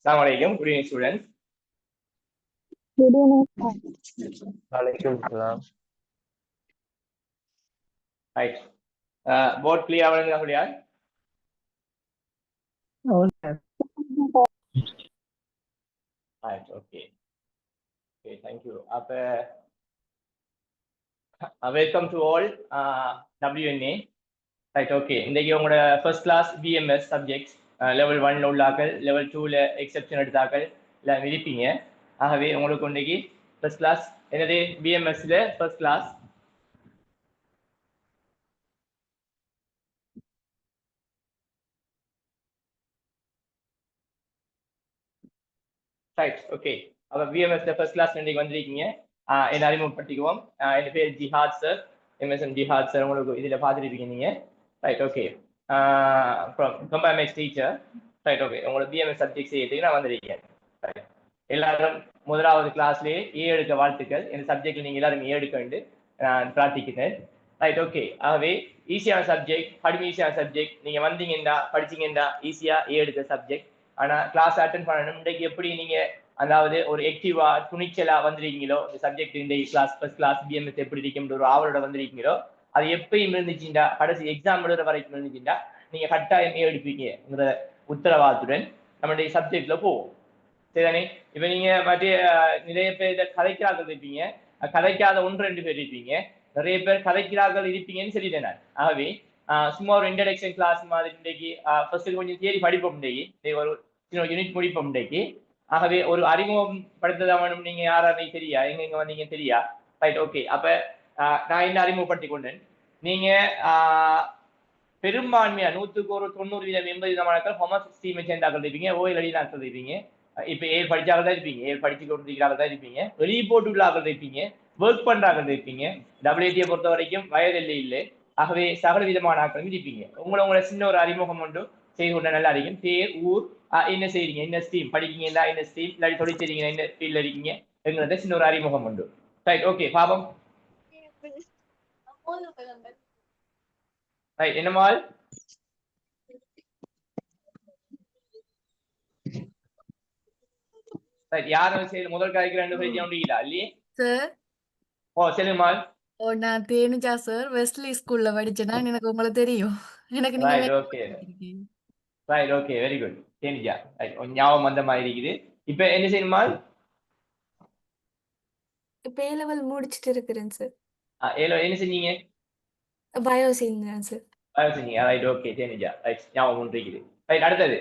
Assalamu alaikum. Good evening, students. Good evening. Waalaikumsalam. Right. Board clear ஆவலங்களா அப்படியா? Right. Okay. Okay. Thank you. Welcome to all. WNA. Right. Okay. இன்னைக்கு உங்களோட first class BMS subjects level 1 உள்ளாக்கள் level 2ல exception எடுத்தாக்கள் எல்லாம் இருப்பீங்க. ஆகவே உங்களுக்கு இன்னைக்கு first class என்னது BMSல first class right okay அப்போ பிஎம்எஸ்ல ஃபர்ஸ்ட் கிளாஸ் இன்னைக்கு வந்திருக்கீங்க. என்ன அறிமுகப்படுத்திக்குவோம். என் பேர் ஜிஹாத் சார், எம்எஸ்எம் ஜிஹாத் சார். உங்களுக்கு இதில் பார்த்துருப்பீங்க நீங்கள். Right okay from combines teacher. Right okay உங்களுக்கு பிஎம்எஸ் சப்ஜெக்ட் செய்யறதுக்கு நான் வந்திருக்கேன். ரைட் எல்லாரும் முதலாவது கிளாஸ்லேயே எடுக்க வாழ்த்துக்கள். இந்த சப்ஜெக்டில் நீங்கள் எல்லாரும் எடுக்க வேண்டும் நான் பிரார்த்திக்கிறேன். ரைட் ஓகே ஆகவே ஈஸியான சப்ஜெக்ட், கடுமை ஈஸியான சப்ஜெக்ட். நீங்கள் வந்தீங்கன்னா படிச்சிங்கன்னா ஈஸியாக எடுக்க சப்ஜெக்ட். ஆனால் கிளாஸ் அட்டன் பண்ணணும். இன்றைக்கு எப்படி நீங்கள் அதாவது ஒரு ஆக்டிவா துணிச்சலா வந்திருக்கீங்களோ இந்த சப்ஜெக்ட் இந்த கிளாஸ் ஃபர்ஸ்ட் கிளாஸ் பிஎம்எஸ் எப்படி இருக்குன்ற ஒரு ஆவலோட வந்திருக்கீங்களோ அது எப்பயும் இருந்துச்சுண்டா கடைசி எக்ஸாம் எழுதுற வரைக்கும் இருந்துச்சுண்டா நீங்கள் கட்டாயமே எடுப்பீங்கிற உத்தரவாதத்துடன் நம்மளுடைய சப்ஜெக்ட்ல போவோம். சரிதானே? இப்போ நீங்கள் மற்ற நிறைய பேர் இதை கதைக்கிறார்கள் இருப்பீங்க, கதைக்காத 1-2 பேர் இருப்பீங்க, நிறைய பேர் கதைக்கிறார்கள் இருப்பீங்கன்னு சொல்லிட்டேன் நான். ஆகவே சும்மா ஒரு இன்ட்ரடக்ஷன் கிளாஸ் மாதிரி இன்றைக்கு ஃபர்ஸ்ட் கொஞ்சம் தியரி படிப்போம். இன்றைக்கு ஒரு யூனிட் முடிப்போம் இன்றைக்கு. ஆகவே ஒரு அறிமுகம் படுத்ததான் நீங்க யாராவது தெரியா, எங்க வந்தீங்க தெரியா? ரைட் ஓகே அப்ப நான் என்ன அறிமுகப்படுத்திக் கொண்டேன். நீங்க பெரும்பான்மையா 100% ஹோமஸ் ஸ்ட்ரீமை சேர்ந்தாக்கள் இருப்பீங்க, ஓயில் அடிநாக்கள் இருப்பீங்க. இப்ப ஏழு படிச்சாக்கள் தான் இருப்பீங்க, ஏழு படிச்சு கொண்டிருக்கிறார்கள் தான் இருப்பீங்க, வெளியே போட்டு உள்ளாக்கள் இருப்பீங்க, ஒர்க் பண்றாக்கள் இருப்பீங்க. WTA பொறுத்த வரைக்கும் வயது இல்லை. ஆகவே சகல விதமான ஆக்களும் இருப்பீங்க. உங்களோட சின்ன ஒரு அறிமுகம் ஒன்று செய்து கொண்ட நல்லா இருக்கும். பேர், ஊர், என்ன செய்றீங்க, என்ன ஸ்ட்ரீம் படிக்கீங்களா, என்ன ஸ்ட்ரீம் இல்லாட்டி தொழில் செய்றீங்க, என்ன ஃபீல்ட்ல இருக்கீங்க என்கிறத சின்ன ஒரு அறிமுகம் உண்டு. ரைட் ஓகே பாபம். ரைட் என்னமால் ரைட் யாரும் சரி முதல் காய்க்கு 2 பேஜ் ஒண்டிங்களா இல்லையே சார்? ஓ சொல்லுமால். ஓ நான் தேனுஜா சார், வெஸ்ட்லி ஸ்கூல்ல படிச்சேனா, எனக்கு உங்களுக்கு தெரியும். எனக்கு நீங்க right okay right okay very good தேனிஜா. ரைட் ஞாபகம் வந்த மாதிரி இருக்குது. இப்போ என்ன செய்யணுமா? இப்போ A level முடிச்சிட்டு இருக்கிறேன் சார். என்ன செஞ்சீங்க? பயோ செஞ்சேன் சார். பயோ செஞ்சீங்க. ரைட் ஓகே தேனிஜா. ரைட் ஞாபகம் ஒன்று இருக்குது. ரைட் அடுத்தது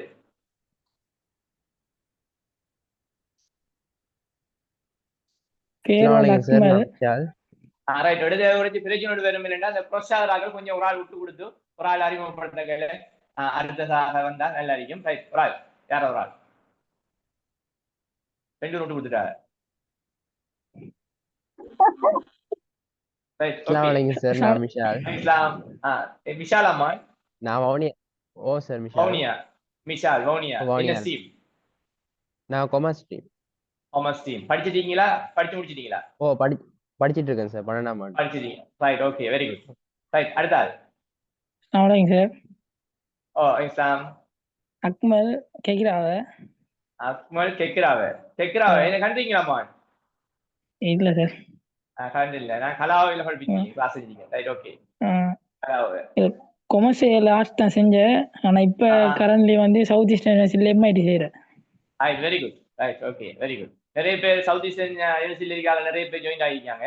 ரைட் எடுத்து பிரச்சனை வரும் இல்லைன்னா அந்த ப்ரொசாதராக கொஞ்சம் ஒரு ஆள் விட்டு கொடுத்து ஒரு ஆள் அறிமுகப்படுத்த கையில அடுத்ததாக வந்தா நல்லா இருக்கும். ரைட் ஒரு ஆள் யாரோ ஒரு ஆள் 2 விட்டு கொடுத்துட்டாங்க. விஷால் அம்மா நான் வவுனியா. ஓ சார் வவுனியா விஷால் வவுனியா என்ன ஸ்ட்ரீம்? நான் காமர்ஸ் ஸ்ட்ரீம். காமர்ஸ் ஸ்ட்ரீம் படிச்சிட்டீங்களா? படிச்சு முடிச்சிட்டீங்களா? ஓ படிச்சிட்டு இருக்கேன் சார். 12ஆம் ஆண்டு படிச்சிட்டீங்க. Right okay very good. Right அடுத்த ஆள் சார். ஓ இஸ்லாம் அக்மல் கேக்குறாவ. அக்மல் கேக்குறாவ என்ன கண்டீங்களாமா? இல்ல சார் கண்டு இல்ல. நான் கலாவில படிப்பீங்க கிளாஸ் செஞ்சீங்க. ரைட் ஓகே கலாவை கொமர்ஸ் லாஸ்ட் தான் செஞ்சேன். ஆனா இப்ப கரண்ட்லி வந்து சவுத் ஈஸ்ட் யூனிவர்சிட்டியில MIT செய்யறேன். Right very good. Right okay very good. நிறைய பேர் சவுத் ஈஸ்டர்ன் யூனிவர்சிட்டியில் இருக்காங்க, நிறைய பேர் ஜாயின் ஆகிக்காங்க,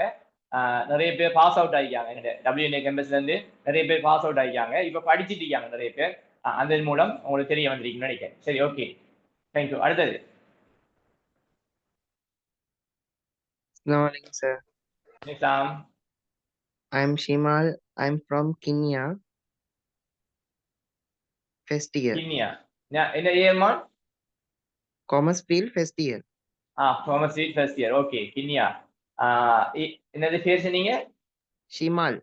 நிறைய பேர் பாஸ் அவுட் ஆகிக்காங்க. எங்க WNA கேம்பஸ்ல இருந்து நிறைய பேர் பாஸ் அவுட் ஆகிக்காங்க, இப்ப படிச்சுட்டு இருக்காங்க நிறைய பேர். அந்த மூலம் உங்களுக்கு தெரிய வந்திருக்குன்னு நினைக்கிறேன். சரி ஓகே தேங்க்யூ. அடுத்தது Assalamualaikum sir. Islam. I'm Shimal. I'm from Kenya. First year. Kenya. என்ன இயர்மா? Commerce field first year. Commerce field first year. Okay. Kenya. என்னது பேர் சொன்னீங்க? Shimal.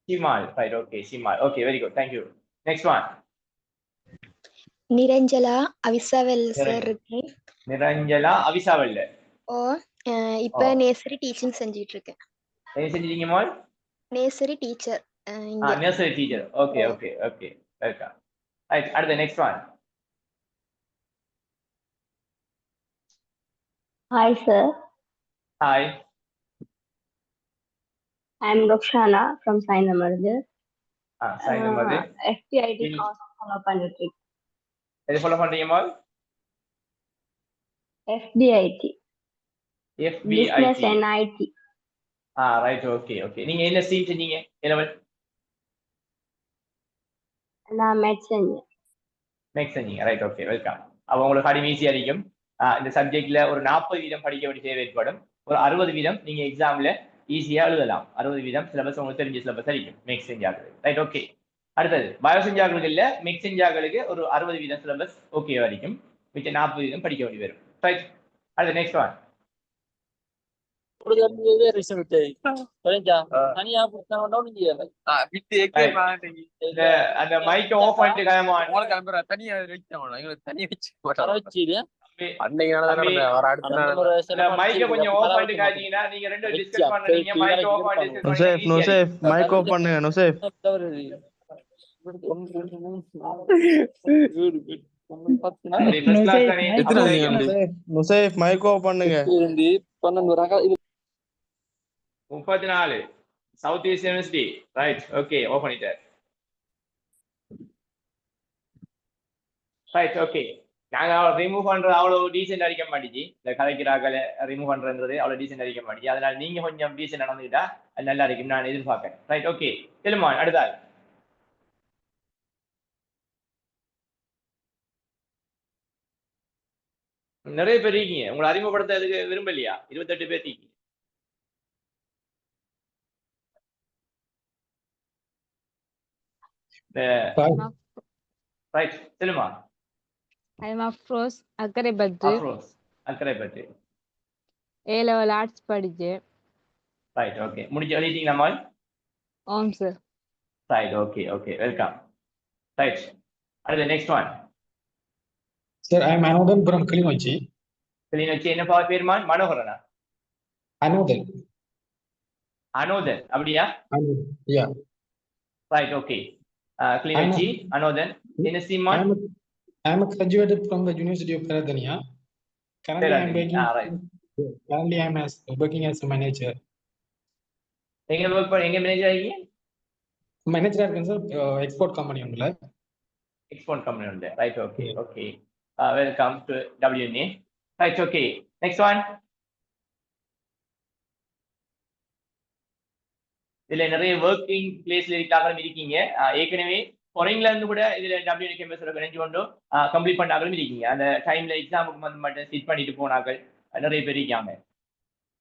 Shimal. Right. Okay. Shimal. Okay. Very good. Thank you. Next one. Niranjala Avissawella sir இருக்கு. நிரஞ்சலா அவிசாவல். ஓ இப்ப Nesari teaching செஞ்சிட்டு இருக்கேன். என்ன செஞ்சீங்க மால்? Nursery teacher. Nursery teacher. Okay okay okay welcome. Right அடுத்து next one. Hi, sir. Hi. I'm Roxana from Sain Amardu. Sign number. FPIT Il- course follow பண்ணிட்டு எது follow பண்றீங்க mall? FBIT Business FBIT. and IT. Right, okay okay. நீங்க என்ன stream செஞ்சீங்க? Level நான் maths செஞ்சேன். Maths செஞ்சீங்க, ரைட், ஓகே, வெல்கம். அப்போ உங்களுக்கு கடினம் ஈஸியா இருக்கும். இந்த சப்ஜெக்ட்ல ஒரு 40 வீதம் படிக்க வேண்டிய தேவை ஏற்படும். ஒரு 60 வீதம் நீங்க எக்ஸாம்ல ஈஸியா எழுதலாம். 60 வீதம் சிலபஸ் உங்களுக்கு தெரிஞ்ச சிலபஸ் இருக்கும் மேக்ஸ் செஞ்சாக்கள், ரைட், ஓகே. அடுத்தது பயோ செஞ்சாக்களுக்கு இல்ல, மிக்ஸ் செஞ்சாக்களுக்கு ஒரு 60 வீதம் சிலபஸ் ஓகே வரைக்கும், மிச்சம் 40 வீதம் படிக்க வேண்டி வரும், ரைட். அடுத்து நெக்ஸ்ட் ஒன். அந்த மைக்க ஆஃப் பண்ணிட்டு கயமான். மைக்க கொஞ்சம் ஆஃப் பண்ணிட்டு காய்ச்சீங்கன்னா நீங்க ரெண்டு டிஸ்கஸ் பண்ணுவீங்க. மைக் ஆஃப் பண்ணிட்டு நுசைஃப் நுசைஃப் மைக் ஆஃப் பண்ணுங்க நுசைஃப். நுசைஃப் மைக் ஆஃப் பண்ணுங்க. 34 South East University, right, okay, open பண்ணிட்டார், ரைட், ஓகே. நாங்க ரிமூவ் பண்றது அவ்வளவு டீசென்ட் அடிக்க மாட்டேங்குது. இந்த கலைக்கிறாக்களை ரிமூவ் பண்றது அவ்வளவு டீசென்ட் அடிக்க மாட்டேங்குது. அதனால நீங்க கொஞ்சம் டீசென்ட் நடந்துக்கிட்டா அது நல்லா இருக்கும் நான் எதிர்பார்க்கேன், ரைட், ஓகே. செல்லுமான் அடுத்தாள். நிறைய பேர் இருக்கீங்க, உங்களை அறிமுகப்படுத்துறதுக்கு விரும்பலையா? 28 பேர் இருக்கீங்க. ரைட், செல்லுமா. I'm Afroz Akkarebadru. Afroz Akkarebadru. A-level arts படிச்சேன். Right, okay. முடிஞ்சு எழுதிட்டீங்களா மால்? ஆம் sir. Right, okay okay, welcome, right. அடுத்து next one. Sir, I am Anodhan from Kilinochi. Kilinochchi என்ன பேர் மான்? மனோகரனா? Anodhan. அனோதன், அப்படியா? Yeah. Right, okay. Kilinochchi Anodhan. என்ன சீமான்? I am a graduate from the University of Peradeniya. Currently, I am working as a manager. எங்க work பண்ண, எங்க மேனேஜர் ஆகீங்க? Manager இருக்கேன் சார், எக்ஸ்போர்ட் கம்பெனி ஒன்றுல. எக்ஸ்போர்ட் கம்பெனி உண்டு, right, okay okay. Welcome to WNA. Right, okay. Next one. இதுல நிறைய working பிளேஸ்ல இருக்காங்களும் இருக்கீங்க. ஏற்கனவே ஃபாரின்ல இருந்து கூட இதுல WNA கேம்பஸ்ல இணைஞ்சு கொண்டு கம்ப்ளீட் பண்ணாங்களும் இருக்கீங்க. அந்த டைம்ல எக்ஸாமுக்கு வந்து மட்டும் சிட் பண்ணிட்டு போனார்கள் நிறைய பேர் இருக்காங்க,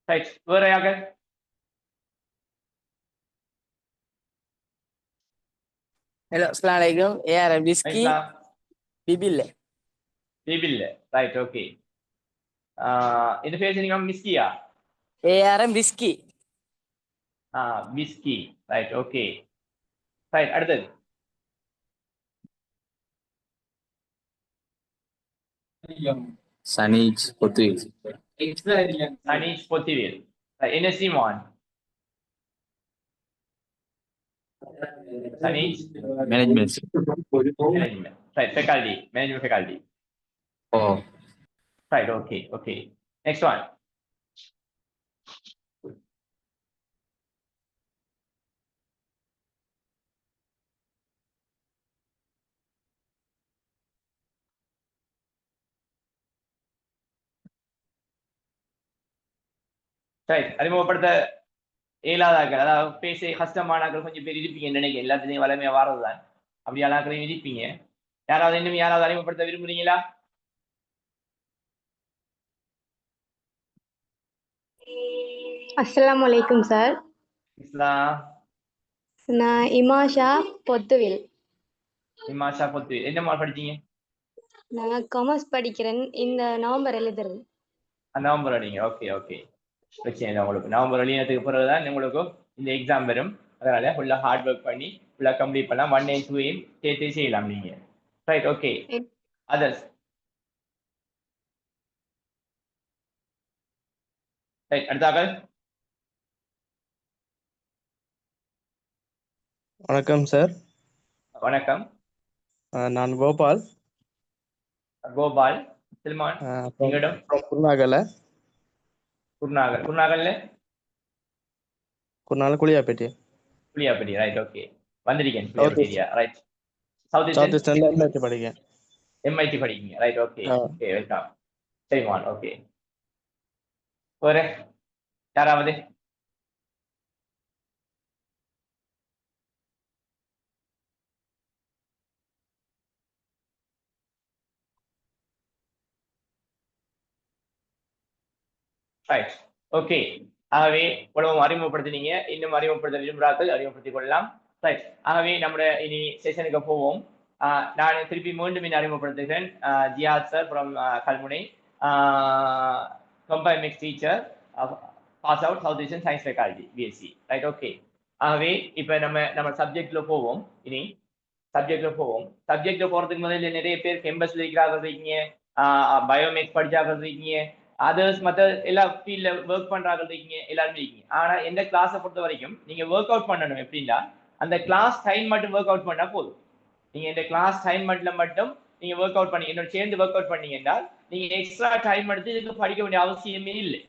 ரைட். வேற யாரு? Hello, Assalamualaikum. ARM Rizky. Bibil. Bibil, right, okay. இந்த பேர் நீங்க மிஸ்கியா? ARM Rizky. Miski, right, okay, right. அடுத்தது Sanij Potvil. Sanij Potvil. என்ன சீமான்? Sanij Management. Management, right, faculty, management faculty. Oh. Right, okay, okay. Next one. Right, அறிமுகப்படுத்த இயலாதாக்கள், அதாவது பேச கஷ்டமானாக்கள் கொஞ்சம் பேர் இருப்பீங்கன்னு நினைக்கிறேன். எல்லாத்துலேயும் வளமையா வாரதுதான், அப்படி ஆளாக்களையும் இருப்பீங்க. யாராவது இன்னும் யாராவது அறிமுகப்படுத்த விரும்புறீங்களா? அஸ்ஸலாமு அலைக்கும் சார். இஸ்லாம். நான் இமாஷா பொத்துவில். இமாஷா பொத்துவில். என்ன மாதிரி படிச்சீங்க? நான் காமர்ஸ் படிக்கிறேன். இந்த நவம்பர் எழுதுறேன். நவம்பர் அடிங்க, ஓகே ஓகே, பிரச்சனை இல்லை. உங்களுக்கு நவம்பர் அழியத்துக்கு பிறகுதான் உங்களுக்கு இந்த எக்ஸாம் வரும். அதனால ஃபுல்லா ஹார்ட் ஒர்க் பண்ணி ஃபுல்லா கம்ப்ளீட் பண்ணலாம். 1 and 2 சேர்த்து செய்யலாம் நீங்க, ரைட், ஓகே. Others, right. அடுத்தாக வணக்கம் சார். வணக்கம். நான் கோபால். கோபால். சில்மான். குருநாகல. குருநாகல்ல குருநாள் குளியாப்பேட்டி. புளியாப்பட்டி, ரைட், ஓகே. வந்திருக்கேன் புளியாப்பட்டி, ரைட். சவுத் ஈஸ்டர்ன்ல எம்ஐடி படிக்கேன். எம்ஐடி படிக்கீங்க, ரைட், ஓகே. ஆ. Okay, welcome. சரிமான், ஓகே. ஒரு யாராவது ரைட், ஓகே. ஆகவே உலகம் அறிமுகப்படுத்தினீங்க, இன்னும் அறிமுகப்படுத்த விரும்புகிறார்கள் அறிமுகப்படுத்திக் கொள்ளலாம். ரைட், ஆகவே நம்முடைய இனி செஷனுக்கு போவோம். நான் திருப்பி மீண்டும் அறிமுகப்படுத்துகிறேன். Ziyad sir from Kalmunai, combine mix teacher, pass out South Eastern science faculty, BSc, right, okay. ஆகவே இப்போ நம்ம சப்ஜெக்ட்ல போவோம். இனி சப்ஜெக்ட்ல போறதுக்கு முதல்ல நிறைய பேர் கெம்பஸ்ல இருக்கிறார்கள் இருக்கீங்க, பயோமேக்ஸ் படிச்சார்கள் இருக்கீங்க, அதர்ஸ் மற்ற எல்லா ஃபீல்ட்ல ஒர்க் பண்றாங்க இருக்கீங்க, எல்லாருமே இருக்கீங்க. ஆனா எந்த கிளாஸை பொறுத்த வரைக்கும் நீங்க ஒர்க் அவுட் பண்ணணும். எப்படின்னா அந்த கிளாஸ் டைம் மட்டும் ஒர்க் அவுட் பண்ணா போதும். நீங்க இந்த கிளாஸ் டைம் மட்டும் நீங்க ஒர்க் அவுட் பண்ணி என்னோட சேர்ந்து ஒர்க் அவுட் பண்ணீங்கன்னா நீங்க எக்ஸ்ட்ரா டைம் எடுத்து இதுக்கு படிக்க வேண்டிய அவசியமே இல்லை.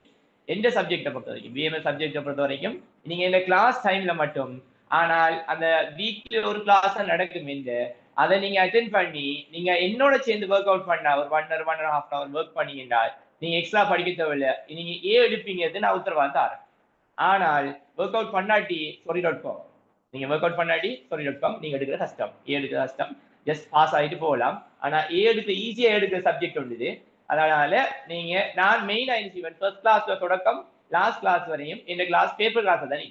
எந்த சப்ஜெக்டை பொறுத்த வரைக்கும், பிஎம்எஸ் சப்ஜெக்டை பொறுத்த வரைக்கும் நீங்க இந்த கிளாஸ் டைம்ல மட்டும், ஆனால் அந்த வீக்ல ஒரு கிளாஸ் நடக்கும், அதை நீங்க அட்டென்ட் பண்ணி நீங்க என்னோட சேர்ந்து ஒர்க் அவுட் பண்ணா ஒரு 1 hour 1.5 hour ஒர்க் பண்ணீங்கன்னா நீங்க எக்ஸ்ட்ரா படிக்க தேவையில்லை. நீங்க எடுப்பீங்க நான் உத்தரவாதம் தரேன். ஆனால் ஒர்க் அவுட் பண்ணாட்டி sorry.com, நீங்க ஒர்க் அவுட் பண்ணாட்டி sorry.com நீங்க எடுக்கிற கஷ்டம். ஜஸ்ட் பாஸ் ஆகிட்டு போகலாம். ஆனா எடுக்க ஈஸியா எடுக்கிற சப்ஜெக்ட் ஒன்று. அதனால நீங்க நான் மெயினா ஃபர்ஸ்ட் கிளாஸ்ல தொடக்கம் லாஸ்ட் கிளாஸ் வரையும் இந்த கிளாஸ் பேப்பர் கிளாஸ் தான்.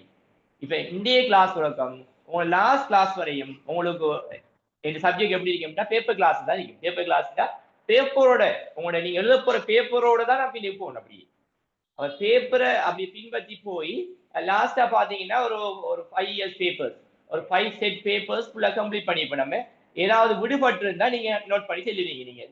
இப்ப இந்திய கிளாஸ் தொடக்கம் உங்க லாஸ்ட் கிளாஸ் வரையும் உங்களுக்கு இந்த சப்ஜெக்ட் எப்படி இருக்கும்னா பேப்பர் கிளாஸ் தான் இருக்கும். பேப்பர் கிளாஸ்னா பேப்பரோட உங்களோட நீங்க எழுத போற பேப்பரோட தான் நான் பின்னாடி போகணும். அப்படி அவர் பேப்பரை அப்படி பின்பற்றி போய் லாஸ்டா பாத்தீங்கன்னா ஒரு 5 years பேப்பர்ஸ், ஒரு 5 set பேப்பர்ஸ் ஃபுல்லா கம்ப்ளீட் பண்ணி இப்ப நம்ம ஏதாவது விடுபட்டு இருந்தா நீங்க நோட் பண்ணி செல்லுவீங்க. நீங்க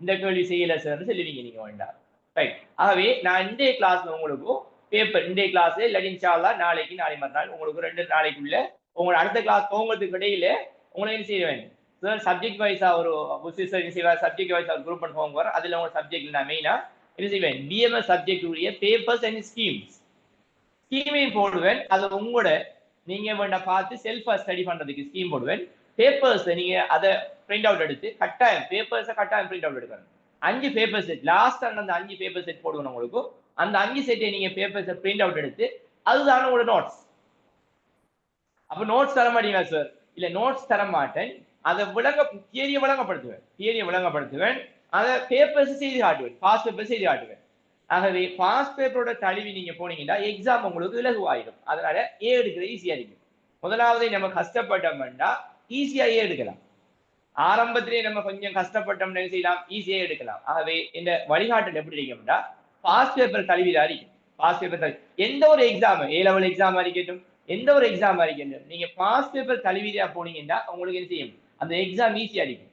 இந்த கேள்வி செய்யல சார் செல்லுவீங்க நீங்க வேண்டாம். ரைட், ஆகவே நான் இந்த கிளாஸ்ல உங்களுக்கு பேப்பர் இந்த கிளாஸ் இல்லாட்டி இன்ஷா அல்லாஹ் நாளை மறுநாள் உங்களுக்கு 2 நாளைக்குள்ள உங்களோட அடுத்த கிளாஸ் போகிறதுக்கு இடையில உங்களை என்ன செய்ய வேண்டும் சார், சப்ஜெக்ட் வைஸா ஒரு சப்ஜெக்ட் வைஸா ஒரு குரூப் பண்ண வரும். அதுல உங்க சப்ஜெக்ட் நான் மெயினா என்ன செய்வேன், பிஎம்எஸ் சப்ஜெக்ட் உடைய பேப்பர்ஸ் அண்ட் ஸ்கீமையும் போடுவேன். அது உங்களோட நீங்க வேண்டாம் பார்த்து செல்ஃபா ஸ்டடி பண்றதுக்கு ஸ்கீம் போடுவேன். பேப்பர்ஸ் நீங்க அதை பிரிண்ட் அவுட் எடுத்து கட்டாயம் பிரிண்ட் அவுட் எடுக்கணும். 5 பேப்பர் செட் லாஸ்ட் அந்த 5 பேப்பர் செட் போடுவோம் உங்களுக்கு. அந்த 5 செட்டை நீங்க பேப்பர்ஸை பிரிண்ட் அவுட் எடுத்து அதுதான் உங்களோட நோட்ஸ். அப்ப நோட்ஸ் தர மாட்டீங்களா சார்? இல்ல நோட்ஸ் தர மாட்டேன். அதை தியரியை விளங்கப்படுத்துவேன். அதை பேப்பர்ஸ் செய்து காட்டுவேன், பாஸ் பேப்பர் செய்து காட்டுவேன். ஆகவே பாஸ் பேப்பரோட தழுவி நீங்க போனீங்கன்னா எக்ஸாம் உங்களுக்கு இலகுவாயிடும். அதனால எடுக்கிறது ஈஸியா இருக்கும். முதலாவது நம்ம கஷ்டப்பட்டோம்னா ஈஸியா எடுக்கலாம். ஆரம்பத்திலேயே நம்ம கொஞ்சம் கஷ்டப்பட்டோம்னு செய்யலாம், ஈஸியா எடுக்கலாம். ஆகவே இந்த வழிகாட்டல் எப்படி இருக்கும்னா பாஸ் பேப்பர் கல்வியில இருக்கும். பாஸ் பேப்பர் எந்த ஒரு எக்ஸாம், A-level எக்ஸாம் இருக்கட்டும், எந்த ஒரு எக்ஸாம் இருக்கட்டும், நீங்க பாஸ் பேப்பர் கல்வியா போனீங்கன்னா உங்களுக்கு என்ன செய்யும், அந்த எக்ஸாம் ஈஸியா இருக்கும்.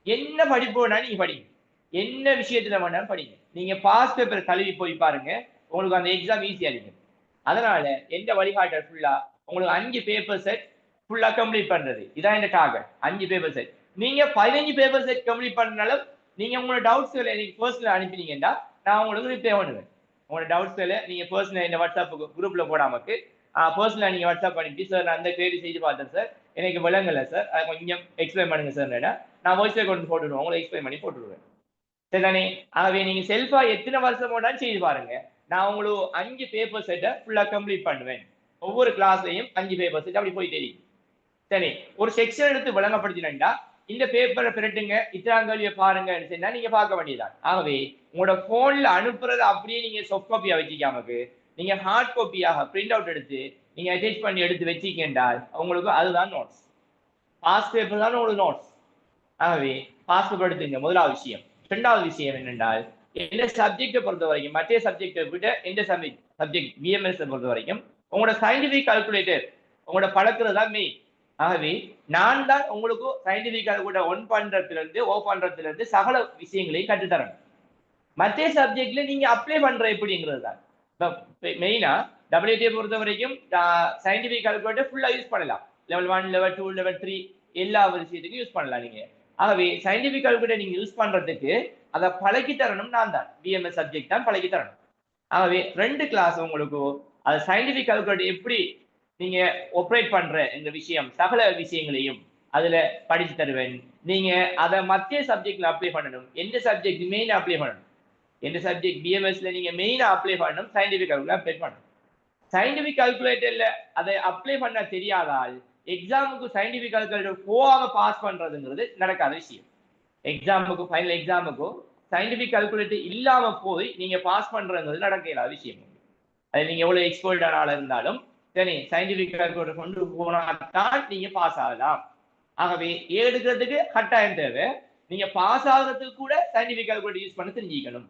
என்ன படிப்பு வேணாலும் நீங்க படிங்க, என்ன விஷயத்துல வேணாலும் படிங்க. நீங்க பாஸ் பேப்பர் கல்வி போய் பாருங்க, உங்களுக்கு அந்த எக்ஸாம் ஈஸியா இருக்கும். அதனால எந்த வழிகாட்டல் ஃபுல்லா உங்களுக்கு 5 பேப்பர் செட் ஃபுல்லா கம்ப்ளீட் பண்றது, இதான் இந்த டார்கெட். 5 paper set. நீங்க 15 பேப்பர் செட் கம்ப்ளீட் பண்ணனால நீங்க உங்களோட டவுட்ஸ்களை நீங்க பர்சனல் அனுப்பினீங்கன்னா நான் உங்களுக்கு ரிப்ளை பண்ணுவேன். உங்களோட டவுட்ஸ்களை நீங்க பர்சனல் இந்த வாட்ஸ்அப் குரூப்ல போடாமக்கு பர்சனலா நீங்க வாட்ஸ்அப் அனுப்பி சார் நான் அந்த கேள்வி செய்து பார்த்தேன் சார், எனக்கு விளங்கல சார், அதை கொஞ்சம் எக்ஸ்பிளைன் பண்ணுங்க சார், நான் வாய்ஸ்ல கொண்டு போட்டுடுவேன், உங்களை எக்ஸ்பிளைன் பண்ணி போட்டுடுவேன். சரிதானே? ஆகவே நீங்க செல்ஃபா எத்தனை வருஷம் போனாலும் செய்து பாருங்க. நான் உங்களுக்கு 5 பேப்பர் செட்டை ஃபுல்லா கம்ப்ளீட் பண்ணுவேன். ஒவ்வொரு கிளாஸ்லையும் 5 பேப்பர் செட் அப்படி போய் தெரியும். சரி, ஒரு செக்ஷன் எடுத்து விளங்கப்படுத்தினா இந்த பேப்பரை பிரட்டுங்க, இத்தனாங்கல்வியை பாருங்க சொன்னா நீங்க பார்க்க வேண்டியதான். ஆகவே உங்களோட போன்ல அனுப்புறது அப்படியே நீங்க சாஃப்ட் காப்பியா வச்சுக்காமக்கு நீங்க ஹார்ட் காப்பியாக பிரிண்ட் அவுட் எடுத்து நீங்க அட்டாச் பண்ணி எடுத்து வச்சிக்கின்றால் உங்களுக்கு அதுதான் நோட்ஸ். பாஸ் பேப்பர் தான் உங்களுக்கு நோட்ஸ். ஆகவே பாஸ் பேப்பர் எடுத்துங்க, முதலாவது விஷயம். 2வது விஷயம் என்னென்றால் எந்த சப்ஜெக்டை பொறுத்த வரைக்கும் மற்ற சப்ஜெக்டை விட எந்த சப்ஜெக்ட் பிஎம்எஸ் பொறுத்த வரைக்கும் உங்களோட சயின்டிபிக் கால்குலேட்டர் உங்களோட பழக்கிறது தான் மெயின். ஆகவே நான் தான் உங்களுக்கு சயின்டிபிக் கால்குலேட்டர் ஒன் பண்றதுல இருந்து சகல விஷயங்களையும் கற்றுத்தரணும். மற்ற சப்ஜெக்ட்ல நீங்க அப்ளை பண்ற எப்படிங்கிறது தான் மெயினா. WTA பொறுத்த வரைக்கும் சயின்டிபிக் கால்குலேட்டர் ஃபுல்லா யூஸ் பண்ணலாம். level 1, level 2, level 3 எல்லா விஷயத்துக்கும் யூஸ் பண்ணலாம் நீங்க. ஆகவே சயின்டிபிக் கால்குலேட்டர் நீங்க யூஸ் பண்றதுக்கு அதை பழக்கி தரணும் நான் தான், பிஎம்எஸ் சப்ஜெக்ட் தான் பழக்கி தரணும். ஆகவே 2 கிளாஸ் உங்களுக்கு அது சயின்டிபிக் கால்குலேட்டர் எப்படி நீங்க ஆப்ரேட் பண்ற இந்த விஷயம் சகல விஷயங்களையும் அதுல படிச்சு தருவேன். நீங்க அதை மத்திய சப்ஜெக்ட்ல அப்ளை பண்ணணும். எந்த சப்ஜெக்ட் மெயின் அப்ளை பண்ணணும், எந்த சப்ஜெக்ட் பிஎம்எஸ்ல நீங்க மெயினா அப்ளை பண்ணணும், சயின்டிபிக் கால்குலேட்டர் அப்ளை பண்ணணும். சயின்டிபிக் கால்குலேட்டர்ல அதை அப்ளை பண்ண தெரியாதால் எக்ஸாமுக்கு சயின்டிபிக் கால்குலேட்டர் போகாம பாஸ் பண்றதுங்கிறது நடக்காத விஷயம். எக்ஸாமுக்கு ஃபைனல் எக்ஸாமுக்கு சயின்டிபிக் கால்குலேட்டர் இல்லாம போய் நீங்க பாஸ் பண்றதுங்கிறது நடக்காத விஷயம். அது நீங்க எவ்வளவு எக்ஸ்பர்ட் ஆனால இருந்தாலும் சரி, சயின்டிபிக் கால்குலேட்டர் கொண்டு போனாதான் நீங்க பாஸ் ஆகலாம். ஆகவே எடுக்கிறதுக்கு கட்டாயம் தேவை. நீங்க பாஸ் ஆகுறதுக்கு கூட சயின்டிபிக் கால்குலேட்டர் யூஸ் பண்ண தெரிஞ்சுக்கணும்.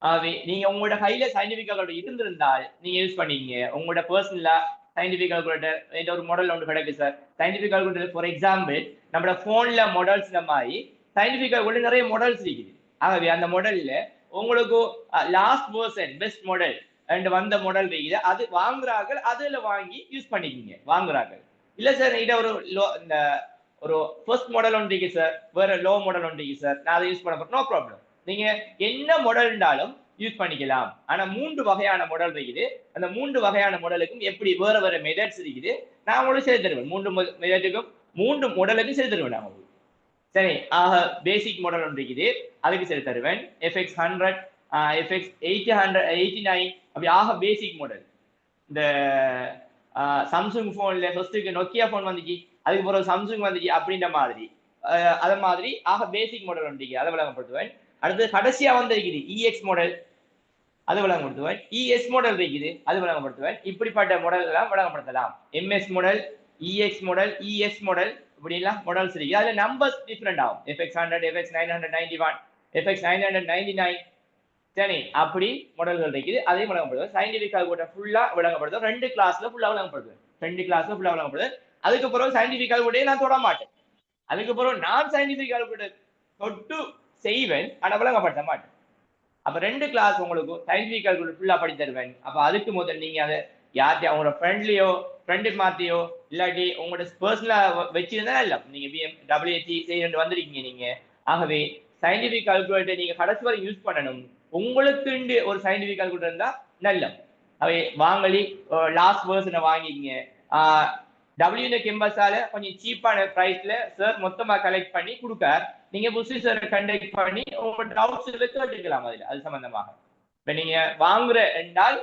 ஆகவே நீங்க உங்களோட கையில சயின்டிபிக் கால்குலேட்டர் இருந்திருந்தால் நீங்க யூஸ் பண்ணீங்க. உங்களோட பர்சனலா சயின்டிபிக் கால்குலேட்டர் என்ற ஒரு மாடல் ஒன்று கிடைக்கு sir. Scientific calculator for example நம்மளோட போன்ல மாடல்ஸ் மாதிரி சயின்டிபிக் கால்குலேட்டர் நிறைய மாடல்ஸ் இருக்குது. ஆகவே அந்த மாடல்ல உங்களுக்கு last version best model and வந்த மாடல் இருக்குது. அது வாங்குறார்கள், அதுல வாங்கி யூஸ் பண்ணிக்கிங்க வாங்குறார்கள். இல்ல சார் இதை ஒரு லோ இந்த ஒரு ஃபர்ஸ்ட் மாடல் ஒன்று இருக்கு சார், வேற லோ மாடல் ஒன்று இருக்கு சார், நான் அதை யூஸ் பண்ண போறேன், நோ ப்ராப்ளம். நீங்க என்ன மாடல் இருந்தாலும் யூஸ் பண்ணிக்கலாம். ஆனா 3 வகையான மாடல் இருக்குது. அந்த 3 வகையான மாடலுக்கும் எப்படி வேற வேற மெத்தட்ஸ் இருக்குது நான் உங்களுக்கு சொல்லி தருவேன். 3 மெத்தடுக்கும் 3 மாடலுக்கும் சொல்லி தருவேன் நான் உங்களுக்கு. சரி, ஆக பேசிக் மாடல் ஒன்று இருக்குது, அதுக்கு சொல்லி தருவேன். FX 100 FX 89 அப்படி ஆக பேசிக் மாடல். இந்த சாம்சங் போன்ல ஃபர்ஸ்ட்டுக்கு நோக்கியா போன் வந்துச்சு, அதுக்கு பிறகு சாம்சங் வந்துச்சு அப்படின்ற மாதிரி அது மாதிரி ஆக பேசிக் மாடல் ஒன்று அதை விளங்கப்படுத்துவேன். அடுத்து கடைசியா வந்திருக்குது EX மாடல், அது விளங்கப்படுத்துவேன். ES மாடல் இருக்குது, அது விளங்கப்படுத்துவேன். இப்படிப்பட்ட மாடல் எல்லாம் விளங்கப்படுத்தலாம். MS model, EX model, ES model இப்படி எல்லாம் மாடல்ஸ் இருக்கு. அதுல நம்பர்ஸ் டிஃப்ரெண்ட் ஆகும். FX 100 FX 991 FX 999 சரி, அப்படி மாடல்கள் இருக்குது. அதையும் விளங்கப்படுத்துவேன். சயின்டிபிக் கால்குலேட்டர் ஃபுல்லா விளங்கப்படுத்தும். 2 கிளாஸ்ல ஃபுல்லா விளங்கப்படுத்துவேன். 2 கிளாஸ்ல ஃபுல்லா விளங்கப்படுது. அதுக்கப்புறம் சயின்டிபிக் கால்குலேட்டர் நான் தொட மாட்டேன். அதுக்கப்புறம் நான் சயின்டிபிக் கால்குலேட்டர் தொட்டு செய்வேன், ஆனா விளங்கப்படுத்த மாட்டேன். அப்ப 2 கிளாஸ் உங்களுக்கு சயின்டிபிக் கால்குலேட்டர் ஃபுல்லா படித்து தருவேன். அப்ப அதுக்கு முதல் நீங்க அதை யார்ட்டையும் உங்களோட ஃப்ரெண்டு மாத்தியோ இல்லாட்டி உங்களோட பர்சனலா வச்சிருந்தா இல்ல, நீங்க WHE செய்ய வந்திருக்கீங்க நீங்க. ஆகவே சயின்டிபிக் கால்குலேட்டர் நீங்க கடைசி வரை யூஸ் பண்ணணும். உங்களுக்கு ஒரு சயின்டிபிக் கால்குலேட்டர் இருந்தா நல்ல அவை வாங்கி லாஸ்ட் வெர்ஷனை வாங்கிக்கிங்க. WN கேம்பஸால கொஞ்சம் சீப்பான பிரைஸ்ல சார் மொத்தமா கலெக்ட் பண்ணி கொடுக்கார். நீங்க புசி சார் கண்டக்ட் பண்ணி உங்க டவுட்ஸ் கேட்டுக்கலாம். அது சம்பந்தமாக இப்ப நீங்க வாங்குற என்றால்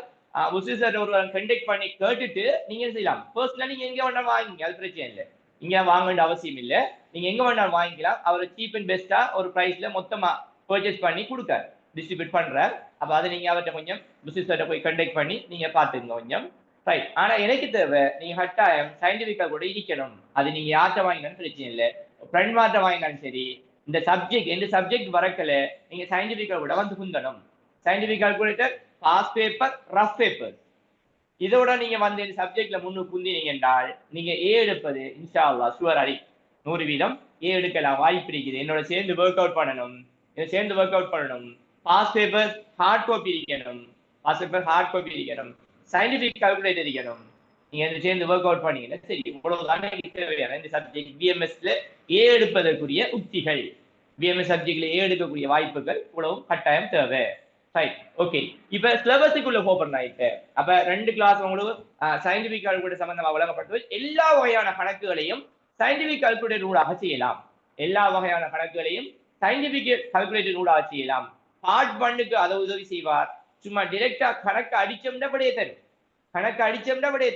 புசி சார் ஒரு கண்டக்ட் பண்ணி கேட்டுட்டு நீங்க செய்யலாம். பர்சனலா நீங்க எங்க வேணா வாங்கிங்க, அது பிரச்சனை இல்லை. இங்க வாங்க வேண்டிய அவசியம் இல்லை. நீங்க எங்க வேணாலும் வாங்கிக்கலாம். அவர் சீப் அண்ட் பெஸ்டா ஒரு பிரைஸ்ல மொத்தமா பர்ச்சேஸ் பண்ணி கொடுக்கார், டிஸ்ட்ரிபியூட் பண்றார். அப்ப அதை நீங்க அவர்கிட்ட கொஞ்சம் பிசினஸ் போய் கண்டக்ட் பண்ணி நீங்க பாத்துங்க கொஞ்சம் ரைட். ஆனா எனக்கு தேவை நீங்க கட்டாயம் சயின்டிபிக்கா கூட இருக்கணும். அது நீங்க யார்கிட்ட வாங்கினாலும் பிரச்சனை இல்லை, ஃப்ரெண்ட் மார்ட்ட வாங்கினாலும் சரி. இந்த சப்ஜெக்ட் எந்த சப்ஜெக்ட் வரக்கல நீங்க சயின்டிபிக்கா கூட வந்து குந்தணும். Scientific calculator pass paper rough paper இதோட நீங்க வந்து இந்த சப்ஜெக்ட்ல முன்னு குந்தினீங்க என்றால் நீங்க எடுப்பது இன்ஷா அல்லாஹ் ஷுவர் அடி 100% எடுக்கலாம். வாய்ப்பு இருக்குது. என்னோட சேர்ந்து ஒர்க் அவுட் பண்ணணும். பாஸ் பேப்பர் ஹார்ட் காப்பி இருக்கணும். சயின்டிபிக் கால்குலேட்டர் இருக்கணும். நீங்க சேர்ந்து ஒர்க் அவுட் பண்ணீங்கன்னா சரி. இவ்வளவுதானே தேவையான இந்த சப்ஜெக்ட் பிஎம்எஸ்ல எடுப்பதற்குரிய உத்திகள், பிஎம்எஸ் சப்ஜெக்ட்ல எடுக்கக்கூடிய வாய்ப்புகள் இவ்வளவு கட்டாயம் தேவை. Right, okay. இப்ப சிலபஸுக்குள்ள போறேன். அப்ப 2 கிளாஸ் உங்களுக்கு சயின்டிபிக் கால்குலேட்டர் சம்பந்தமா வழங்கப்பட்டது. எல்லா வகையான கணக்குகளையும் சயின்டிபிக் கால்குலேட்டர் ஊடாக செய்யலாம். பார்ட் 1க்கு அதை உதவி செய்வார். சும்மா டிரெக்டா கணக்கு அடிச்சோம்னா விடையே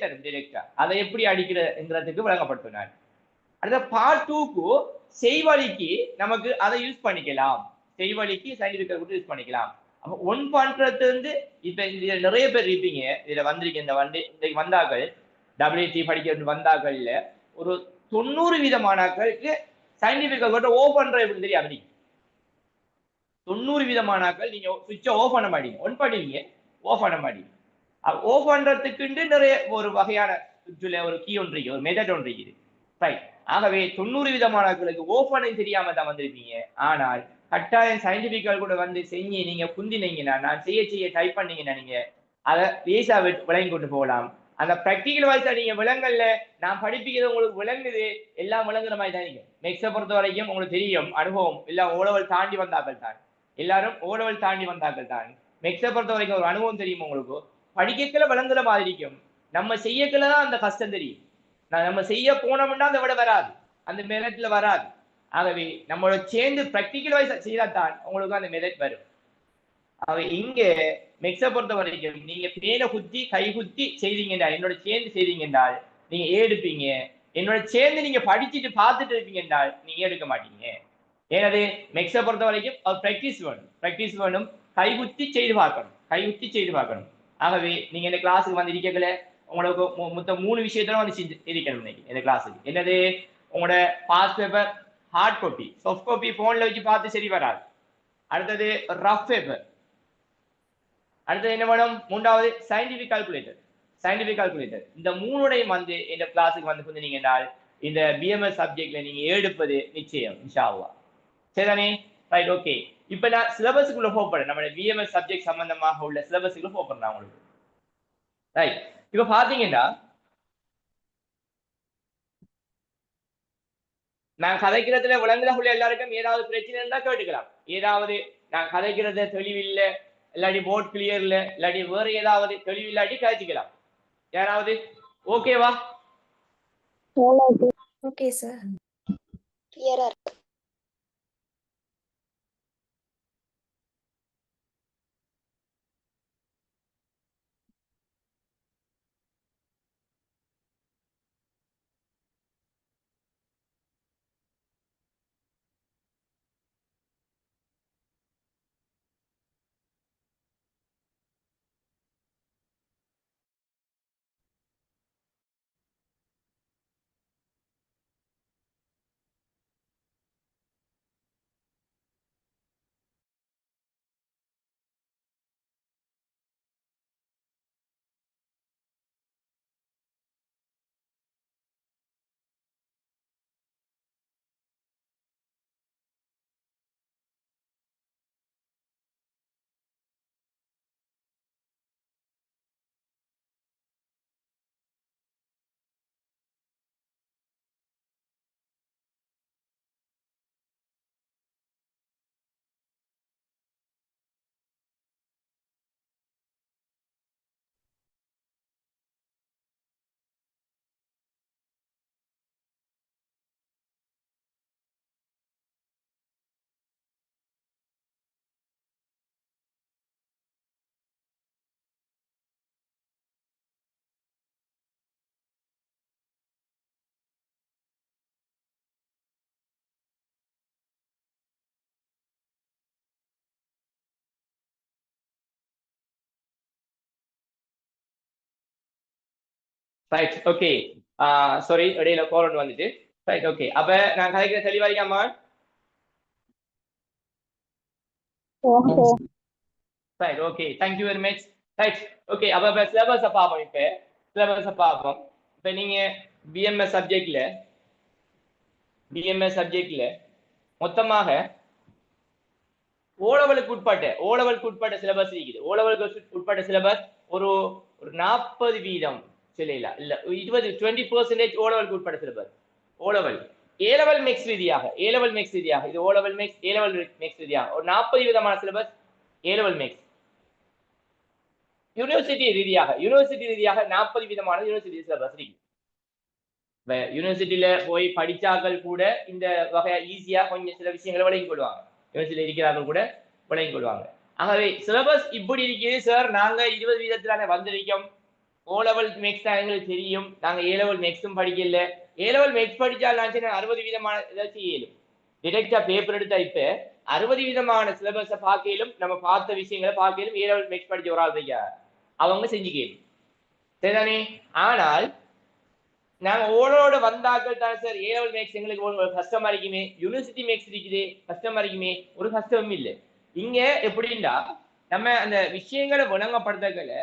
தரும் டிரெக்டா. அதை எப்படி அடிக்கிறதுக்கு வழங்கப்பட்டுனார். அடுத்த பார்ட் 2க்கு செய்வழிக்கு நமக்கு அதை யூஸ் பண்ணிக்கலாம். செய்வழிக்கு சயின்டிபிக் கால்குலேட்டர் யூஸ் பண்ணிக்கலாம். அப்ப 1 பண்றது வந்து இப்ப இதுல நிறைய பேர் இருப்பீங்க. இதுல வந்திருக்க இந்த வந்தாக்கள் WT படிக்க வந்தாக்கள்ல ஒரு 90% மாணாக்களுக்கு சயின்டிபிக் கால்குலேட்டர் ஓ பண்ற எப்படி தெரியாது. 90% மாணாக்கள் நீங்க சுவிட்சை ஓ பண்ண மாட்டீங்க, ஒன் பண்ணுவீங்க, ஓ பண்ண மாட்டீங்க. ஓ பண்றதுக்கு நிறைய ஒரு வகையான சுவிட்சுல ஒரு கீ ஒன்று இருக்கு, ஒரு மெத்தட் ஒன்று இருக்குது. ரைட். ஆகவே 90% மாணாக்களுக்கு ஓ பண்ண தெரியாம தான் வந்திருப்பீங்க. ஆனால் கட்டாயம் சயின்டிபிக் கூட வந்து செஞ்சு நீங்க குந்தினீங்கன்னா, நான் செய்ய டைப் பண்ணீங்கன்னா நீங்க அதை லேசா விளங்கி கொண்டு போகலாம். அந்த பிராக்டிகல் வாய்ஸா நீங்க விளங்கல்ல, நான் படிப்பிக்கிறது உங்களுக்கு விளங்குது, எல்லாம் விளங்குற மாதிரி தான். நீங்க மேக்ஸை பொறுத்த வரைக்கும் உங்களுக்கு தெரியும், அனுபவம் எல்லாம் ஓலவல் தாண்டி வந்தாக்கள் தான். எல்லாரும் ஓலவல் தாண்டி வந்தாக்கள் தான். மெக்ஸை பொறுத்த வரைக்கும் ஒரு அனுபவம் தெரியும் உங்களுக்கு, படிக்கல விளங்குற மாதிரி இருக்கும், நம்ம செய்யக்கல தான் அந்த கஷ்டம் தெரியும். நம்ம செய்ய போனோம்னா அந்த விட வராது, அந்த மெதட்ல வராது. ஆகவே நம்மளோட சேர்ந்து ப்ராக்டிக்கல் வைஸ் செய்தாதான் உங்களுக்கு அந்த மெதட் வரும். ஆகவே இங்க மெக்ஸை பொறுத்த வரைக்கும் நீங்க பேனை குத்தி கை குத்தி செய்தீங்கடா, என்னோட சேர்ந்து செய்தீங்க என்றால் நீங்க எடுப்பீங்க, என்னோட சேர்ந்து நீங்க படிச்சுட்டு பார்த்துட்டு இருப்பீங்க என்றால் நீங்க எடுக்க மாட்டீங்க. ஏனது மெக்ஸை பொறுத்த வரைக்கும் ப்ராக்டிஸ் வேணும், கைகுத்தி செய்து பார்க்கணும். ஆகவே நீங்க இந்த கிளாஸுக்கு வந்து இருக்கல உங்களுக்கு மொத்தம் 3 விஷயத்தோட வந்து இருக்கணும் இந்த கிளாஸுக்கு. என்னது, உங்களோட pass paper hard copy, soft copy போன்ல வச்சு பார்த்து சரி வராது. அடுத்தது ரஃப் பேப்பர். அடுத்தது என்ன வேணும், 3வது சயின்டிபிக் கால்குலேட்டர். இந்த 3டையும் வந்து இந்த கிளாஸுக்கு வந்து கொஞ்சம் நீங்க இந்த பிஎம்எஸ் சப்ஜெக்ட்ல நீங்க எடுப்பது நிச்சயம் இன்ஷா அல்லாஹ். சரிதானே? Right, okay. இப்ப நான் சிலபஸுக்குள்ள போறேன், நம்ம பிஎம்எஸ் சப்ஜெக்ட் சம்பந்தமாக உள்ள சிலபஸுக்குள்ள போறேன் நான் உங்களுக்கு. ரைட், இப்ப பாத்தீங்கன்னா நான் கதைக்கிறதுல விளங்குறவங்க எல்லாருக்கும் ஏதாவது பிரச்சனை இருந்தா கேட்டுக்கலாம். ஏதாவது நான் கதைக்கிறத தெளிவில்லை, இல்லாட்டி போர்ட் கிளியர் இல்ல, இல்லாட்டி வேற ஏதாவது தெளிவில்லாட்டி கதைச்சிக்கலாம். யாராவது ஓகேவா? ஓகே சார், கிளியரா இருக்கு. Right, okay. சாரி, இடையில கோரண்ட் வந்துட்டு. Right, okay. அப்ப நான் கதைக்கிற தெளிவாரிக்காமா? Right, okay, thank you very much. Right, okay. அப்ப சிலபஸை பார்ப்போம். இப்ப நீங்க பிஎம்எஸ் சப்ஜெக்ட்ல மொத்தமாக ஓலவலுக்கு உட்பட்ட சிலபஸ் இருக்குது. ஓலவலுக்கு உட்பட்ட சிலபஸ் ஒரு 40 வீதம் சொல்லல, இல்ல 20% ஓலவலுக்கு உட்பட்ட சிலபஸ். ஓலவல் ஏலவல் மேக்ஸ் ரீதியாக இது ஓலவல் மேக்ஸ் ஏலவல் மேக்ஸ் ரீதியாக ஒரு 40 விதமான சிலபஸ் ஏலவல் மேக்ஸ். யூனிவர்சிட்டி ரீதியாக 40 விதமான யூனிவர்சிட்டி சிலபஸ் இருக்கு. யூனிவர்சிட்டியில போய் படிச்சாக்கள் கூட இந்த வகையா ஈஸியா கொஞ்சம் சில விஷயங்களை விளங்கிக் கொள்வாங்க. யூனிவர்சிட்டியில இருக்கிறார்கள் கூட விளங்கிக் கொள்வாங்க. ஆகவே சிலபஸ் இப்படி இருக்குது சார், நாங்க 20 வீதத்திலான வந்திருக்கோம். ஓலெவல் மேக்ஸ் தான் எங்களுக்கு தெரியும், நாங்க ஏலெவல் மேக்ஸும் படிக்கல. ஏலெவல் மேக்ஸ் படிச்சா 60 வீதமான ஏதாச்சும் இயலும். டிரெக்டா பேப்பர் எடுத்தா இப்ப 60 வீதமான சிலபஸை பார்க்கலும், நம்ம பார்த்த விஷயங்களை பார்க்கலும் ஏலெவல் மேக்ஸ் படிச்ச ஒரு ஆள் இருக்க அவங்க செஞ்சுக்கணும். சரிதானே? ஆனால் நாங்க ஓலோட வந்தாக்கள் தான் சார் ஏலெவல் மேக்ஸ் எங்களுக்கு ஒரு கஷ்டமா இருக்குமே, யூனிவர்சிட்டி மேக்ஸ் இருக்குது கஷ்டமா இருக்குமே, ஒரு கஷ்டமும் இல்லை. இங்க எப்படின்னா நம்ம அந்த விஷயங்களை விளங்கப்படுத்தல,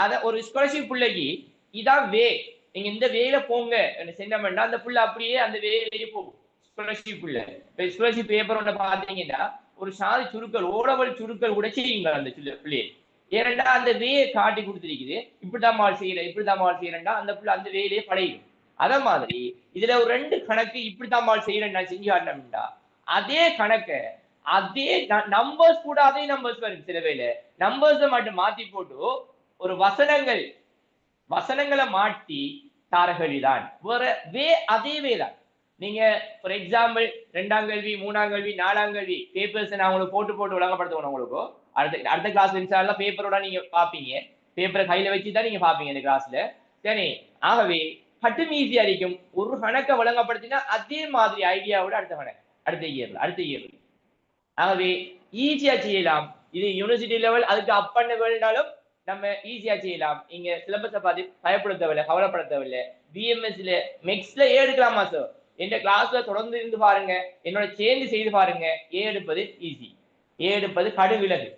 அத ஒரு ஸ்காலர்ஷிப் பிள்ளைக்கு இதான் வே, நீங்க இந்த வேல போங்க செஞ்சோம்னா அந்த புள்ள அப்படியே அந்த வேலையே போகும். ஸ்காலர்ஷிப் பிள்ளை ஸ்காலர்ஷிப் பேப்பர் ஒன்று பார்த்தீங்கன்னா ஒரு சாதி சுருக்கள் ஓலவல் சுருக்கள் கூட செய்யுங்க அந்த பிள்ளையை. ஏனெண்டா அந்த வேயை காட்டி கொடுத்துருக்குது, இப்படிதான் மால் செய்யறேன்டா அந்த புள்ள அந்த வேலையை படையும். அத மாதிரி இதுல ஒரு 2 கணக்கு இப்படித்தான் மால் செய்யறேன் நான் செஞ்சு காட்டினோம்டா அதே கணக்கை அதே நம்பர்ஸ் கூட அதே நம்பர்ஸ் வரும். சில வேளை நம்பர்ஸை மட்டும் மாத்தி போட்டு ஒரு வசனங்களை மாட்டி தாரகழிதான் வேற அதே வேதான். நீங்க ஃபார் எக்ஸாம்பிள் 2ஆம் கல்வி 3ஆம் கல்வி 4ஆம் கல்வி பேப்பர்ஸ் நான் உங்களுக்கு போட்டு விளங்கப்படுத்துவேன். உங்களுக்கு அடுத்த கிளாஸ் இன்ஷால்லா பேப்பரோட நீங்க பாப்பீங்க. பேப்பரை கையில வச்சுதான் நீங்க பாப்பீங்க இந்த கிளாஸ்ல. சரி, ஆகவே கட்டும் ஈஸியா இருக்கும். ஒரு கணக்கை விளங்கப்படுத்தினா அதே மாதிரி ஐடியாவோட அடுத்த இயர்ல ஆகவே ஈஸியா செய்யலாம். இது யூனிவர்சிட்டி லெவல், அதுக்கு அப் பண்ண வேண்டாலும் நம்ம ஈஸியா செய்யலாம். இங்க சிலபஸை பார்த்து பயப்பட தேவையில்லை, கவலைப்பட தேவையில்லை. பிஎம்எஸ்ல மெக்ஸ்ல எடுக்கலாமா சார்? எந்த கிளாஸ்ல தொடர்ந்து இருந்து பாருங்க, என்னோட சேர்ந்து செய்து பாருங்க. எடுப்பது ஈஸி, எடுப்பது கடுவிலகு.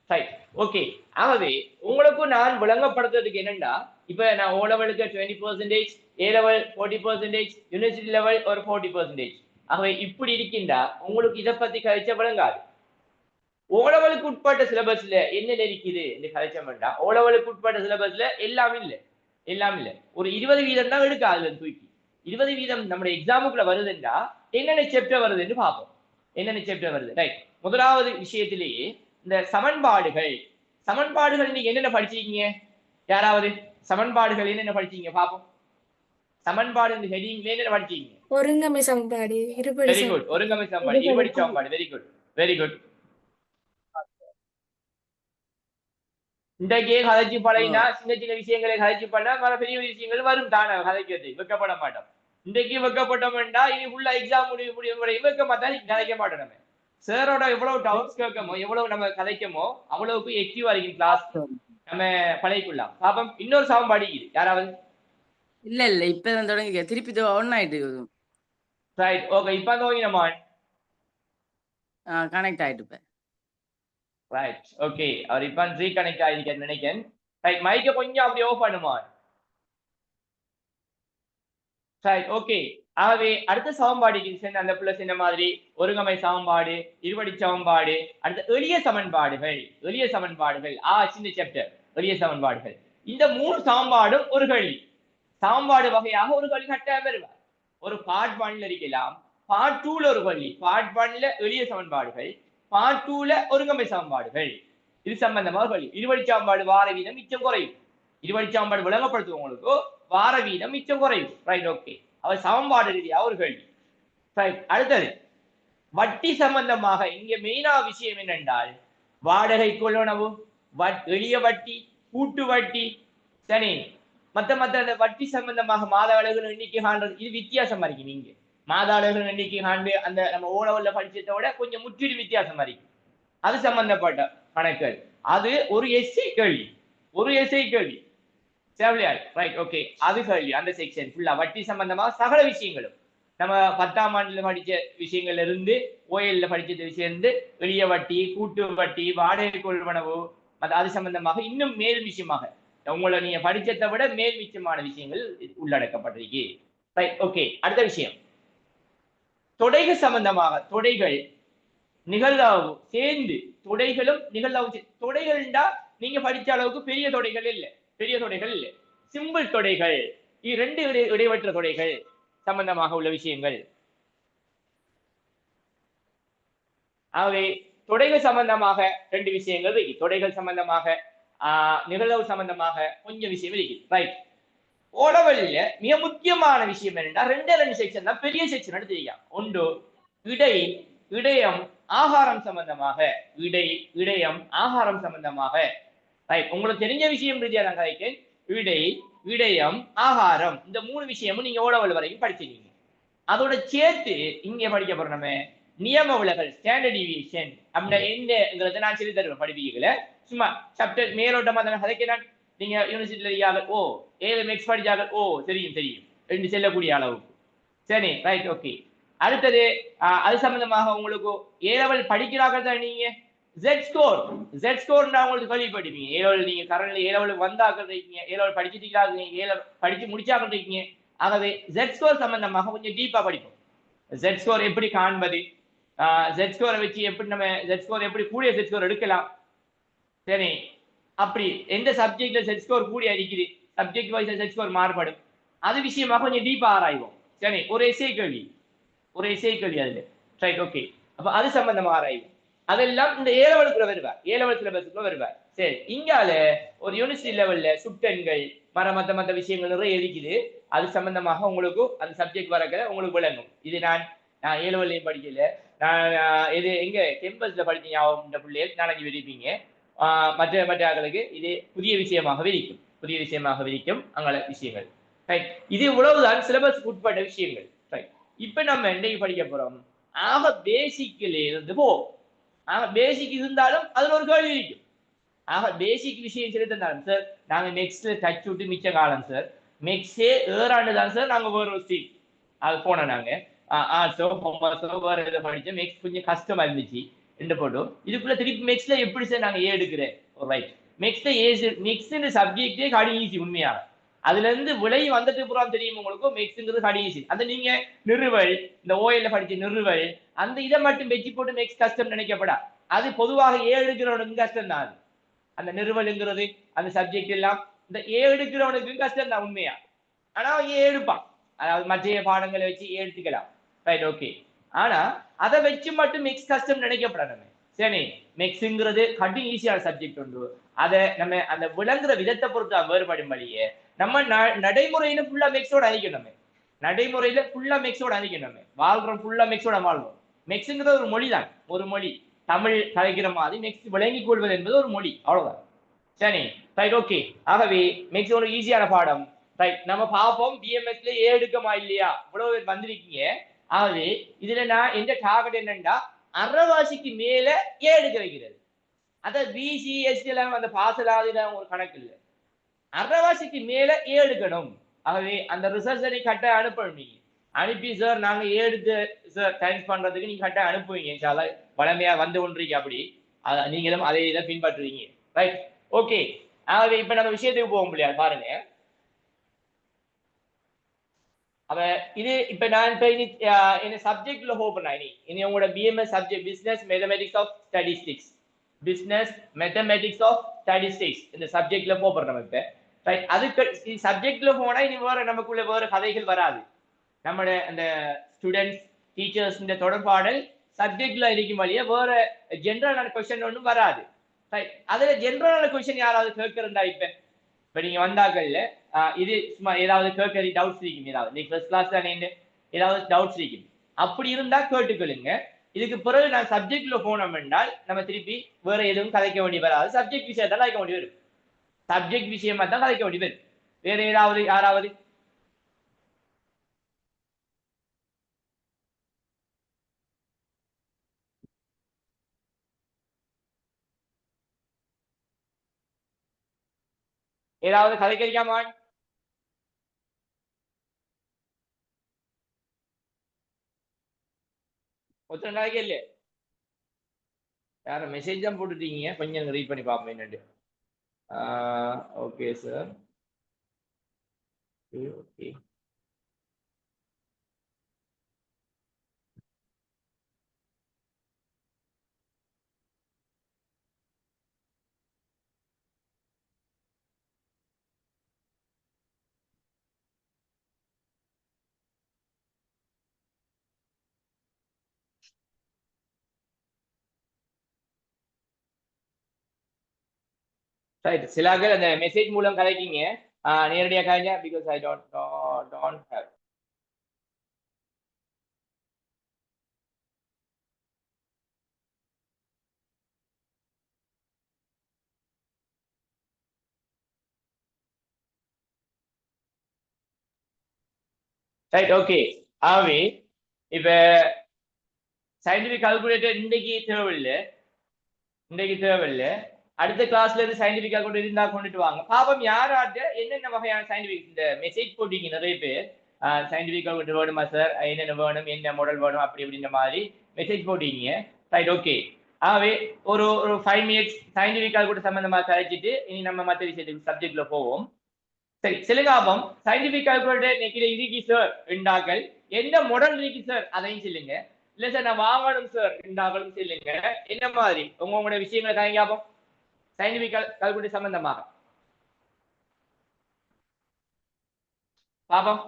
Right, okay. ஆகவே உங்களுக்கும் நான் விளங்கப்படுத்துறதுக்கு என்னன்னா, இப்ப நான் ஓ லெவலுக்கு 20%, ஏ லெவல் 40%, யூனிவர்சிட்டி லெவல் ஒரு 40%. ஆகவே இப்படி இருக்கின்றா உங்களுக்கு இதை பத்தி கழிச்ச விளங்காது. ஓலவலுக்கு உட்பட்ட சிலபஸ்ல என்ன இருக்குது இந்த கழிச்சம் வேண்டாம். ஓலவலுக்கு உட்பட்ட சிலபஸ்ல எல்லாம் இல்லை. ஒரு 20% தான் எடுக்க அதுல தூக்கி 20% நம்முடைய எக்ஸாமுக்குள்ள வருதுன்னா என்னென்ன சாப்டர் வருதுன்னு பார்ப்போம். என்னென்ன சாப்டர் வருது. ரைட், முதலாவது விஷயத்திலேயே இந்த சமன்பாடுகள் நீங்க என்னென்ன படிச்சிருக்கீங்க? யாராவது சமன்பாடுகள் என்னென்ன படிச்சீங்க பார்ப்போம். சமன்பாடு இந்த ஹெடிங்ல என்னென்ன படிச்சீங்க? ஒருங்கமை சமன்பாடு, வெரி குட். ஒருங்கமை சமன்பாடு, இருபடி சமன்பாடு. Very good. இன்றைக்கே கதைச்சு பழகினா சின்ன விஷயங்களை கதைச்சு பண்ணா பல பெரிய விஷயங்கள் வரும் தானே. கதைக்கிறது வெக்கப்பட மாட்டோம். இன்றைக்கு வெக்கப்பட்டோம்டா இனி ஃபுல்லா எக்ஸாம் முடியும் வெக்க மாட்டா கதைக்க மாட்டோம். நம்ம சாரோட எவ்வளவு டவுட்ஸ் கேட்கமோ, எவ்வளவு நம்ம கதைக்கமோ அவ்வளவுக்கு ஆக்டிவா இருக்கும் கிளாஸ். நம்ம பழகிக்கொள்ளலாம். பாப்போம். இன்னொரு சமன்பாடு யாராவது? இல்ல இப்பதான் தொடங்கி திருப்பி ஒன் ஆயிட்டு. Right, okay. இப்ப தொடங்கினமா கனெக்ட் ஆயிட்டு. Right, okay. அவர் இப்ப ரீகனெக்ட் ஆயிருக்கேன்னு நினைக்கிறேன். ரைட், மைக்க கொஞ்சம் அப்படி ஆஃப் பண்ணுமா? Right, okay. ஆகவே அடுத்த சமன்பாடுக்கு சேர்ந்து அந்த பிள்ளை சொன்ன மாதிரி ஒருங்கமை சமன்பாடு, இருபடி சமன்பாடு, அடுத்த எளிய சமன்பாடுகள். சின்ன சாப்டர் எளிய சமன்பாடுகள். இந்த 3 சமன்பாடும் ஒரு கேள்வி. சமன்பாடு வகையாக ஒரு கேள்வி கட்டாயம் வருவார். ஒரு பார்ட் 1ல இருக்கலாம், பார்ட் 2ல ஒரு கேள்வி. பார்ட் 1ல எளிய சமன்பாடுகள், பார்ட் 2ல ஒருங்கமை சமன்பாடுகள். இது சம்பந்தமாக கேள்வி. இருபடி சமன்பாடு வார வீதம் மிச்சம் குறையும். இருபடி சமன்பாடு விளங்கப்படுத்துவவங்களுக்கு வார வீதம் மிச்சம் குறையும். Right, okay. அவர் சமன்பாடு ரீதியா ஒரு கேள்வி. ரைட், அடுத்தது வட்டி சம்பந்தமாக. இங்க மெயினா விஷயம் என்னென்றால் வாடகை கொள்ளளவு, எளிய வட்டி, கூட்டு வட்டி, சரி, மத்த அந்த வட்டி சம்பந்தமாக மாத அளவுகள் எண்ணிக்கை காண்றது இது வித்தியாசமா இருக்கு. நீங்க மாத அளவுகள் எண்ணிக்கை காண்டு அந்த நம்ம ஓலவல்ல படிச்சதை விட கொஞ்சம் முற்றிலும் வித்தியாசமா இருக்கு. அது சம்பந்தப்பட்ட கணக்குகள். அது ஒரு எஸ்ஐ கேள்வி. Right, okay. அது கேள்வி. அந்த செக்ஷன் ஃபுல்லா வட்டி சம்பந்தமாக சகல விஷயங்களும் நம்ம 10ஆம் ஆண்டுல படிச்ச விஷயங்கள்ல இருந்து, ஓஎல்ல படிச்ச விஷயம் இருந்து, எளிய வட்டி, கூட்டு வட்டி, வாடகை கொள்வனவு, அது சம்பந்தமாக இன்னும் மேல் விஷயமாக உங்களை நீங்க படிச்சதை விட மேல் மிச்சமான விஷயங்கள் உள்ளடக்கப்பட்டிருக்கு. Right, okay. அடுத்த விஷயம் தொடைகள் சம்பந்தமாக. தொடைகள் நிகழ்வு சேர்ந்து தொடைகளும் நிகழ்வு. தொடைகள்டா நீங்க படிச்ச அளவுக்கு பெரிய தொடைகள் இல்லை, சிம்பிள் தொடைகள். இரண்டு இடைவெற்ற தொடைகள் சம்பந்தமாக உள்ள விஷயங்கள். ஆகவே தொடைகள் சம்பந்தமாக 2 விஷயங்கள் இருக்கு. தொடைகள் சம்பந்தமாக நிகழ்வு சம்பந்தமாக கொஞ்சம் விஷயம் இருக்கு. ரைட், ஓலவெல்ல மிக முக்கியமான விஷயம் என்னன்னா 2 செக்ஷன் தான் பெரிய செக்ஷன் எடுத்துருக்கா. ஒன்று இடையம் ஆகாரம் சம்பந்தமாக. ஆகாரம் சம்பந்தமாக. ரைட், உங்களுக்கு தெரிஞ்ச விஷயம் ரீதியா நான் கதைக்கேன். இடையம் ஆகாரம் இந்த 3 விஷயமும் நீங்க ஓலவெல் வரைக்கும் படிச்சிருக்கீங்க. அதோட சேர்த்து இங்க படிக்க போறோம் நம்ம நியம விலகல், ஸ்டாண்டர்ட் டிவியேஷன் அப்படின்னா என்னங்கிறத நான் சொல்லி தருவேன். படிப்பீங்கள சும்மா சாப்டர் மேலோட்டமா தானே கதைக்கிறேன். நீங்க யூனிவர்சிட்டியில ஏஎல்எம்எக்ஸ் படிச்சாக தெரியும் என்று செல்லக்கூடிய அளவுக்கு. சரி, ரைட், ஓகே. அடுத்தது அது சம்பந்தமாக உங்களுக்கு ஏ லெவல் படிக்கிறார்கள் தான் நீங்க. ஜெட் ஸ்கோர் உங்களுக்கு கேள்விப்பட்டிருப்பீங்க. ஏ லெவல் நீங்க கரண்ட்ல ஏ லெவலுக்கு வந்தாக்கள் இருக்கீங்க, ஏ லெவல் படிச்சுட்டீங்களா, ஏ லெவல் படிச்சு முடிச்சாக்கள் இருக்கீங்க. ஆகவே ஜெட் ஸ்கோர் சம்பந்தமாக கொஞ்சம் டீப்பா படிப்போம். ஜெட் ஸ்கோர் எப்படி காண்பது, ஜெட் ஸ்கோரை வச்சு எப்படி நம்ம ஜெட் ஸ்கோர் எப்படி கூடிய ஜெட் ஸ்கோர் எடுக்கலாம். சரி, அப்படி எந்த சப்ஜெக்ட்ல ஜெட் ஸ்கோர் கூடிய அடிக்குது, சப்ஜெக்ட் வைஸ் ஜெட் ஸ்கோர் மாறுபடும். அது விஷயமாக கொஞ்சம் டீப்பா ஆராய்வோம். சரி, ஒரு எஸ்ஐ கேள்வி அதுல. Right, okay. அப்ப அது சம்பந்தமா ஆராய்வோம். அதெல்லாம் இந்த ஏ லெவலுக்குள்ள வருவார், ஏ லெவல் சிலபஸ்க்குள்ள வருவார். சரி, இங்கால ஒரு யூனிவர்சிட்டி லெவல்ல சுட்டெண்கள் மத்த விஷயங்கள் நிறைய இருக்குது. அது சம்பந்தமாக உங்களுக்கு அந்த சப்ஜெக்ட் வரக்க உங்களுக்கு விளங்கும். இது நான் ஏ லெவல்லையும் படிக்கல, நான் இது எங்க கேம்பஸ்ல படிச்ச ஞாபகம் இந்த பிள்ளைகள் நாளைக்கு விரிப்பீங்க. மற்ற ஆட்களுக்கு இது புதிய விஷயமாக விரிக்கும் அங்கால விஷயங்கள். ரைட், இது இவ்வளவுதான் சிலபஸ் உட்பட்ட விஷயங்கள். ரைட், இப்ப நம்ம என்னைக்கு படிக்க போறோம்? ஆக பேசிக்ல இருந்து ஆக பேசிக் இருந்தாலும் அதுல ஒரு கேள்வி இருக்கும். ஆக பேசிக் விஷயம் சொல்லி தந்தாலும் சார் நாங்க நெக்ஸ்ட்ல டச் விட்டு மிச்ச காலம் சார் நெக்ஸ்டே ஏறாண்டு தான் சார் நாங்க வேற ஒரு ஸ்ட்ரீட் அது போனோம். நாங்க ஆர்ட்ஸோ காமர்ஸோ வேற இதை படிச்சோம். நெக்ஸ்ட் கொஞ்சம் கஷ்டமா இருந்துச்சு ரெண்டு போட்டோம். இதுக்குள்ள திருப்பி நெக்ஸ்ட்ல எப்படி சார் நாங்க எடுக்கிறேன்? ரைட், நெக்ஸ்ட் சப்ஜெக்டே கடி ஈஸி உண்மையா. அதுல இருந்து விலை வந்துட்டு புறம் தெரியும் உங்களுக்கு. மெக்ஸ்ங்கிறது கடி ஈஸி. அந்த நீங்க நிறுவல் இந்த ஓஎல்ல படிச்ச நிறுவல் அந்த இதை மட்டும் வெச்சு போட்டு நெக்ஸ்ட் கஷ்டம் நினைக்கப்படா. அது பொதுவாக எடுக்கிறவனுக்கு கஷ்டம் தான். அந்த நிறுவலுங்கிறது அந்த சப்ஜெக்ட் எல்லாம் இந்த எடுக்கிறவனுக்கு கஷ்டம் தான் உண்மையா. ஆனா எடுப்பான், அதாவது மற்ற பாடங்களை வச்சு எடுத்துக்கலாம். Right, okay. ஆனா அதை வச்சு மட்டும் நெக்ஸ்ட் கஷ்டம் நினைக்கப்படாது. சரி, நெக்ஸ்ட்ங்கிறது கட்டி ஈஸியான சப்ஜெக்ட் உண்டு. அதை நம்ம அந்த விளங்குற விதத்தை பொறுத்து வேறுபடும் வழியே நம்ம நடைமுறையில ஃபுல்லா மெக்ஸோட அழிக்கணும். நடைமுறையில ஃபுல்லா மெக்ஸோட அழிக்கணும். வாழ்றோம் ஃபுல்லா மெக்ஸோட வாழ்றோம். மெக்ஸுங்கிறது ஒரு மொழி தான், ஒரு மொழி. தமிழ் கலைக்கிற மாதிரி நெக்ஸ்ட் விளங்கிக் கொள்வது என்பது ஒரு மொழி, அவ்வளவுதான். சரி, ரைட், ஓகே. ஆகவே நெக்ஸ்ட் ஒரு ஈஸியான பாடம். ரைட், நம்ம பார்ப்போம் பிஎம்எஸ்ல எடுக்கமா இல்லையா. இவ்வளவு பேர் வந்திருக்கீங்க. ஆகவே இதுல நான் எந்த டார்கெட் என்னன்னா அரைவாசிக்கு மேல எடுக்க வைக்கிறது. அத பிசிஎஸ்டி எல்லாம் அந்த பாசலாத ஒரு கணக்கு இல்லை. அரைவாசிக்கு மேல எடுக்கணும். ஆகவே அந்த ரிசல்ட்ஸை நீ கட்டாயம் அனுப்பணும். நீங்க அனுப்பி சார் நாங்க எடுத்து சார் தேங்க்ஸ் பண்றதுக்கு நீங்க கட்டாயம் அனுப்புவீங்க. வளமையா வந்து கொண்டிருக்க அப்படி நீங்களும் அதே இதை பின்பற்றுவீங்க. Right, okay. ஆகவே இப்ப நம்ம விஷயத்துக்கு போக முடியாது பாருங்க. அப்ப இது இப்ப நான் இப்ப இந்த சப்ஜெக்ட்ல ஹோப் பண்ணா இனி உங்களோட BMS subject business mathematics of statistics இந்த சப்ஜெக்ட்ல போறோம் நம்ம இப்ப. ரைட், அதுக்கு சப்ஜெக்ட்ல போனா இனி வேற நமக்குள்ள வேற கதைகள் வராது. நம்மளோட அந்த ஸ்டூடெண்ட்ஸ் டீச்சர்ஸ் இந்த தொடர்பாடல் சப்ஜெக்ட்ல இருக்கும் வழியே வேற ஜென்ரலான கொஸ்டின் ஒன்றும் வராது. அதுல ஜென்ரலான கொஸ்டின் யாராவது கேட்கிறா? இப்ப நீங்க வந்தாக்கல்ல இது சும்மா ஏதாவது கேட்கறது டவுட்ஸ் இருக்கும். ஏதாவது நீ ஃபர்ஸ்ட் கிளாஸ் தானே ஏதாவது டவுட்ஸ் இருக்கும். அப்படி இருந்தா கேட்டுக்கொள்ளுங்க. இதுக்கு பிறகு நான் சப்ஜெக்ட்ல போனோம் என்றால் நம்ம திருப்பி வேற எதுவும் கதைக்க வேண்டி வராது. சப்ஜெக்ட் விஷயத்தான் கதைக்க வேண்டி வரும். சப்ஜெக்ட் விஷயமா தான் கதைக்க வேண்டி வரும். வேற யாராவது ஏதாவது கதைக்கறிக்காமா? ஒருத்தர் நாளைக்கு இல்ல யாரும் மெசேஜ் தான் போட்டுட்டீங்க. கொஞ்சம் ரீட் பண்ணி பார்ப்போம் என்னட்டு. Okay sir, okay. ரைட், சிலாக்கள் அந்த மெசேஜ் மூலம் கதைக்கீங்க. நேரடியாக கதைங்க. Because I don't have. Right, okay. ஆகவே இப்ப சயின்டிபிக் கால்குலேட்டர் இன்றைக்கு தேவையில்லை. அடுத்த கிளாஸ்ல இருந்து சயின்டிபிக் கால்குலேட்டர் இருந்தா கொண்டுட்டு வாங்க. பாப்பம் யாராட்ட என்னென்ன வகையான சயின்டிபிக் இந்த மெசேஜ் போட்டீங்க நிறைய பேர். சயின்டிபிக் கால்குலேட்டர் வேணுமா சார், என்னென்ன வேணும், என்ன மாடல் வேணும், அப்படி அப்படின்ற மாதிரி மெசேஜ் போட்டீங்க. Right, okay. ஆகவே ஒரு 5 மினிட்ஸ் சயின்டிபிக் கால்குலேட்டர் சம்பந்தமா கழிச்சிட்டு இனி நம்ம மற்ற விஷயத்துக்கு சப்ஜெக்ட்ல போவோம். சரி, சிலகாபம் சயின்டிபிக் கால்குலேட்டர் நெக்கில இருக்கு சார் ரெண்டாக்கள். என்ன மாடல் இருக்கு சார் அதையும் சொல்லுங்க. இல்ல சார் நான் வாங்கணும் சார் ரெண்டாக்களும் சொல்லுங்க. என்ன மாதிரி உங்களோட விஷயங்களை கலைஞாபம் சயின்டிபிக் கால்குலேட்டர் சம்பந்தமாக பாப்போம்.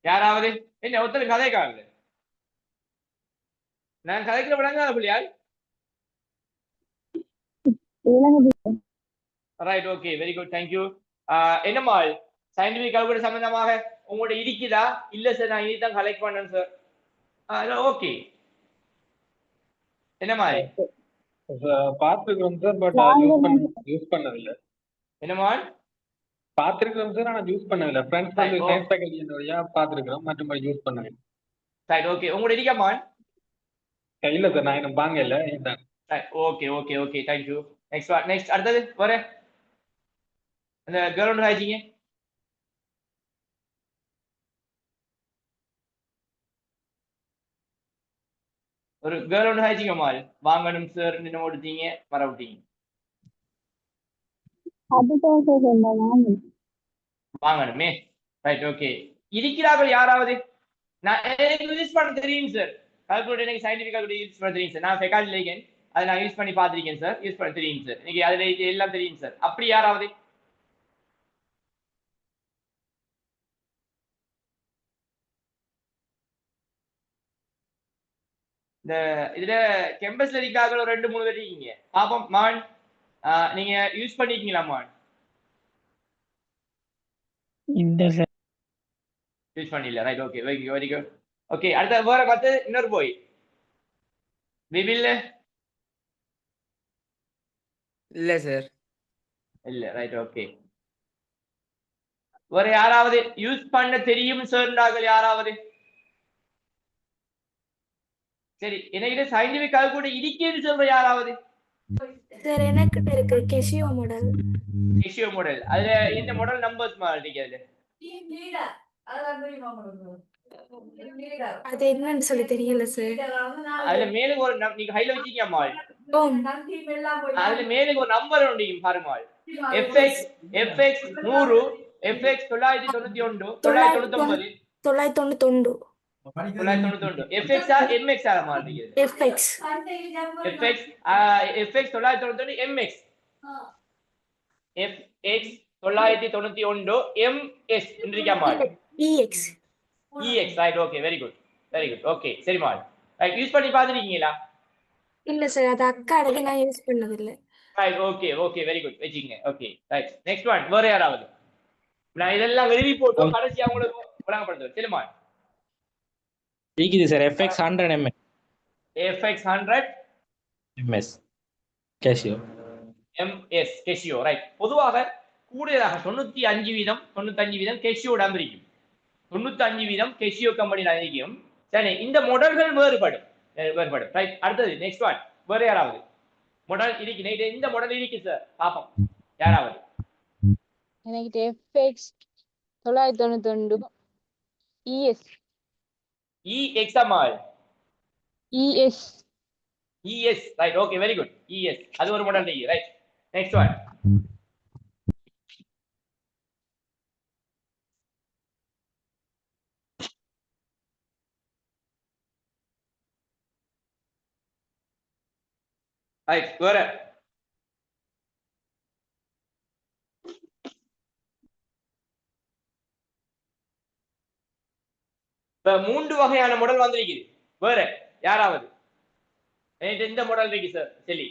யாராவது என்ன ஒருத்தர் கதைக்காங்க நான் கதைக்கிற விளங்காத பிள்ளையால் right okay very good thank you என்னம்மா சயின்டிபிக் கால்குலேஷன் சம்பந்தமாக உங்களோட இருக்குதா இல்ல சார் நான் இனிதான் கலெக்ட் பண்ணேன் சார் ஓகே என்ன மாதிரி பார்த்துருக்கோம் சார் பட் யூஸ் பண்ணதில்லை. என்னம்மா பார்த்துருக்கோம் சார் ஆனால் யூஸ் பண்ணதில்லை. ஃப்ரெண்ட்ஸ் வந்து சயின்ஸ் பேக்கேஜ் வழியா பார்த்துருக்கோம் மற்றபடி யூஸ் பண்ணதில்லை. ரைட் ஓகே உங்களோட இருக்கம்மா இல்லை சார் நான் இன்னும் வாங்க இல்லை இதுதான். Okay okay okay thank you next அடுத்தது வர அந்த கேர்ள் ஒன்று ஆயிடுச்சிங்க ஒரு கேர்ள் ஒன்று ஆயிடுச்சிங்க மால் வாங்கணும் சார் நின்று ஓடுத்தீங்க வர விட்டீங்க வாங்கணுமே ரைட் ஓகே இருக்கிறார்கள் யாராவது நான் எனக்கு யூஸ் பண்ண தெரியும் சார் கால்குலேட்டர் எனக்கு சயின்டிஃபிக் கால்குலேட்டர் யூஸ் பண்ண தெரியும் சார் நான் ஃபெக்காலஜி இருக்கேன் அதை நான் யூஸ் பண்ணி பார்த்துருக்கேன் சார் யூஸ் பண்ண தெரியும் சார் இன்னைக்கு அதில் எல்லாம் தெரியும் சார் அப்படி யாராவது இந்த இதுல கேம்பஸ்ல இருக்காக ஒரு 2-3 பேர் இருக்கீங்க பாப்போம் மான் நீங்க யூஸ் பண்ணிருக்கீங்களா மான் இந்த சார் யூஸ் பண்ணல right okay very good okay அடுத்த வேற பார்த்து இன்னொரு போய் விபில் இல்ல சார் இல்ல ரைட் ஓகே வேற யாராவது யூஸ் பண்ண தெரியும் சார் யாராவது சரி எனக்கு சயின்டிபிக் கால்குலேட்டர் இருக்கேன்னு சொல்ற யாராவது சார் எனக்கு இருக்கு கெஷியோ மாடல் அதுல இந்த மாடல் நம்பர்ஸ் மாதிரி அதுல அது என்னன்னு சொல்லி தெரியல சார் அதுல மேலுக்கு ஒரு நீங்க ஹைல வச்சீங்க மால் அதுல மேலுக்கு ஒரு நம்பர் ஒன்று பாருங்க fx 100 fx 991 999 999 fx mx ஆ மாறுது fx 999 mx fx 991 ms என்றிக்கா மால் ex right okay very good okay சரி மால் ரைட் யூஸ் பண்ணி பாத்துட்டீங்களா இல்ல சார் அது அக்காடக்கு நான் யூஸ் பண்ணது இல்ல ரைட் ஓகே வெரி குட் வெச்சிங்க ஓகே ரைட் நெக்ஸ்ட் ஒன் வேற யாராவது நான் இதெல்லாம் எழுதி போட்டு கடைசி உங்களுக்கு வழங்கப்படுது சொல்லுமா இருக்குது sir FX 100 ms FX 100 ms Casio Casio right பொதுவாக கூடுதலாக 95% கேஷியோ இடம் இருக்கும் 95% கேஷியோ கம்பெனி இருக்கும் சரி இந்த மாடல்கள் வேறுபடும் ரைட் அடுத்தது நெக்ஸ்ட் ஒன் வேற யாராவது மாடல் இருக்கு இந்த மாடல் இருக்கு சார் பாப்போம் யாராவது எனக்கு FX 999 EX அம்மாள் ES right okay very good ES அது ஒரு மாடல் இருக்கு ரைட் நெக்ஸ்ட் ஒன் ரைட் வேற இப்ப 3 வகையான மாடல் வந்திருக்குது வேற யாராவது இந்த மாடல் இருக்கு சார் சரி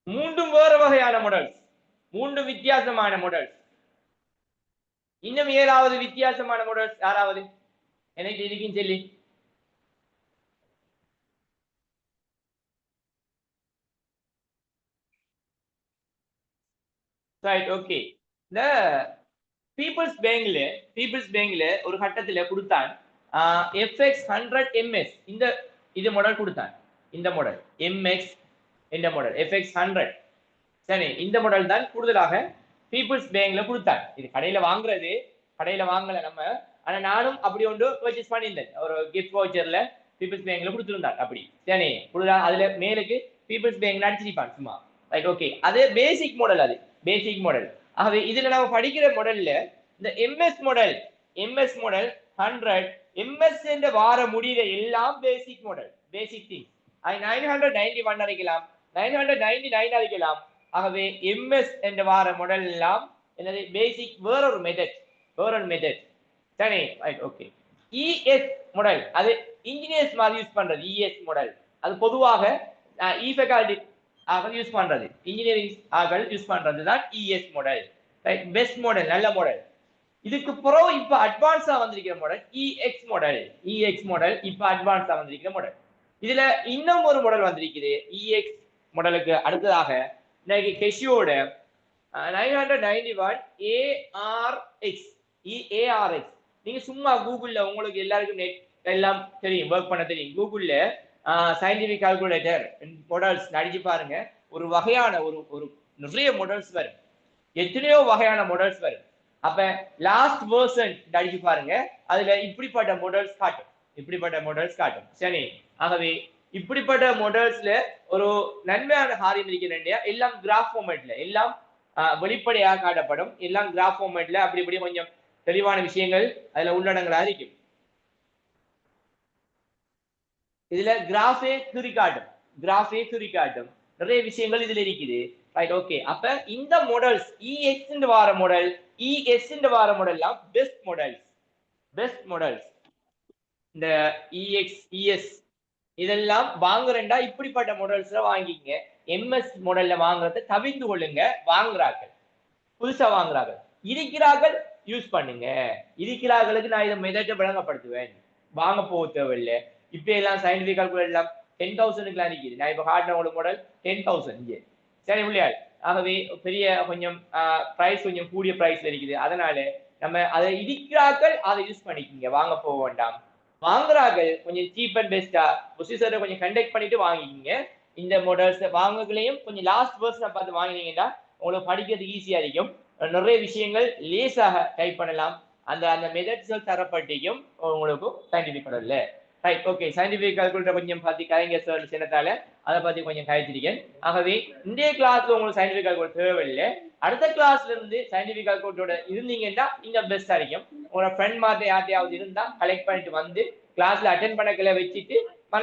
மூன்றும் வேற வகையான மாடல்ஸ் 3 வித்தியாசமான மாடல்ஸ் இன்னும் ஏதாவது வித்தியாசமான மாடல்ஸ் யாராவது எனக்கு இருக்குன்னு சொல்லி ரைட் ஓகே இந்த பீப்புள்ஸ் பேங்க்ல ஒரு கட்டத்துல கொடுத்தான் FX 100 ms இது மாடல் கொடுத்தான் இந்த மாடல் MX இந்த மாடல் FX 100 சரி இந்த மாடல் தான் கூடுதலாக பீப்புள்ஸ் பேங்க்ல கொடுத்தான் இது கடையில வாங்கல நம்ம ஆனா நானும் அப்படி ஒன்று பர்ச்சேஸ் பண்ணியிருந்தேன் ஒரு கிஃப்ட் வவுச்சர்ல பீப்புள்ஸ் பேங்க்ல கொடுத்துருந்தாங்க அப்படி சரி கூடுதலாக அதுல மேலுக்கு பீப்புள்ஸ் பேங்க்ல அடிச்சிருப்பான் சும்மா ரைட் ஓகே அது பேசிக் மாடல் ஆகவே இதுல நம்ம படிக்கிற மாடல்ல இந்த எம்எஸ் மாடல் 100 எம்எஸ் என்ற வார முடியல எல்லாம் பேசிக் திங் அது 991 வரைக்கலாம் 999 அடிக்கலாம். ஆகவே எம்எஸ் என்ற வார மாடல் எல்லாம் என்னது பேசிக் வேறொரு மெத்தட் சரி ரைட் ஓகே. இஎஸ் மாடல் அது இன்ஜினியர்ஸ் மாதிரி யூஸ் பண்றது. இஎஸ் மாடல் அது பொதுவாக இ ஃபேக்கல்டி ஆக யூஸ் பண்றது, இன்ஜினியரிங் ஆக யூஸ் பண்றது தான் ES model. Right best model நல்ல மாடல். இதுக்கு பிறகு இப்ப அட்வான்ஸா வந்திருக்கிற மாடல் இஎக்ஸ் மாடல் இப்ப அட்வான்ஸா வந்திருக்கிற மாடல். இதுல இன்னும் ஒரு மாடல் வந்திருக்குது இஎக்ஸ் மாடலுக்கு அடுத்ததாக இன்னைக்கு கெஷியோட 991 ஏஆர்எக்ஸ். நீங்க சும்மா கூகுள்ல உங்களுக்கு எல்லாருக்கும் நெட் எல்லாம் தெரியும், ஒர்க் பண்ண தெரியும். கூகுள்ல சயின்டிபிக் கால்குலேட்டர் மாடல்ஸ் அடிச்சு பாருங்க. ஒரு வகையான ஒரு நிறைய மாடல்ஸ் வரும், எத்தனையோ வகையான மாடல்ஸ் வரும். அப்ப லாஸ்ட் வெர்ஷன் அடிச்சு பாருங்க, அதுல இப்படிப்பட்ட மாடல்ஸ் காட்டும். சரி, ஆகவே இப்படிப்பட்ட மாடல்ஸ்ல ஒரு நன்மையான காரியம் இருக்கிற எல்லாம் கிராஃப் ஃபார்மேட்ல எல்லாம் வெளிப்படையாக காட்டப்படும். எல்லாம் கிராஃப் ஃபார்மேட்ல அப்படி இப்படி கொஞ்சம் தெளிவான விஷயங்கள் அதுல உள்ளடங்களா இருக்கும். இதுல கிராஃபே குறிக்காட்டும் நிறைய விஷயங்கள் இதுல இருக்குது. Right okay. அப்ப இந்த மாடல்ஸ் இஎக்ஸ் வார மாடல் இஎஸ் வார மாடல் எல்லாம் பெஸ்ட் மாடல்ஸ். இந்த இஎக்ஸ் இஎஸ் இதெல்லாம் வாங்குறேன்டா இப்படிப்பட்ட மாடல்ஸ்ல வாங்கிங்க. எம்எஸ் மாடல்ல வாங்குறத தவிர்த்து கொள்ளுங்க. புதுசா வாங்குறார்கள் இருக்கிறார்கள் யூஸ் பண்ணுங்க. இருக்கிறார்களுக்கு நான் இதை மெதட்டை விளங்கப்படுத்துவேன். வாங்க போக தேவையில்லை. இப்ப எல்லாம் சயின்டிபிக் கால்குலேட்டர் எல்லாம் 10,000க்குலாம் நிற்கிது. நான் இப்ப காட்டின மாடல் 10,000 இங்கே. சரி இல்லையா? ஆகவே பெரிய கொஞ்சம் பிரைஸ் கொஞ்சம் கூடிய பிரைஸ்ல இருக்குது. அதனால நம்ம அதை இருக்கிறார்கள் அதை யூஸ் பண்ணிக்கோங்க. வாங்க போக வேண்டாம். வாங்குறார்கள் கொஞ்சம் சீப் அண்ட் பெஸ்டா ப்ரொசீசரை கொஞ்சம் கண்டக்ட் பண்ணிட்டு வாங்கிக்கிங்க. இந்த மாடல்ஸ் வாங்கலையும் கொஞ்சம் லாஸ்ட் வெர்ஷனை பார்த்து வாங்கினீங்கன்னா உங்களுக்கு படிக்கிறதுக்கு ஈஸியா இருக்கும். நிறைய விஷயங்கள் லேசாக டைப் பண்ணலாம். அந்த மெத்தட்ஸ் தரப்பட்டியும் உங்களுக்கு சயின்டிபிக் மாடல்ல. Right okay. சயின்டிபிக் கால்குலேட்டர் கொஞ்சம் பார்த்து கலைஞர் சார் சின்னத்தால அதை பத்தி கொஞ்சம் கழிச்சிருக்கேன். ஆகவே இன்றைய கிளாஸ்ல உங்களுக்கு சயின்டிபிக் கால்குலேட்டர் தேவையில்லை. அடுத்த கிளாஸ்ல இருந்து சயின்டிபிக் கால்குலேட்டரோட இருந்தீங்கன்னா இங்க பெஸ்டா இருக்கும். உங்களோட ஃப்ரெண்ட் மாதிரி யார்ட்டையாவது இருந்தா கலெக்ட் பண்ணிட்டு வந்து கிளாஸ்ல அட்டென்ட் பண்ணக்கல வச்சுட்டு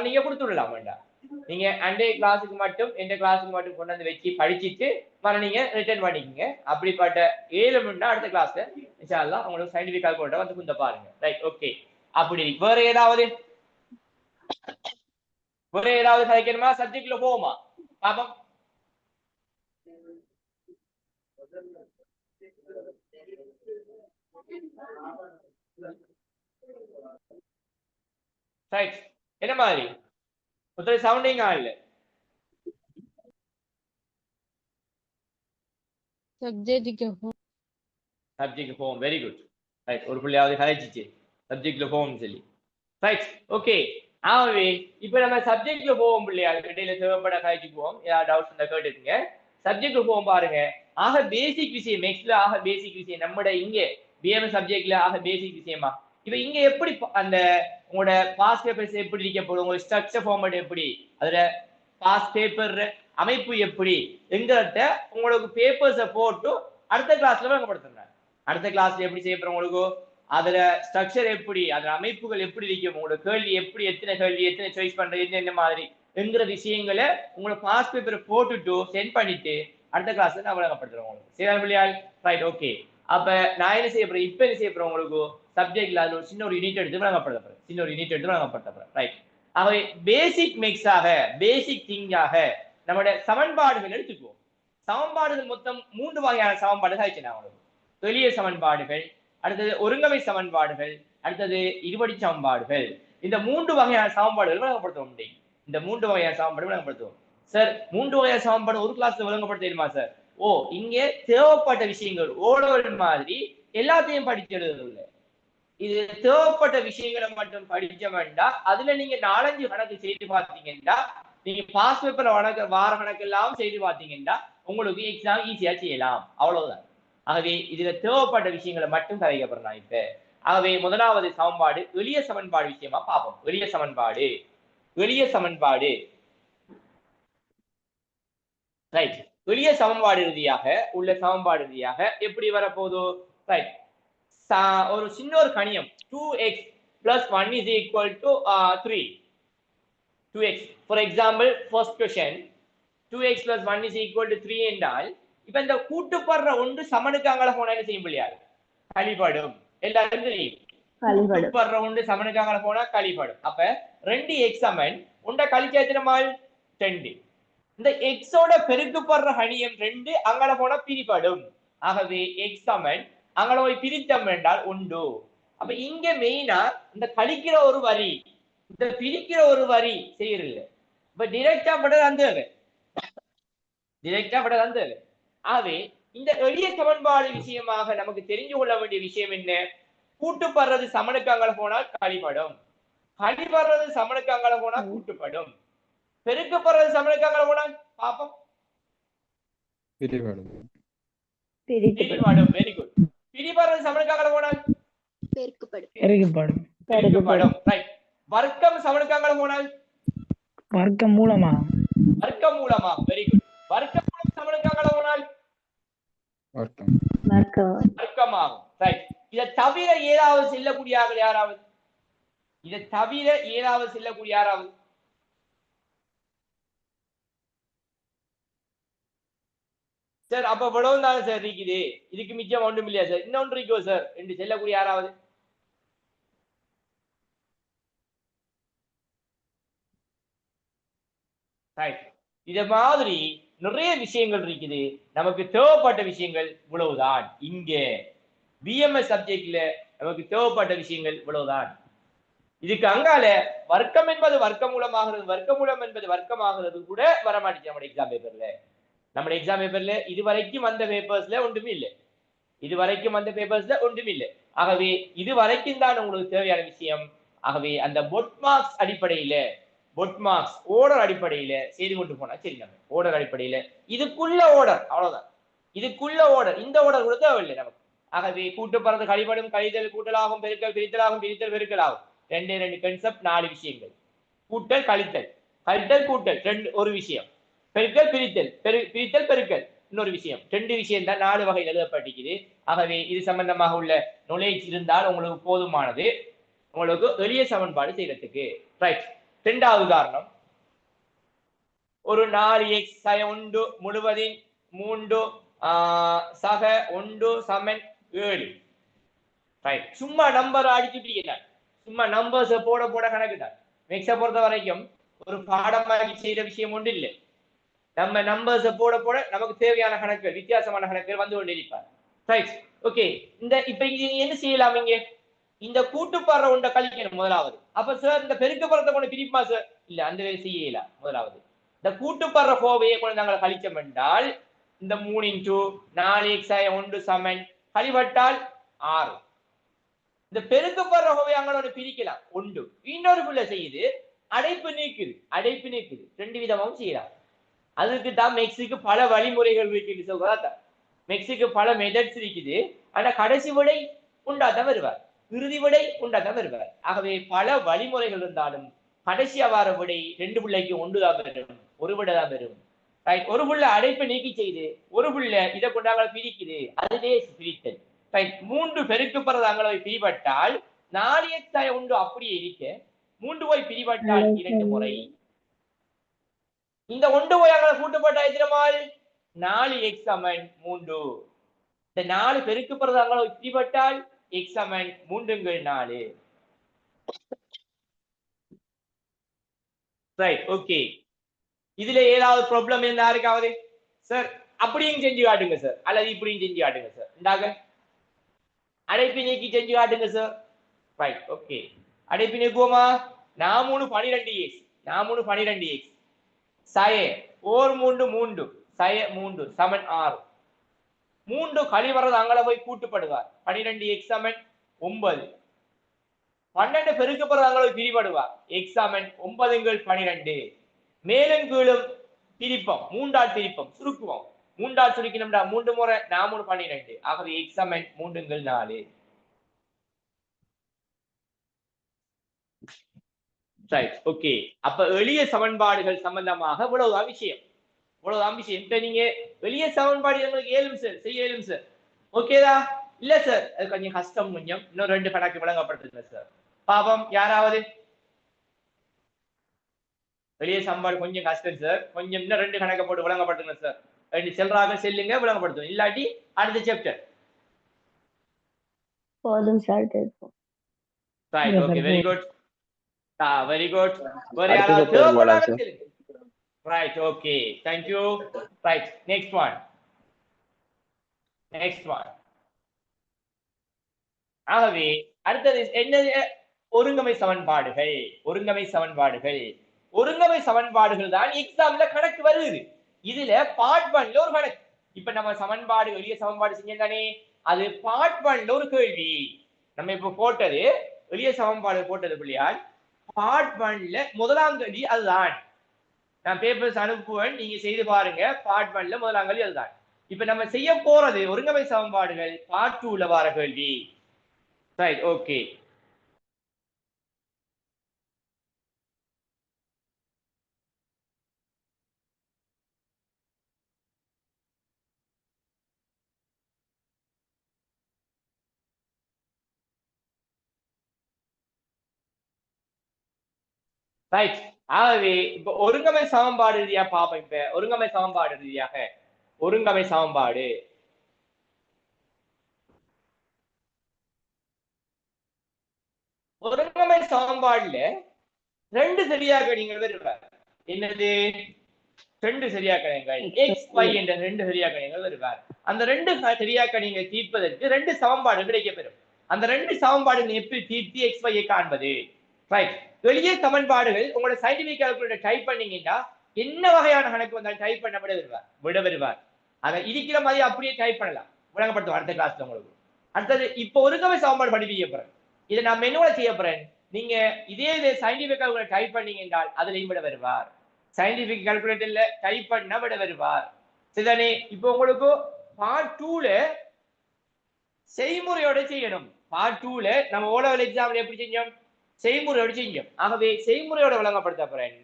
நீங்க கொடுத்து விடலாம் வேண்டாம். நீங்க அன்றைய கிளாஸுக்கு மட்டும் இந்த கிளாஸுக்கு மட்டும் கொண்டு வந்து வச்சு படிச்சுட்டு நீங்க ரிட்டர்ன் பண்ணிக்கோங்க. அப்படிப்பட்ட 7 மணினா அடுத்த கிளாஸ்ல இன்ஷா அல்லாஹ் உங்களுக்கு சயின்டிபிக் கால்குலேட்டர் வந்து குந்த பாருங்க. Right okay. அப்படி வேற ஏதாவது கதைக்கணுமா? சப்ஜெக்ட்ல போவோமா பாப்போம். ரைட் என்ன மாதிரி ஒருத்தர் சவுண்டிங் ஆகல. சப்ஜெக்ட் போவோம். Very good. ரைட் ஒரு பிள்ளையாவது கதைச்சிச்சு சப்ஜெக்ட்ல போவோம்னு சொல்லி. Right okay. ஆகவே இப்ப நம்ம சப்ஜெக்ட்ல போவோம் பிள்ளையாரு. இடையில தேவைப்பட கதைச்சு போவோம். ஏதாவது டவுட்ஸ் இருந்தா கேட்டுருங்க. சப்ஜெக்ட்ல போவோம் பாருங்க. ஆக பேசிக் விஷயம் மேக்ஸ்ல பேசிக் விஷயம் நம்மட இங்க பிஎம் சப்ஜெக்ட்ல பேசிக் விஷயமா. இப்ப இங்க எப்படி அந்த உங்களோட பாஸ் பேப்பர்ஸ் எப்படி இருக்க போதும், உங்களோட ஸ்ட்ரக்சர் ஃபார்மேட் எப்படி, அதுல பாஸ் பேப்பர் அமைப்பு எப்படி என்கிறத உங்களுக்கு பேப்பர்ஸை போட்டு அடுத்த கிளாஸ்ல விளங்கப்படுத்துறாங்க. அடுத்த கிளாஸ்ல எப்படி செய்ய போறோம் உங்களுக்கு அதுல ஸ்ட்ரக்சர் எப்படி, அதுல அமைப்புகள் எப்படி இருக்கும், உங்களோட கேள்வி எப்படி, எத்தனை சாய்ஸ் பண்றது என்ன மாதிரி என்கிற விஷயங்களை உங்களோட பாஸ் பேப்பரை போட்டுட்டு சென்ட் பண்ணிட்டு அடுத்த கிளாஸ்ல நான் விளங்கப்படுத்துறேன் உங்களுக்கு. சரி பிள்ளையாள்? Right okay. அப்ப நான் என்ன செய்ய போறேன், இப்ப என்ன செய்ய போறேன் உங்களுக்கு சப்ஜெக்ட்ல அதுல ஒரு சின்ன ஒரு யூனிட் எடுத்து விளங்கப்படுத்துறேன். ரைட். ஆகவே பேசிக் மிக்ஸாக பேசிக் திங்காக நம்முடைய சமன்பாடுகள் எடுத்துக்குவோம். சமன்பாடுகள் மொத்தம் 3 வகையான சமன்பாடுகள் ஆயிடுச்சு. நான் உங்களுக்கு எளிய சமன்பாடுகள், அடுத்தது ஒருங்கமை சமன்பாடுகள், அடுத்தது இருபடி சமன்பாடுகள். இந்த 3 வகையான சமன்பாடுகள் விளங்கப்படுத்துவோம். இந்த 3 வகையான சமன்பாடு விளங்கப்படுத்துவோம். சார் 3 வகையான சமன்பாடு ஒரு கிளாஸ்ல விளங்கப்படுத்த தெரியுமா சார்? ஓ, இங்கே தேவைப்பட்ட விஷயங்கள் ஓடோல் மாதிரி எல்லாத்தையும் படிச்சு எழுதுறது. இது தேவைப்பட்ட விஷயங்களை மட்டும் படிக்க வேண்டாம். அதுல நீங்க 4-5 கணக்கு செய்து பார்த்தீங்கன்னா, நீங்க பாஸ் பேப்பர்ல வார கணக்கு எல்லாம் செய்து பார்த்தீங்கன்னா உங்களுக்கு எக்ஸாம் ஈஸியா செய்யலாம். அவ்வளவுதான். ஆகவே இதுல தேவைப்பட்ட விஷயங்களை மட்டும் கதைக்கப்படுறேன் இப்ப. ஆகவே முதலாவது சமன்பாடு எளிய சமன்பாடு விஷயமா பார்ப்போம். எளிய சமன்பாடு ரைட். எளிய சமன்பாடு ரீதியாக உள்ள சமன்பாடு ரீதியாக எப்படி வரப்போதோ? ரைட். ஒரு சின்ன ஒரு கணியம் 2x plus 1 is equal to 3. 2x. For example, first question 2x plus 1 is equal to 3 என்றால் இப்ப இந்த கூட்டுப்படுற ஒன்று சமனுக்கு அங்கால போனா என்ன செய்யும் பிள்ளையாரு கழிபடும் எல்லாரும் தெரியும் கூட்டுப்படுற ஒன்று சமனுக்கு அங்கால போனா கழிபடும் அப்ப 2x சமன் உண்ட கழிச்சா எத்தனை மால் 2 இந்த x ஓட பெருக்கப்படுற ஹணியம் 2 அங்கால போனா பிரிபடும் ஆகவே x சமன் அங்கால போய் பிரித்தம் என்றால் 1 அப்ப இங்க மெயினா இந்த கழிக்கிற ஒரு வரி இந்த பிரிக்கிற ஒரு வரி செய்யறதில்ல இப்ப டிரெக்டா பட்டது அந்த ஆகவே இந்த எளிய சமன்பாடு விஷயமாக நமக்கு தெரிஞ்சு கொள்ள வேண்டிய விஷயம் என்ன கூட்டுப்படுறது சமனுக்கு அங்கால போனால் கழிபடும் கழிபடுறது சமனுக்கு அங்கால போனா கூட்டுப்படும் பெருக்கப்படுறது சமனுக்கு அங்கால போனால் பாப்போம் பிரிபடும் வெரி குட் பிரிபடுறது சமனுக்கு அங்கால போனால் பெருக்கப்படும் ரைட் வர்க்கம் சமனுக்கு அங்கால போனால் வர்க்கம் மூலமா வெரி குட் வர்க்கம் மூலம் சமனுக்கு அங்கால போனால் வர்க்கமாகும் ரைட் இதை தவிர ஏதாவது செல்லக்கூடிய யாராவது சார் அப்ப இவ்வளவு தானே சார் இருக்குது இதுக்கு மிச்சம் ஒன்றும் இல்லையா சார் இன்னொன்று இருக்கோ சார் என்று செல்லக்கூடிய யாராவது ரைட் இத மாதிரி நிறைய விஷயங்கள் இருக்குது நமக்கு தேவைப்பட்ட விஷயங்கள் இவ்வளவுதான் இங்க பிஎம்எஸ் சப்ஜெக்ட்ல நமக்கு தேவைப்பட்ட விஷயங்கள் இவ்வளவுதான் இதுக்கு அங்கால வர்க்கம் என்பது வர்க்கமூலம் என்பது வர்க்கமாகிறது கூட வரமாட்டேங்குது நம்ம எக்ஸாம் பேப்பர்ல இதுவரைக்கும் அந்த பேப்பர்ஸ்ல ஒன்றுமே இல்லை ஆகவே இதுவரைக்கும் தான் உங்களுக்கு தேவையான விஷயம் ஆகவே அந்த பொட்மார்க்ஸ் அடிப்படையில ஓர்டர் அடிப்படையில செய்து கொண்டு போனா சரி நம்ம ஓர்டர் அடிப்படையில இதுக்குள்ள ஓர்டர் அவ்வளவுதான் இந்த ஓர்டர் கூட தேவையில்லை நமக்கு ஆகவே கூட்டுப்படுறது கழிபடும் கழித்தல் கூட்டலாகும் பெருக்கல் பிரித்தலாகும் பிரித்தல் பெருக்கலாகும் 2 கான்செப்ட் 4 விஷயங்கள் கூட்டல் கழித்தல் கூட்டல் ஒரு விஷயம் பெருக்கல் பிரித்தல் பெருக்கல் இன்னொரு விஷயம் 2 விஷயம் தான் 4 வகையில் எழுதப்பட்டிருக்குது ஆகவே இது சம்பந்தமாக உள்ள நாலேஜ் இருந்தால் உங்களுக்கு போதுமானது உங்களுக்கு எளிய சமன்பாடு செய்யறதுக்கு ரைட் இரண்டாவது உதாரணம் ஒரு 4x சய 1 முழுவதின் 3 சக 1 சமன் 7 ரைட் சும்மா நம்பர் அடிச்சுட்டீங்க சும்மா நம்பர்ஸ் போட கணக்குதான் மேக்ஸை பொறுத்த வரைக்கும் ஒரு பாடமாகி செய்யற விஷயம் ஒன்று இல்லை நம்ம நம்பர்ஸ் போட நமக்கு தேவையான கணக்குகள் வித்தியாசமான கணக்குகள் வந்து கொண்டிருப்பார் ரைட் ஓகே இப்ப என்ன செய்யலாம் இங்க இந்த கூட்டுப்படுற ஒன்றை கழிக்கணும் முதலாவது அப்ப சார் இந்த பெருக்கப்படுறத கொண்டு பிரிப்பா சார் இல்ல அந்த வேலை செய்யலாம் முதலாவது இந்த கூட்டுப்படுற கோவையை கொண்டு நாங்கள் கழிச்சோம் என்றால் இந்த 3 × 4x 1 சமன் கழிவட்டால் 6 இந்த பெருக்கப்படுற கோவையை அங்களோட பிரிக்கலாம் 1 இன்னொரு புள்ள செய்யுது அடைப்பு நீக்குது 2 விதமாகவும் செய்யலாம் அதுக்கு தான் மெக்ஸுக்கு பல வழிமுறைகள் இருக்குது சொல்றதா மெக்ஸுக்கு பல மெத்தட்ஸ் இருக்குது ஆனா கடைசி விடை உண்டாதான் வருவார் இறுதி விடை உண்டாதான் வருவார் ஆகவே பல வழிமுறைகள் இருந்தாலும் கடைசியா வார விடை 2 பிள்ளைக்கு 1 தான் வரும் ஒரு விடை தான் வரும் ரைட் ஒரு புள்ள அடைப்பை நீக்கி செய்து ஒரு புள்ள இதை கொண்டாங்க பிரிக்குது அதுவே பிரித்தல் ரைட் 3 பெருக்கப்படுறது அங்கே பிரிபட்டால் 4x 1 அப்படியே இருக்க 3 போய் பிரிபட்டால் 2 முறை இந்த 1 போய் அங்கே கூட்டப்பட்ட எதிரமால் 4x சமன் 3 இந்த 4 பெருக்கப்படுறது அங்கே பிரிபட்டால் x சமன் 3 × 4 ரைட் ஓகே இதுல ஏதாவது ப்ராப்ளம் இருந்தா யாருக்காவது சார் அப்படியும் செஞ்சு காட்டுங்க சார் அல்லது இப்படியும் செஞ்சு காட்டுங்க சார் இண்டாக அடைப்பை நீக்கி செஞ்சு காட்டுங்க சார் ரைட் ஓகே அடைப்பை நீக்குவோமா 4 3 12x சய 3 சய 3 சமன் 6 3 கழிவறது அங்கே போய் கூட்டுப்படுவார் 12x சமன் 9 12 பெருக்கப்படுறது அங்கே போய் பிரிபடுவார் x சமன் 9 × 12 மேலும் கீழும் பிரிப்போம் 3 ஆல் பிரிப்போம் சுருக்குவோம் 3 ஆல் சுருக்கினோம்டா 3 முறை 4 12 ஆகவே x சமன் 3 × 4 ரைட் ஓகே அப்ப எளிய சமன்பாடுகள் சம்பந்தமாக இவ்வளவுதான் விஷயம் இப்ப நீங்க எளிய சமன்பாடு உங்களுக்கு ஏழும் சார் செய்ய இயலும் சார் ஓகேதா இல்ல சார் அது கொஞ்சம் கஷ்டம் இன்னும் 2 கணக்கு விளங்கப்பட்டிருக்கு சார் பாவம் யாராவது எளிய சமன்பாடு கொஞ்சம் கஷ்டம் சார். கொஞ்சம் இன்னும் 2 கணக்கை போட்டு விளங்கப்படுத்துங்க சார். 2 செல்றாக செல்லுங்க விளங்கப்படுத்தும். இல்லாட்டி அடுத்த சாப்டர். போதும் சார் தெரியும். Right, okay, very good. Very good. வேற அடுத்த யாராவது chapter போலாம் தேவைப்படாத sir. கேளுங்க. Right, okay, thank you. Right, next one. ஆகவே அடுத்தது என்னது? ஒருங்கமை சமன்பாடுகள். ஒருங்கமை சமன்பாடுகள் தான் எக்ஸாம்ல கணக்கு வருது. இதுல பார்ட் 1ல ஒரு கணக்கு. இப்ப நம்ம சமன்பாடு எளிய சமன்பாடு செஞ்சதானே, அது பார்ட் 1ல ஒரு கேள்வி. நம்ம இப்ப போட்டது எளிய சமன்பாடு போட்டது பிள்ளையால் பார்ட் 1ல முதலாம் கேள்வி அதுதான். நான் பேப்பர்ஸ் அனுப்புவேன், நீங்க செய்து பாருங்க. பார்ட் 1ல முதலாம் கேள்வி அதுதான். இப்ப நம்ம செய்ய போறது ஒருங்கமை சமன்பாடுகள் பார்ட் 2ல வர கேள்வி. Right, okay. ரைட், ஆகவே இப்ப ஒருங்கமை சமன்பாடு ரீதியா பாப்போம். இப்ப ஒருங்கமை சமன்பாடு ரீதியாக ஒருங்கமை சமன்பாடு ஒருங்கமை சமன்பாடுல 2 சரியாக்கணிகள் வருவார். என்னது? 2 சரியாக்கணிகள் x y என்ற 2 சரியாக்கணிகள் வருவார். அந்த 2 சரியாக்கணிகளை தீர்ப்பதற்கு 2 சமன்பாடு கிடைக்கப்பெறும். அந்த 2 சமன்பாடுகளை எப்படி தீர்த்து x y காண்பது? ரைட், எளிய சமன்பாடுகள் உங்களோட சயின்டிபிக் கால்குலேட்டர் டைப் பண்ணீங்கன்னா என்ன வகையான கணக்கு வந்தாலும் டைப் பண்ண விட வருவார். அதை இருக்கிற மாதிரி அப்படியே டைப் பண்ணலாம். விளங்கப்படுத்தும் அடுத்த கிளாஸ்ல உங்களுக்கு. அடுத்தது இப்ப ஒருங்கமை சமன்பாடு படிப்பிக்க போறேன். இதை நான் மெனுவல செய்ய போறேன். நீங்க இதே சயின்டிபிக் கால்குலேட்டர் டைப் பண்ணீங்க என்றால் அதுலயும் விட வருவார். சயின்டிபிக் கால்குலேட்டர்ல டைப் பண்ண விட வருவார். சரிதானே? இப்போ உங்களுக்கு பார்ட் 2ல செய்முறையோட செய்யணும். பார்ட் 2ல நம்ம ஓ லெவல் எக்ஸாம்ல எப்படி செஞ்சோம்? செய்முறையோட செஞ்சோம். ஆகவே செய்முறையோட விளங்கப்படுத்த போறேன்.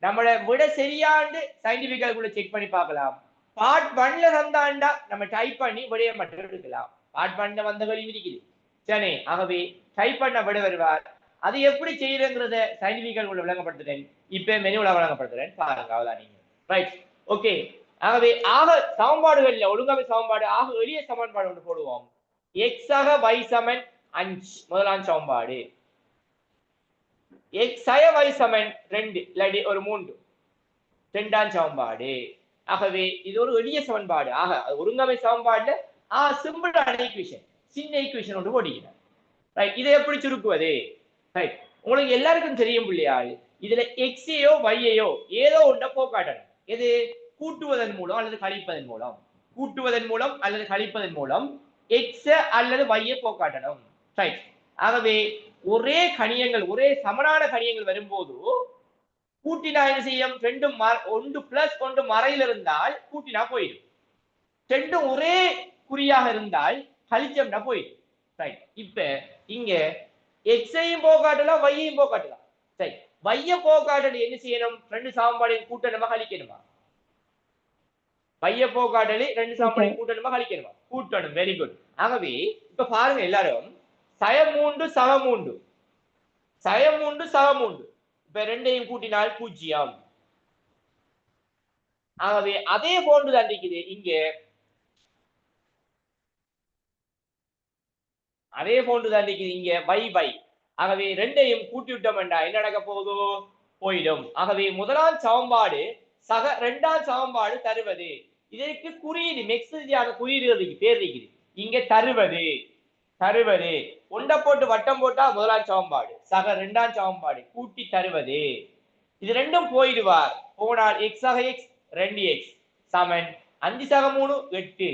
நம்மள விட சரியாண்டு சயின்டிபிக் கால்குலேட்டர் செக் பண்ணி பார்க்கலாம். பார்ட் 1ல வந்தாண்டா நம்ம டைப் பண்ணி விடைய மட்டும் எடுக்கலாம். பார்ட் 1ல வந்த கேள்வி இருக்குது. சரி, ஆகவே டைப் பண்ண விட வருவார். அது எப்படி செய்யறங்கிறத சயின்டிபிக் கால்குலேட்டர் விளங்கப்படுத்துறேன். இப்ப மெனுல விளங்கப்படுத்துறேன் பாருங்க. அவ்வளவுதான் நீங்க. Right, okay. ஆகவே சமன்பாடுகள்ல ஒழுங்கமை சமன்பாடு எளிய சமன்பாடு ஒன்று போடுவோம். x ஆக y சமன் 5 முதலாம் சமன்பாடு. x ஆக y சமன் 2 இல்லாட்டி ஒரு 3 இரண்டாம் சமன்பாடு. ஆகவே இது ஒரு எளிய சமன்பாடு. ஒருங்கமை சமன்பாடுல சிம்பிளான ஈக்குவேஷன், சின்ன ஈக்குவேஷன் ஒன்று போடுகிறேன். ரைட், இதை எப்படி சுருக்குவது? ரைட், உங்களுக்கு எல்லாருக்கும் தெரியும் பிள்ளையாள், இதுல எக்ஸையோ வையையோ ஏதோ ஒன்றை போக்காட்டணும். எது? கூட்டுவதன் மூலம் அல்லது கழிப்பதன் மூலம். கூட்டுவதன் மூலம் அல்லது கழிப்பதன் மூலம் எக்ஸ அல்லது வையை போக்காட்டணும். ரைட், ஆகவே ஒரே கணியங்கள், ஒரே சமனான கணியங்கள் வரும்போது கூட்டினா என்ன செய்யும்? ரெண்டும் ஒன்று பிளஸ் ஒன்று மறையில் இருந்தால் கூட்டினா போயிடும். ரெண்டும் ஒரே குறியாக இருந்தால் கழிச்சம்னா போயிடும். ரைட், இப்ப இங்க எக்ஸையும் போக்காட்டலாம், வையையும் போக்காட்டலாம். சரி, வைய போக்காட்டல் என்ன செய்யணும்? 2 சமன்பாடையும் கூட்டணுமா கழிக்கணுமா? வைய போக்காட்டல் 2 சமன்பாடையும் கூட்டணுமா கழிக்கணுமா? கூட்டணும். Very good. ஆகவே இப்ப பாருங்க எல்லாரும், சய3 சம3, சய3 சம3. இப்ப 2ஐயும் கூட்டினால் 0. ஆகவே அதே போன்று தான் இருக்குது இங்க. அதே போன்று தான் இருக்குது இங்க y. ஆகவே 2ஐயும் கூட்டி விட்டோம் என்றா என்ன நடக்க போகுதோ? போயிடும். ஆகவே முதலாம் சமன்பாடு சக 2ஆம் சமன்பாடு தருவது. இதற்கு குறியீடு மெக்ஸியான குறியீடு பேர் இருக்குது. இங்க தருவது ஒன்றை போட்டு வட்டம் போட்டா முதலாம் சமன்பாடு, சக 2ஆம் சமன்பாடு கூட்டி தருவது. இது ரெண்டும் போயிடுவார். போனால் x ஆக x 2x சமன் 5 சக 3 8.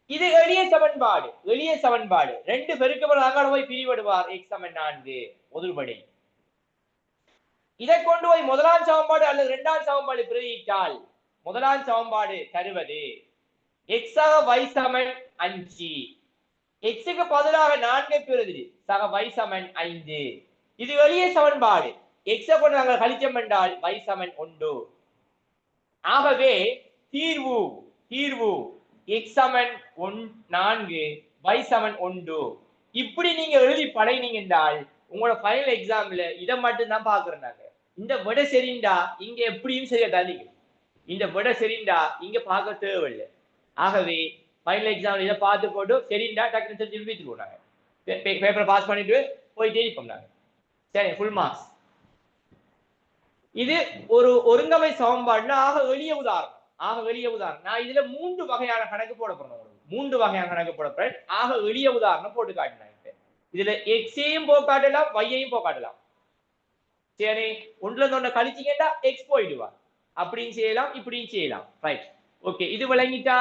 இது எளிய சமன்பாடு. 2 பெருக்கப்படுறாங்க போய் பிரிவடுவார். x சமன் 4 ஒதுபடி. இதை கொண்டு போய் முதலாம் சமன்பாடு அல்லது 2ஆம் சமன்பாடு பிரதியிட்டால் முதலாம் சமன்பாடு தருவது x ஆக y சமன் 5. எக்ஸுக்கு பதிலாக 4 பெறுது. சக y சமன் 5. இது எளிய சமன்பாடு. எக்ஸை கொண்டு நாங்கள் கழிச்சம் என்றால் y சமன் 1. ஆகவே தீர்வு x சமன் 4 y சமன் 1. இப்படி நீங்க எழுதி பழகினீங்க என்றால் உங்களோட ஃபைனல் எக்ஸாம்ல இதை மட்டும் தான் பாக்குறோம். நாங்க இந்த விட சரிண்டா இங்க எப்படியும் சரியா தள்ளிக்கும். இந்த விட சரிண்டா இங்க பார்க்க தேவையில்லை. ஆகவே ஃபைனல் எக்ஸாம் இதை பார்த்து போட்டு சரிண்டா டக்குனு தெரிஞ்சு வீட்டுக்கு போனாங்க. பேப்பரை பாஸ் பண்ணிட்டு போய் தேடி போனாங்க. சரி, ஃபுல் மார்க்ஸ். இது ஒரு ஒருங்கமை சமன்பாடுனா ஆக எளிய உதாரணம். நான் இதுல 3 வகையான கணக்கு போட போறேன். 3 வகையான கணக்கு போட போறேன். ஆக எளிய உதாரணம் போட்டு காட்டினேன். இதுல எக்ஸையும் போக்காட்டலாம், வையையும் போக்காட்டலாம். சரி, ஒன்றுல கழிச்சிக்கிட்டா எக்ஸ் போயிடுவார். அப்படியும் செய்யலாம், இப்படியும் செய்யலாம். Right, okay. இது விளங்கிட்டா?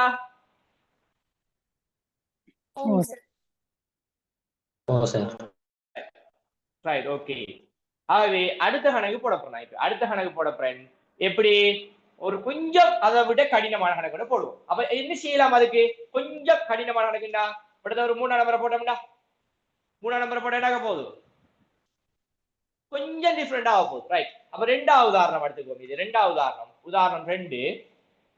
Right, okay. ஆகவே அடுத்த கணக்கு போட போறேன். இப்ப அடுத்த கணக்கு போட போறேன். எப்படி? ஒரு கொஞ்சம் அதை விட கடினமான கணக்கு போடுவோம். அப்ப என்ன செய்யலாம்? அதுக்கு கொஞ்சம் கடினமான கணக்குண்டா படுத்த ஒரு 3ஆம் நம்பரை போட்டோம்டா. 3ஆம் நம்பரை போட்டா போதும், கொஞ்சம் டிஃபரெண்ட் ஆக போகுது. ரைட், அப்ப 2வது உதாரணம் எடுத்துக்கோங்க. இது 2வது உதாரணம். உதாரணம் 2.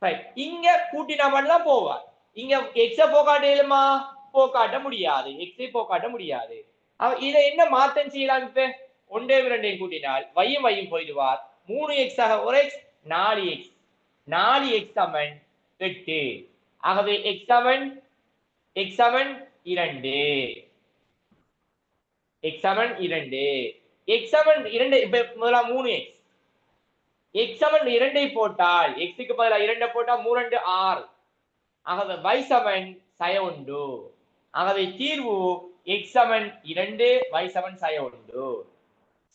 ரைட், இங்க கூட்டினா மட்டும் போவார். இங்க எக்ஸ போக்காட்டலுமா? போக்காட்ட முடியாது. எக்ஸை போக்காட்ட முடியாது. இதை என்ன மாத்தம் செய்யலாம்? இப்ப 1 2 கூட்டினால் வையும் வையும் போயிடுவார். 3x ஆக ஒரு x, 4x. 4x சமன் 8. ஆகவே x சமன் 2. x சமன் 2. இப்ப முதல்ல 3x. x சமன் 2 போட்டால் x க்கு பதிலா 2 போட்டா 3 2 6. ஆகவே y சமன் 1. ஆகவே தீர்வு x சமன் 2, y சமன் 1.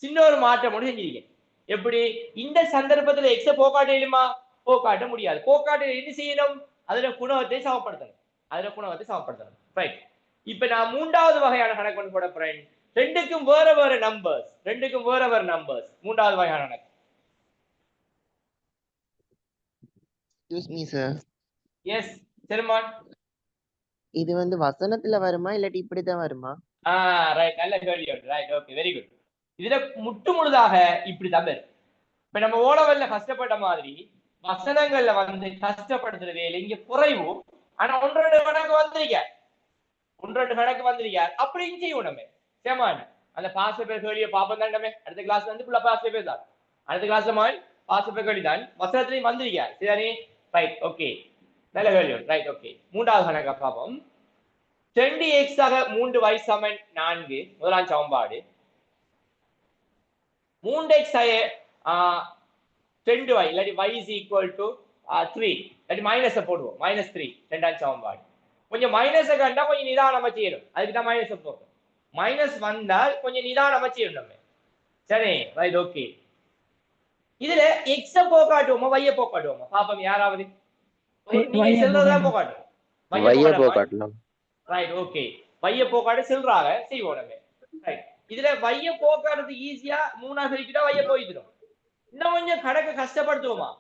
சின்ன ஒரு மாற்றம் ஒன்று செஞ்சிருக்கேன். எப்படி? இந்த சந்தர்ப்பத்துல x போக்காட்டலுமா? போக்காட்ட முடியாது. போக்காட்ட என்ன செய்யணும்? அதுல குணகத்தை சமப்படுத்தணும். ரைட், இப்ப நான் 3வது வகையான கணக்கு ஒன்று போட போறேன். ரெண்டுக்கும் வேற வேற நம்பர்ஸ். 3வது வகையான கணக்கு. Excuse me sir. எஸ் செல்மான். இது வந்து வசனத்துல வருமா இல்லாட்டி இப்படிதான் வருமா? ரைட், நல்ல கேள்வி. Right, okay, very good. இதுல முழுதாக இப்படிதான் வரும். இப்ப நம்ம ஓலவெல்ல கஷ்டப்பட்ட மாதிரி வசனங்கள்ல வந்து கஷ்டப்படுத்துற வேலை இங்க குறைவு. ஆனா 1 2 கணக்கு வந்திருக்க அப்படியும் செய்வோம் நம்ம. சேமான் அந்த பாஸ் பேப்பர் கேள்வியை பாப்போம் தாண்டமே. அடுத்த கிளாஸ்ல வந்து ஃபுல்லா பாஸ் பேப்பர் தான். அடுத்த கிளாஸ்ல மாதிரி பாஸ் பேப்பர் கேள்வி தான் வசனத்திலையும் வந்திருக்க. சரி, ரைட், ஓகே, நல்ல கேள்வி. Right, okay. 3வது கணக்கு பார்ப்போம். 2x ஆக 3y சமன் 4. முதலாம் சமன்பாடு. 3x ஆக 2y இல்லாட்டி y is equal to 3 இல்லாட்டி மைனஸை போடுவோம். -3 2ஆம் சமன்பாடு. கொஞ்சம் மைனஸை கண்டா கொஞ்சம் நிதானமா செய்யணும். அதுக்கு தான் மைனஸை போடுறோம். மைனஸ் வந்தால் கொஞ்சம் நிதானமா செய்யணும் நம்ம. சரி, ரைட், ஓகே. இதுல x போக்காட்டுவோமா y போக்காட்டுவோமா? பாப்போம் யாராவது. போக்காட்டலாம். Right, okay. y போக்காட்டு செல்றாங்க செய்வோம் நம்ம. ரைட், இதுல y போக்காடுறது ஈஸியா 3ஆ பிரிக்கிட்டா y போயிடும். இன்னும் கொஞ்சம் கணக்கு கஷ்டப்படுத்துவோமா?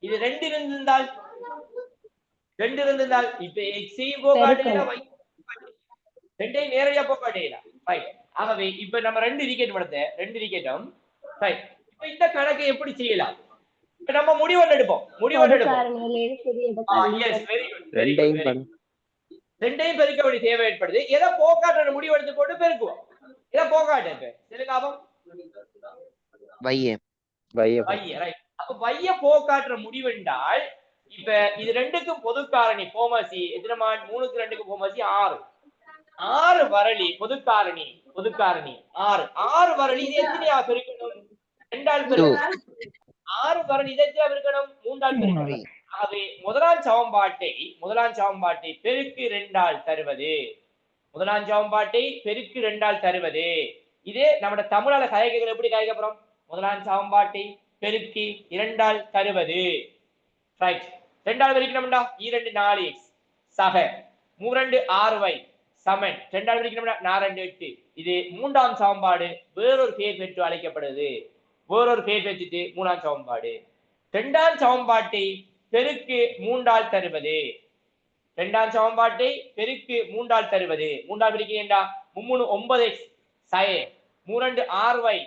இது 2 இருந்தால் இப்ப எக்ஸையும் போக்காட்டலாம், y 2ஐயும் நேரடியா போக்காட்டலாம். ரைட், ஆகவே இப்ப நம்ம 2 இருக்கேட் படுத்த 2 இருக்கேட்டும். ரைட், இப்ப இந்த கணக்கை எப்படி செய்யலாம்? இப்ப நம்ம முடிவெடுப்போம். Yes, very good. 2ஐயும் பெருக்க வேண்டிய தேவை ஏற்படுது. எதை போக்காட்ட முடிவெடுத்து போட்டு பெருக்குவோம். எதை போக்காட்ட செலுக்காபம் ரைட். அப்ப வைய போக்காட்டுற முடிவென்றால் இப்ப இது 2க்கும் பொது காரணி போமசி எதிரமான் 3க்கு 2க்கு போமசி 6. 6 வரலி பொது காரணி 6 வரலி. இது எத்தனையா பெருக்கணும்? 2ஆல் பெருக்கணும். 6 வரலி இதை எத்தனையா பெருக்கணும்? 3ஆல் பெருக்கணும். ஆகவே முதலாம் சமன்பாட்டை பெருக்கு 2ஆல் தருவது. இதே நம்ம தமிழால கயக்கைகள் எப்படி கயக்க போறோம்? முதலாம் சமன்பாட்டை பெருக்கி 2ஆல் தருவது. ரைட், 2ஆல் பெருக்கணும்டா 2 4x சக 3 6y சமன் 2ஆல் பெருக்கணும்டா 4 2 8. இது 3ஆம் சமன்பாடு. வேறொரு பேர் பெற்று அழைக்கப்படுது. 3ஆம் சமன்பாடு. 2ஆம் சமன்பாட்டை பெருக்கு 3ஆல் தருவது. 2ஆம் சமன்பாட்டை பெருக்கு 3ஆல் தருவது. 3ஆல் பெருக்கினா 3 9x சய 3 6y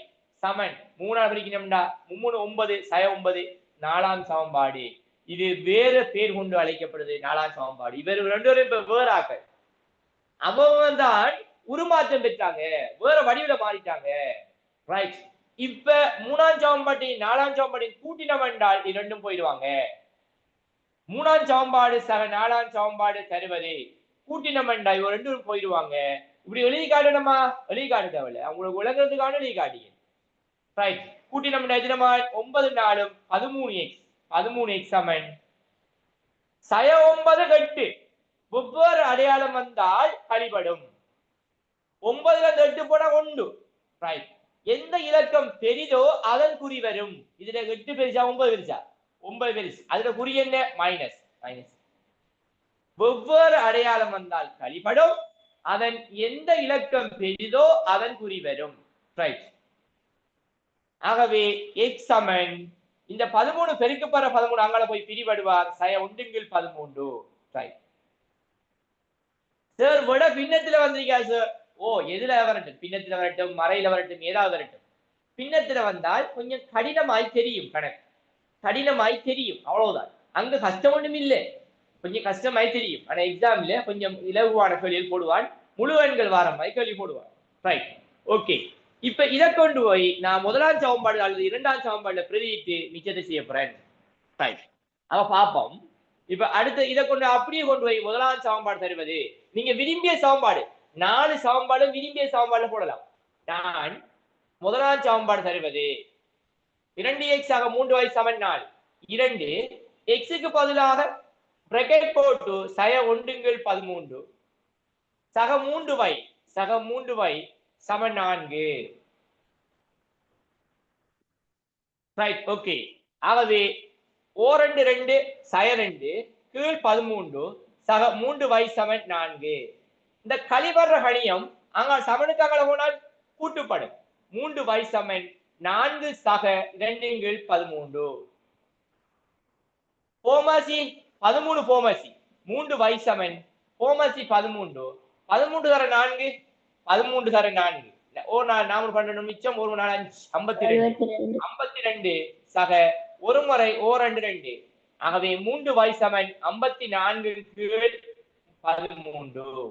சமன் 3ஆல் பெருக்கினோம்டா 3 9 சய 9. 4ஆம் சமன்பாடு. இது வேற பேர் கொண்டு அழைக்கப்படுது. 4ஆம் சமன்பாடு. இவர் 2 பேரும் இப்ப வேற ஆக்கள். அவங்க தான் உருமாற்றம் பெற்றாங்க, வேற வடிவில மாறிட்டாங்க. ரைட். இப்ப 3ஆம் சமன்பாட்டை 4ஆம் சமன்பாட்டை கூட்டினம் என்றால் இரண்டும் போயிடுவாங்க. 3ஆம் சமன்பாடு சக 4ஆம் சமன்பாடு தருவது கூட்டினம் என்றால் இவங்க ரெண்டும் போயிடுவாங்க. இப்படி எழுதி காட்டணுமா? எழுதி காட்ட தேவையில்லை, அவங்களுக்கு விளங்குறதுக்கான எழுதி காட்டிங்க. ரைட். கூட்டினம் எத்தனைமா? 9 4 13x 13x சமன் சய 9 8. வெவ்வேறு அடையாளம் வந்தால் கழிபடும். 9ல 8 போனா 1. ரைட். எந்த இலக்கம் பெரிதோ அதன் குறி வரும். இதுல 8 பெருசா 9 பெருசா? 9 பெருசு. அதுல குறி என்ன? மைனஸ். வெவ்வேறு அடையாளம் வந்தால் கழிபடும். அதன் எந்த இலக்கம் பெரிதோ அதன் குறி வரும். ரைட். ஆகவே x சமன் இந்த 13 பெருக்கப்படுற 13 அங்கால போய் பிரிபடுவார். சய 1/13. ரைட். சார் விட பின்னத்துல வந்திருக்கா சார்? ஓ, எதுல வரட்டும், பின்னத்துல வரட்டும், மறையில வரட்டும், ஏதாவது வரட்டும். பின்னத்துல வந்தால் கொஞ்சம் கடினமாய் தெரியும், கணக்கு கடினமாய் தெரியும், அவ்வளவுதான். அங்க கஷ்டம் ஒன்றும் இல்லை, கொஞ்சம் கஷ்டமாய் தெரியும். ஆனா எக்ஸாம்ல கொஞ்சம் இலகுவான கேள்வியில் போடுவான், முழு எண்கள் வாரமாய் கேள்வி போடுவான். ரைட். ஓகே. இப்ப இதை கொண்டு போய் நான் 1ஆம் சமன்பாடு அல்லது 2ஆம் சமன்பாடுல பிரதியிட்டு மிச்சத்தை செய்ய போறேன். ரைட். அவ பாப்போம். இப்ப அடுத்து இதை கொண்டு அப்படியே கொண்டு போய் 1ஆம் சமன்பாடு தருவது நீங்க விரும்பிய சமன்பாடு 4 சமன்பாடு விரும்பிய சமன்பாடு போடலாம். நான் 1ஆம் சமன்பாடு தருவது 2x ஆக 3y சமன் 4. 2 x-க்கு பதிலாக பிராக்கெட் போட்டு சய 1/13 சக 3y சமன் 4. ரைட். ஓகே. ஆகவே ஓ2 2 சய 2 கீழ் 13 சக 3y சமன் 4. இந்த கழிவர்ற கணியம் அங்க சமனுக்கு அங்கே போனால் கூட்டுப்படும். 3y சமன் 4 சக 2/13. போமசி 13 போமசி 3y சமன் போமசி 13 13 தர 4 13 தர 4 ஓ 4 12 மிச்சம் 1 4 5 52 சக ஒரு முறை ஓ 2 2. ஆகவே 3y சமன் 54/13.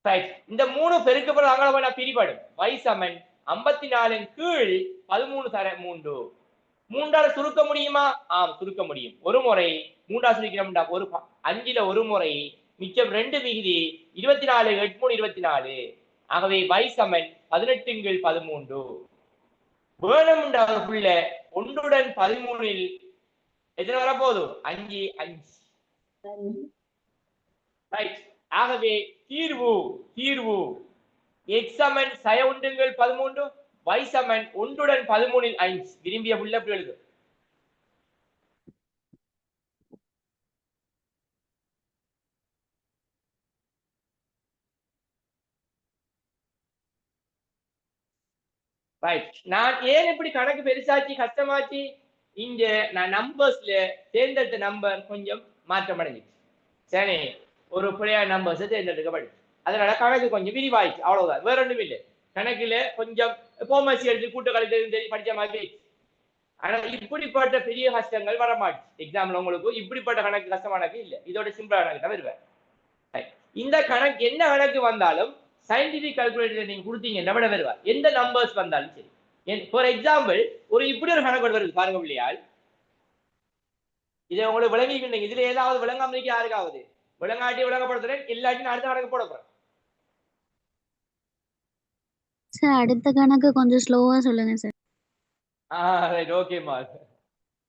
ரைட். இந்த 3 பெருக்கப்படுற அங்கே பிரிபடும். y சமன் 54 கீழ் 13 தர 3. 3ஆல் சுருக்க முடியுமா? ஆம், சுருக்க முடியும். ஒரு முறை 3ஆல் சுருக்கிறோம்டா, ஒரு 5ல ஒரு முறை மிச்சம் 2 மிகுதி 24 8 3 24. ஆகவே y சமன் 18/13. வேணும்ன்றதுக்குள்ள 1 13 எத்தனை வரப்போகுது? 5 5. ரைட். ஆகவே தீர்வு x சமன் சய 1/13 y சமன் 1 13 5. விரும்பிய புள்ள எழுது. ரைட். நான் ஏன் இப்படி கணக்கு பெருசாச்சு கஷ்டமாச்சு? இங்க நான் நம்பர்ஸ்ல தேர்ந்தெடுத்த நம்பர் கொஞ்சம் மாற்றம் அடைஞ்சிச்சு. சரி, ஒரு பிள்ளையா நம்பர்ஸ் தேர்ந்தெடுக்கப்படும். அதனால கணக்கு கொஞ்சம் விரிவாயிச்சு, அவ்வளவுதான், வேற ஒன்றும் இல்லை. கணக்குல கொஞ்சம் போமசி எடுத்து கூட்டக்கலை படிச்ச மாதிரி. ஆனா இப்படிப்பட்ட பெரிய கஷ்டங்கள் வரமாட்டு எக்ஸாம்ல. உங்களுக்கு இப்படிப்பட்ட கணக்கு கஷ்டமானது இல்லை, இதோட சிம்பிளான கணக்கு தான் வருவேன். இந்த கணக்கு என்ன கணக்கு வந்தாலும் சயின்டிபிக் கால்குலேட்டர் நீங்க கொடுத்தீங்கன்னா விட வருவார். எந்த நம்பர்ஸ் வந்தாலும் சரி. ஃபார் எக்ஸாம்பிள் ஒரு இப்படி ஒரு கணக்கு வருது பாருங்க பிள்ளையால். இதை உங்களுக்கு விளங்கிக்கிட்டீங்க. இதுல ஏதாவது விளங்காமலைக்கு யாருக்காவது விளங்காட்டி விளங்கப்படுத்துறேன், இல்லாட்டி அடுத்த கணக்கு போட போறேன். சார் அடுத்த கணக்கு கொஞ்சம் ஸ்லோவா சொல்லுங்க சார். ரைட். ஓகேமா.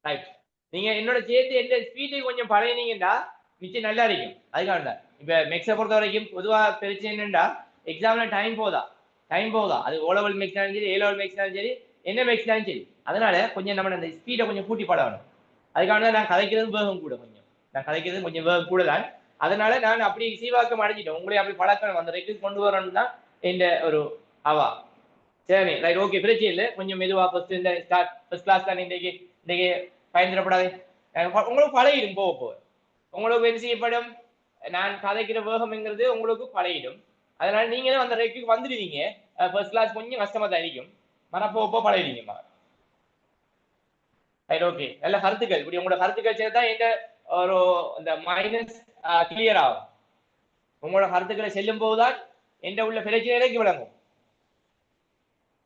ரைட். நீங்க என்னோட சேர்த்து எந்த ஸ்பீடுக்கு கொஞ்சம் பழையனீங்கன்னா நிச்சயம் நல்லா இருக்கும். அதுக்காக தான் இப்ப மேக்ஸை பொறுத்த வரைக்கும் பொதுவா பிரச்சனை என்னன்னா எக்ஸாம்ல டைம் போதா. அது ஓ லெவல் மேக்ஸ்னாலும் சரி, ஏ லெவல் மேக்ஸ்னாலும் சரி, என்ன மேக்ஸ்னாலும் சரி. அதனால கொஞ்சம் நம்ம அந்த ஸ்பீடை கொஞ்சம் கூட்டி பழகணும். அதுக்காக தான் நான் கதைக்கிறது வேகம் கூட, கொஞ்சம் வேகம் கூட தான். அதனால நான் அப்படி சீவாக்கம் அடைஞ்சிட்டேன். உங்களே அப்படி பழக்கம் அந்த ரெக்கு கொண்டு வரணும் தான் என்ற ஒரு அவா. சரி, ரைட். ஓகே, பிரச்சனை இல்லை. கொஞ்சம் மெதுவா ஃபர்ஸ்ட் இந்த ஃபர்ஸ்ட் கிளாஸ் தான் இன்னைக்கு பயந்துடப்படாது. உங்களுக்கு பழகிடும் போக உங்களுக்கு என்ன செய்யப்படும், நான் கதைக்கிற வேகம்ங்கிறது உங்களுக்கு பழகிடும். அதனால நீங்களும் அந்த ரேக்குக்கு வந்துடுவீங்க. ஃபர்ஸ்ட் கிளாஸ் கொஞ்சம் கஷ்டமா தான் இருக்கும், போக பழகிடுவீங்கம்மா. ரைட். ஓகே, நல்ல கருத்துக்கள். இப்படி உங்களோட கருத்துக்கள் சேர்த்தா இந்த ஒரு இந்த மைனஸ் கிளியர் ஆகும். உங்களோட கருத்துக்களை செல்லும் போதுதான் எந்த உள்ள பிரச்சனைக்கு விளங்கும்.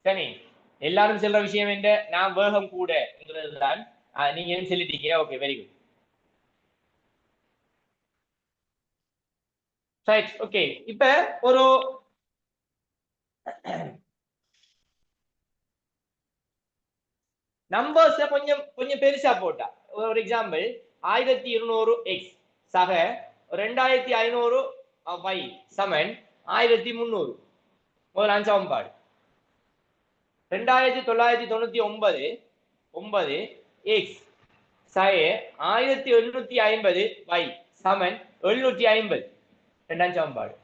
சரி, எல்லாரும் சொல்ற விஷயம் என்ன, நான் வேகம் கூட தான். நீங்க சொல்லிட்டீங்க. Okay, very good. Right, okay. இப்ப ஒரு நம்பர்ஸ் கொஞ்சம் கொஞ்சம் பெருசா போட்டா, ஒரு எக்ஸாம்பிள் 1200 எக்ஸ் சக 2500 y சமன் 1300. முதல் சமன்பாடு 2999 எக்ஸ் சக 1850 y சமன் 750. இரண்டாம் சமன்பாடு.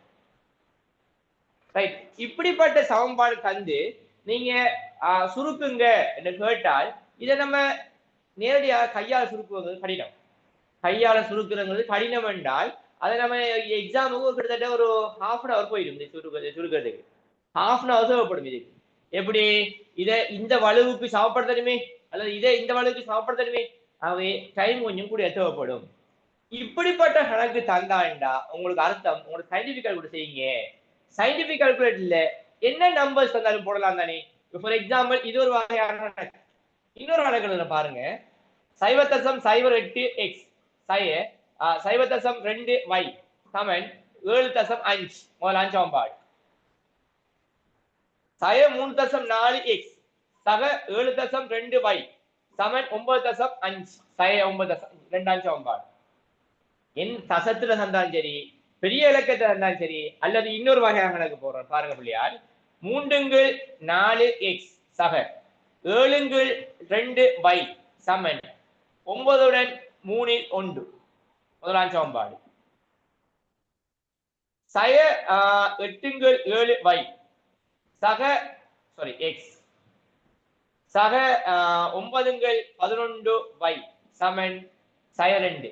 ரைட், இப்படிப்பட்ட சமன்பாடு தந்து நீங்க சுருக்குங்க என்று கேட்டால் இதை நம்ம நேரடியாக கையால் சுருக்குவது கடினம். கையால சுருக்குறது கடினம் என்றால் அதை நம்ம எக்ஸாமுக்கு கிட்டத்தட்ட ஒரு 1/2 hour போயிடும். சுருக்கிறதுக்கு 1/2 hour தேவைப்படும். இதுக்கு எப்படி இதை இந்த வலுவுக்கு சமப்படுத்தணுமே அல்லது இதை இந்த வலுவுக்கு சமப்படுத்தணுமே, அவை டைம் கொஞ்சம் கூட தேவைப்படும். இப்படிப்பட்ட கணக்கு தந்தாண்டா உங்களுக்கு அர்த்தம் உங்களுக்கு சயின்டிபிக் கால்குலேட் செய்யுங்க. சயின்டிபிக் கால்குலேட்ல என்ன நம்பர்ஸ் தந்தாலும் போடலாம் தானே. ஃபார் எக்ஸாம்பிள் இது ஒரு வகையான இன்னொரு கணக்கு பாருங்க. 0.08 எக்ஸ் 0.2 y சமன் 7.5. முதல் சமன்பாடு 3.4 எக்ஸ் சக 7.2 y சமன் 9.5. 9. இரண்டாம் சமன்பாடு என் தசத்துல தந்தாலும் சரி பெரிய இலக்கத்தை தந்தாலும் சரி அல்லது இன்னொரு வகையான கணக்கு போடுறோம் பாருங்க பிள்ளையார். 3x4 எக்ஸ் சக 7x2 y சமன் 9 3 1. முதலாம் சமன்பாடு 8x7 y சக எக்ஸ் சக 9x11 y சமன் 2.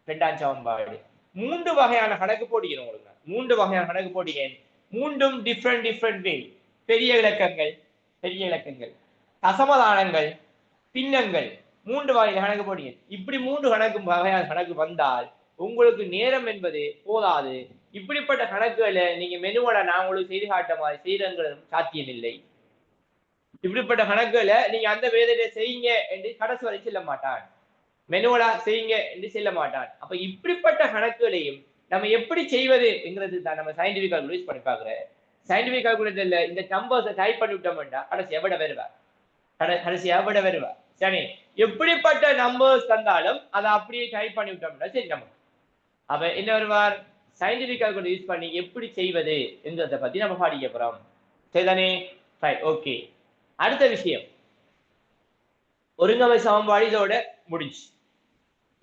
இரண்டாம் சமன்பாடு. 3 வகையான கணக்கு போடுகிறேன் உங்களுக்கு. 3 வகையான கணக்கு போடுகிறேன். மூன்றும் டிஃப்ரெண்ட் வே. பெரிய இலக்கங்கள் தசமதானங்கள் பின்னங்கள் 3 வகையான கணக்கு போடுகிறேன். இப்படி 3 வகையான கணக்கு வந்தால் உங்களுக்கு நேரம் என்பது போதாது. இப்படிப்பட்ட கணக்குகளை நீங்க மெனுவோட நான் உங்களுக்கு செய்து காட்ட மாதிரி செய்யறதும் சாத்தியம் இல்லை. இப்படிப்பட்ட கணக்குகளை நீங்க அந்த வேலையில செய்யுங்க என்று கடைசி வரை செல்ல மாட்டான். மெனுவலா செய்யுங்க என்று செல்ல மாட்டான். அப்ப இப்படிப்பட்ட கணக்குகளையும் நம்ம எப்படி செய்வது என்கிறது தான் நம்ம சயின்டிபிக் கால்குலேட் பண்ணி பார்க்கிறேன். சயின்டிபிக் கால்குலேட்டர்ல இந்த நம்பர்ஸை டைப் பண்ணி விட்டோம்னா கடைசி எவ்வளவு வருவா. சரி, எப்படிப்பட்ட நம்பர்ஸ் தந்தாலும் அதை அப்படியே டைப் பண்ணி விட்டோம்னா சரி நமக்கு. அப்ப என்ன வருவார், சயின்டிபிக் கால்குலேட்டர் யூஸ் பண்ணி எப்படி செய்வது என்கிறத பத்தி நம்ம படிக்க போறோம். சரிதானே? Right, okay. அடுத்த விஷயம் ஒருங்கமை சமன்பாடு இதோட முடிஞ்சு.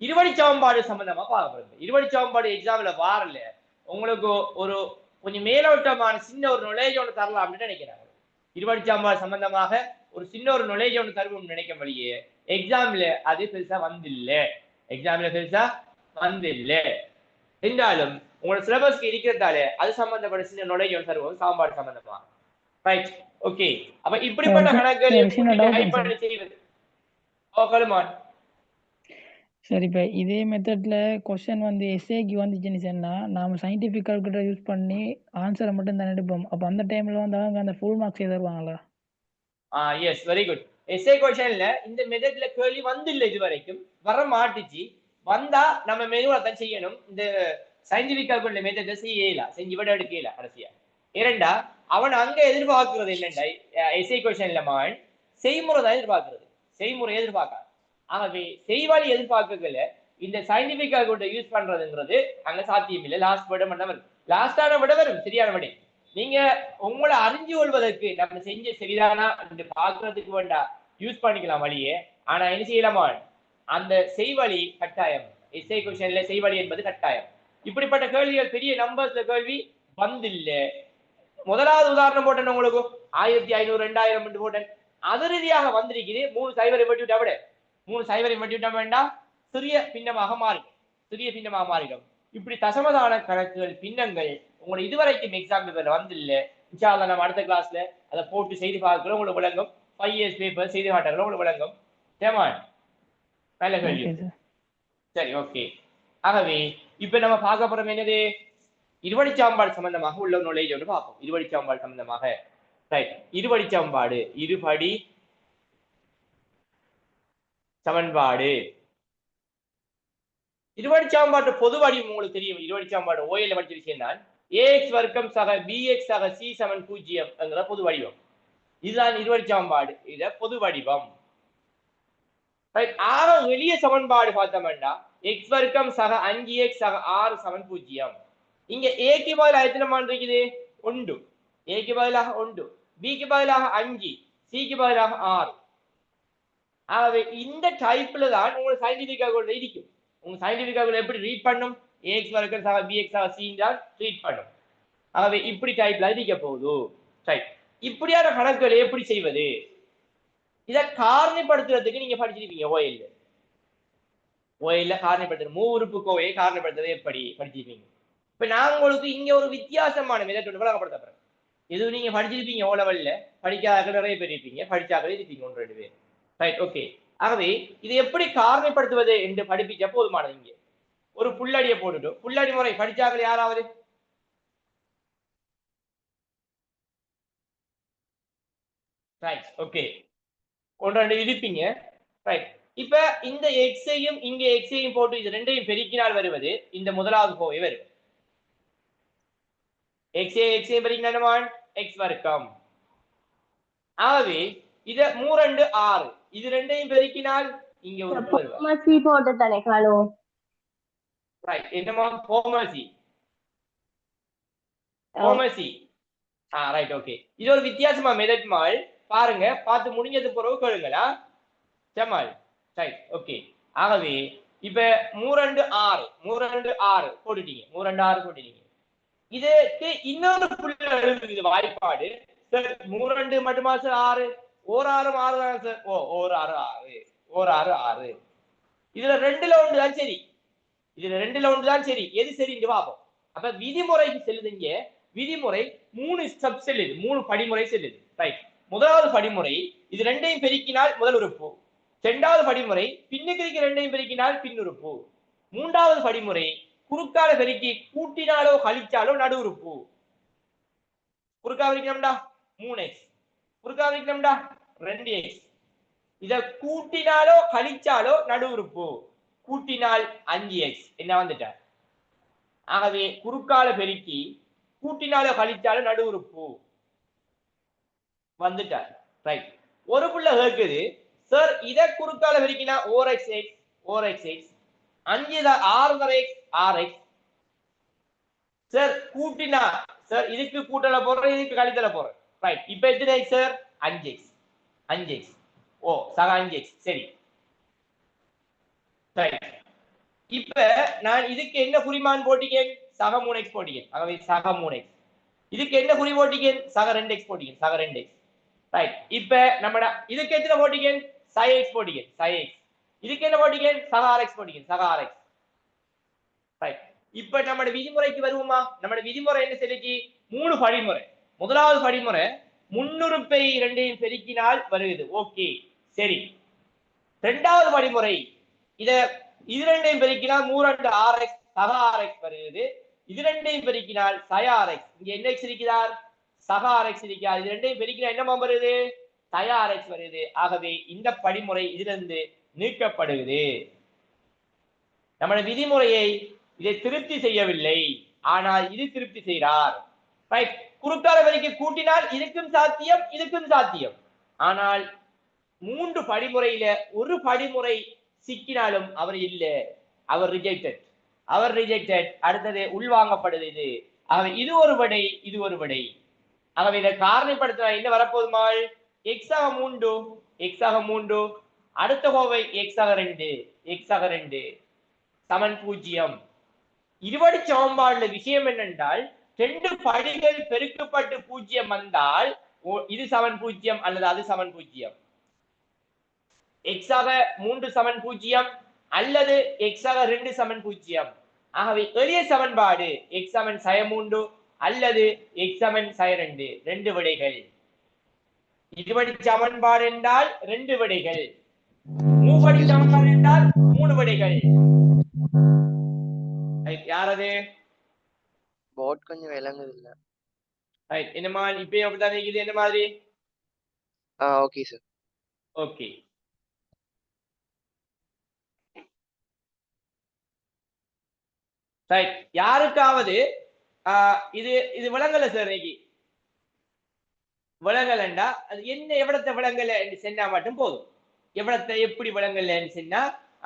இருவழி சமன்பாடு சம்பந்தமா பார்க்க போறது. இருவழி சமன்பாடு எக்ஸாம்ல வாரல உங்களுக்கு ஒரு கொஞ்சம் மேலோட்டமான சின்ன ஒரு நுழைஞ்ச ஒன்று தரலாம் அப்படின்னு நினைக்கிறாங்க. இருவழி சமன்பாடு சம்பந்தமாக ஒரு சின்ன ஒரு நுழைஞ்ச ஒன்று தருவோம்னு நினைக்க வழியே எக்ஸாம்ல அது பெருசா வந்தில்லை. என்றாலும் உங்களோட சிலபஸ்க்கு இருக்கிறதால அது சம்பந்தப்பட்ட சின்ன நுழைஞ்ச ஒன்று தருவோம் சமன்பாடு சம்பந்தமா. Right, okay. அப்ப இப்படிப்பட்ட கணக்குகள் செய்வது. சரி, இப்போ இதே மெத்தட்ல கொஸ்டின் வந்து எஸ்ஏக்கு வந்துச்சுன்னு சொன்னா நாம சயின்டிபிக் கால்குலேட்டர் யூஸ் பண்ணி ஆன்சரை மட்டும் தான் எடுப்போம். அப்போ அந்த டைம்ல வந்து அவங்க அந்த ஃபுல் மார்க்ஸ் தருவாங்களா? Yes, very good. எஸ்ஏ கொஸ்டின்ல இந்த மெத்தட்ல கேள்வி வந்தில்லை, இது வரைக்கும் வர மாட்டுச்சு. வந்தா நம்ம மெனுவா தான் செய்யணும். இந்த சயின்டிபிக் கால்குலேட்டர் மெத்தட்ல செய்யலாம், செஞ்சு விட எடுக்கல கடைசியா. இரண்டா அவன் அங்க எதிர்பார்க்கிறது என்னண்டா எஸ்ஏ கொஸ்டின்ல மான் செய்முறை தான் எதிர்பார்க்கிறது, செய்முறை எதிர்பார்க்க. ஆகவே செய்வாளி எதிர்பார்க்கல இந்த சயின்டிபிக் கால்குலேட்டர் யூஸ் பண்றதுங்கிறது அங்க சாத்தியம் இல்லை. லாஸ்ட் விட மட்டும் வரும், லாஸ்டான விட வரும், சரியான விட. நீங்க உங்களை அறிஞ்சு கொள்வதற்கு நம்ம செஞ்ச சரிதானா என்று பாக்குறதுக்கு வேண்டாம் யூஸ் பண்ணிக்கலாம் வழியே. ஆனா என்ன செய்யலாமா, அந்த செய்வழி கட்டாயம். எஸ்ஏ கொஸ்டின்ல செய்வழி என்பது கட்டாயம். இப்படிப்பட்ட கேள்விகள் பெரிய நம்பர்ஸ்ல கேள்வி வந்தில்லை. முதலாவது உதாரணம் போட்டேன் உங்களுக்கு 1500 2000 போட்டேன். அது ரீதியாக வந்திருக்குது 3 சைவரை வெட்டி விட்டா விட 3 சைவரை வெட்டி விட்டா வேண்டாம் சிறிய பின்னமாக மாறிடும். இப்படி தசமதான கணக்குகள் பின்னங்கள் உங்களை இதுவரைக்கும் எக்ஸாம் பேப்பர்ல வந்தில்லை. இன்ஷாஅல்லாஹ் நம்ம அடுத்த கிளாஸ்ல அதை போட்டு செய்து பார்க்கிறோம், உங்களுக்கு விளங்கும். 5 years பேப்பர் செய்து காட்டுறோம், உங்களுக்கு விளங்கும். சேமான் நல்ல கேள்வி. சரி, ஓகே. ஆகவே இப்ப நம்ம பார்க்க போறோம் என்னது, இருவழி சாம்பாடு சம்பந்தமாக உள்ள நுழைஞ்சு ஒன்று பார்ப்போம். இருவழி சாம்பாடு சம்பந்தமாக ரைட், இருபடி சமன்பாடு, இருபடி சமன்பாடு. இருபடி சமன்பாட்டு பொது வடிவம் உங்களுக்கு தெரியும். இருபடி சமன்பாடு ஓஎல்ல படிச்ச விஷயம் தான். ax வர்க்கம் சக bx சக c சமன் 0 என்கிற பொது வடிவம். இதுதான் இருபடி சமன்பாடு. இத பொது வடிவம். ரைட், ஆக எளிய சமன்பாடு பார்த்தோம்னா x வர்க்கம் சக 5x சக 6 சமன் 0. இங்க a க்கு பதிலாக எத்தனை மான் இருக்குது? 1. a க்கு பதிலாக 1, b க்கு பதிலாக 5, c க்கு பதிலாக 6. ஆகவே இந்த டைப்ல தான் உங்களுக்கு சயின்டிபிக் கால்குலேட்டர் இருக்கும். உங்க சயின்டிபிக் கால்குலேட்டர் எப்படி ரீட் பண்ணும்? ax வர்க்கம் சக bx சக c தான் ரீட் பண்ணும். ஆகவே இப்படி டைப்ல இருக்க போகுது. ரைட், இப்படியான கணக்குகளை எப்படி செய்வது? இத காரணிப்படுத்துறதுக்கு நீங்க படிச்சிருப்பீங்க ஓஎல்ல காரணிப்படுத்துறது, மூவுறுப்பு கோவையை காரணிப்படுத்துறது எப்படி படிச்சிருப்பீங்க. இப்ப நான் உங்களுக்கு இங்க ஒரு வித்தியாசமான மெத்தட் ஒன்று வழங்கப்படுத்த போறேன். இது நீங்க படிச்சிருப்பீங்க ஓ லெவல்ல, படிக்காத நிறைய பேர் இருப்பீங்க, படிச்சாக்களே இருப்பீங்க 1-2 பேர். Right, okay. ஆகவே இது எப்படி காரணிப்படுத்துவது என்று படிப்பிச்ச போதுமானது. இங்க ஒரு புள்ளடியை போட்டுட்டு, புள்ளடி முறை படிச்சாக்கள் யாராவது? ரைட், ஓகே, 1-2 இருப்பீங்க. ரைட், இப்ப இந்த எக்ஸையும் இங்க எக்ஸையும் போட்டு இது ரெண்டையும் பெருக்கினால் வருவது இந்த முதலாவது கோவை வரும். எக்ஸையும் பெருக்கினால் எக்ஸ் வர்க்கம். ஆகவே இத 3 6 இது ரெண்டையும் பெருக்கினால் இங்க ஒரு போமசி போட்டு தானே காலோ. ரைட், என்னமா போமசி ரைட், ஓகே. இது ஒரு வித்தியாசமா மெத்தட் மால் பாருங்க, பார்த்து முடிஞ்சது பிறகு கேளுங்களா ஜமால். Right, okay. ஆகவே இப்ப 3 6 போட்டுட்டீங்க, 3 6 போட்டுட்டீங்க. இதுக்கு இன்னொரு புள்ளி எழுதுது வாய்ப்பாடு. சார் 3 மட்டுமா சார் 6? ஓர் 6 6 தான் சார். ஓர் 6 6. இதுல 2ல 1 தான் சரி. இதுல 2ல 1 தான் சரி. எது சரின்னு பாப்போம். அப்ப விதிமுறைக்கு செல்லுதுங்க. விதிமுறை 3 ஸ்டெப் செல்லுது, 3 படிமுறை செல்லுது. ரைட், முதலாவது படிமுறை இது ரெண்டையும் பெருக்கினால் முதல் உறுப்பு. இரண்டாவது படிமுறை பின்னுக்கு இருக்க ரெண்டையும் பெருக்கினால் பின் உறுப்பு. மூன்றாவது படிமுறை குறுக்கால பெருக்கி கூட்டினாலோ கழிச்சாலோ நடு உறுப்பு. குறுக்கா பெருக்கணும்டா 3x, குறுக்கா பெருக்கணும்டா 2x. இத கூட்டினாலோ கழிச்சாலோ நடு உறுப்பு. கூட்டினால் 5x என்ன வந்துட்ட. ஆகவே குறுக்கால பெருக்கி கூட்டினாலோ கழிச்சாலோ நடு உறுப்பு வந்துட்டார். ரைட், ஒரு புள்ள கேக்குது சார் இத குறுக்கால பெருக்கினா 4x, 5 6 x 6x. சார் கூட்டினா சார் இதுக்கு கூட்டல போறேன், இதுக்கு கழித்தல போறேன். ரைட், இப்ப எத்தனை x சார்? 5x. ஓ சக 5x சரி. ரைட், இப்ப நான் இதுக்கு என்ன குறிமான் போட்டிக்கேன்? சக 3x போட்டிக்கேன். ஆகவே சக 3x. இதுக்கு என்ன குறி போட்டிக்கேன்? சக 2x போட்டிக்கேன். சக 2x. ரைட், இப்ப நம்ம இதுக்கு எத்தனை போட்டிக்கேன்? sin x போட்டிக்கேன். sin x. இதுக்கு என்ன போட்டிக்கேன்? சக rx போட்டிக்கேன். சக rx. ரைட், இப்ப நம்ம விதிமுறைக்கு வருவோமா? நம்ம விதிமுறை என்ன சொல்லிக்கு? 3 படிமுறை. முதலாவது படிமுறை முன்னுறுப்பை இரண்டையும் பெருக்கினால் வருகிறது. ஓகே சரி. இரண்டாவது படிமுறை இது ரெண்டையும் பெருக்கினால் 3 6x சக rx வருகிறது. இது ரெண்டையும் பெருக்கினால் sin rx. இங்க என்ன x இருக்கிறார்? சக rx இருக்கிறார். இது ரெண்டையும் பெருக்கினால் என்ன வருது? sin rx வருது. ஆகவே இந்த படிமுறை இதிலிருந்து நீக்கப்படுகிறது. நம்ம விதிமுறையை இதை திருப்தி செய்யவில்லை, ஆனால் இது திருப்தி செய்கிறார். ரைட், குறுக்கால பெருக்கி கூட்டினால் இதுக்கும் சாத்தியம், இதுக்கும் சாத்தியம். ஆனால் 3 படிமுறையில ஒரு படிமுறை சிக்கினாலும் அவர் இல்ல, அவர் ரிஜெக்டட். அடுத்தது உள்வாங்கப்படுது இது. ஆகவே இது ஒரு விடை, இது ஒரு விடை. ஆகவே இதை காரணிப்படுத்த என்ன வரப்போதுமாள்? x ஆக 3, அடுத்த கோவை x ஆக 2 சமன் 0. இருபடி சமன்பாடுல விஷயம் என்னென்றால் 2 படிகள் பெருக்கப்பட்டு 0 வந்தால் இது சமன் 0 அல்லது அது சமன் 0. x ஆக 3 சமன் 0 அல்லது x ஆக 2 சமன் 0. ஆகவே எளிய சமன்பாடு x சமன் sin 3 அல்லது x சமன் sin 2. 2 விடைகள். இருபடி சமன்பாடு என்றால் 2 விடைகள். மூபடி சமன்பாடு என்றால் 3 விடைகள். யாரது? போட் கொஞ்சம் விளங்குது இல்ல. ரைட் என்னமா இப்பயும் அப்படித்தான் இருக்குது என்ன மாதிரி? Okay sir. ஓகே ரைட் யாருக்காவது இது இது விளங்கல சார் இன்னைக்கு விளங்கலண்டா அது என்ன எவ்வளத்தை விளங்கல என்று சொன்னா மட்டும் போதும். எவ்வளத்தை எப்படி விளங்கலன்னு சொன்னா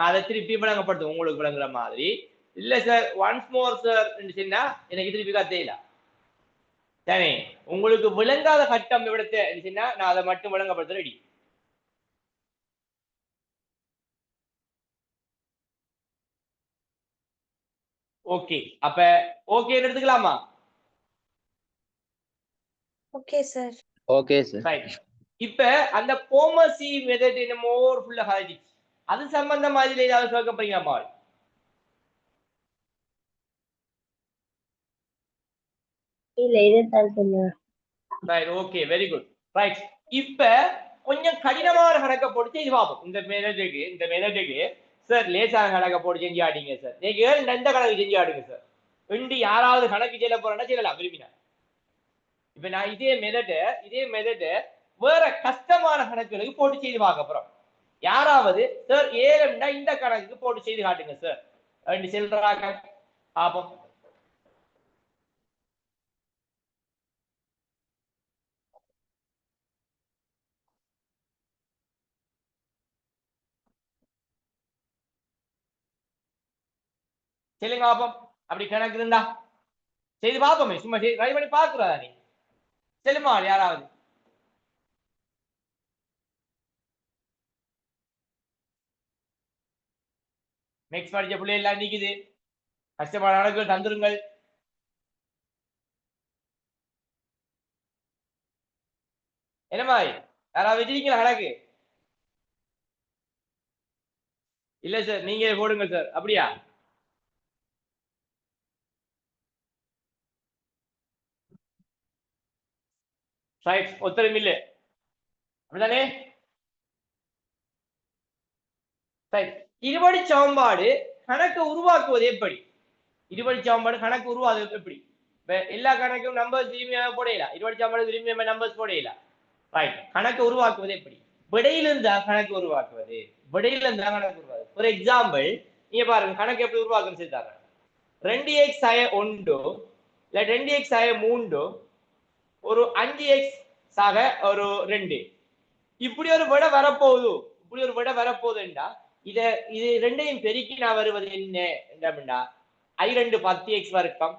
அதை திருப்பி விளங்கப்படுத்தும் உங்களுக்கு விளங்குற மாதிரி. இல்ல சார் ஒன்ஸ் மோர் சார் சொன்னா எனக்கு திருப்பி கத்தையில தானே உங்களுக்கு விளங்காத கட்டம் எவ்வளத்தை சொன்னா நான் அதை மட்டும் விளங்கப்படுத்த ரெடி. ஓகே அப்ப ஓகே எடுத்துக்கலாமா? Okay sir. Okay sir. Right இப்ப அந்த போமசி மெத்தட் என்னமோ ஒரு ஃபுல்லா காலேஜ் அது சம்பந்தமா இதுல ஏதாவது கேட்க போறீங்களாமா? இல்ல இதுதான் சொன்னேன். Right okay very good. Right இப்ப கொஞ்சம் கடினமான கணக்கை போட்டு இது பார்ப்போம். இந்த மெத்தடுக்கு சார் லேசான கணக்கை போட்டு செஞ்சு ஆடிங்க சார். நீங்க எந்த கணக்கு செஞ்சு ஆடுங்க சார். ரெண்டு யாராவது கணக்கு செய்ய போறேன்னா செய்யலாம் விரும்பினா. இப்ப நான் இதே மெத்தட் வேற கஷ்டமான கணக்குகளுக்கு போட்டு செய்து பார்க்க போறோம். யாராவது சார் ஏழம்னா இந்த கணக்குக்கு போட்டு செய்து காட்டுங்க சார் ரெண்டு செல்றாங்க பாப்போம். சொல்லுங்க பாப்போம். அப்படி கணக்கு இருந்தா செய்து பார்ப்போமே. சும்மா ட்ரை பண்ணி பாக்குறதா நீ செல்லுமா யாராவது? மேக்ஸ் படிச்ச பிள்ளை எல்லாம் நிக்குது. கஷ்டமான கணக்குகள் தந்துருங்கள். என்ன மாதிரி யாராவது வச்சிருக்கீங்களா கணக்கு? இல்ல சார் நீங்க போடுங்க சார். அப்படியா? ஒத்தரம் இல்ல அப்படிதானே? இருபடி சமன்பாடு கணக்கு உருவாக்குவது எப்படி? இருபடி சமன்பாடு கணக்கு உருவாக்குவது எப்படி? எல்லா கணக்கும் நம்பர்ஸ் திரும்பியாக போடையில இருபடி சமன்பாடு திரும்பி நம்பர்ஸ் போடையில. ரைட் கணக்கு உருவாக்குவது எப்படி? விடையிலிருந்தா கணக்கு உருவாக்குவது. விடையிலிருந்தா கணக்கு உருவாக்குவது. ஒரு எக்ஸாம்பிள் நீங்க பாருங்க கணக்கு எப்படி உருவாக்குன்னு செய்தாங்க. 2x ஆய 1 இல்ல 2x ஆய 3 ஒரு 5x ஆக ஒரு 2 இப்படி ஒரு விடை வரப்போகுதுண்டா இது ரெண்டையும் பெருக்கி நான் வருவது என்ன? I2 10x வர்க்கம்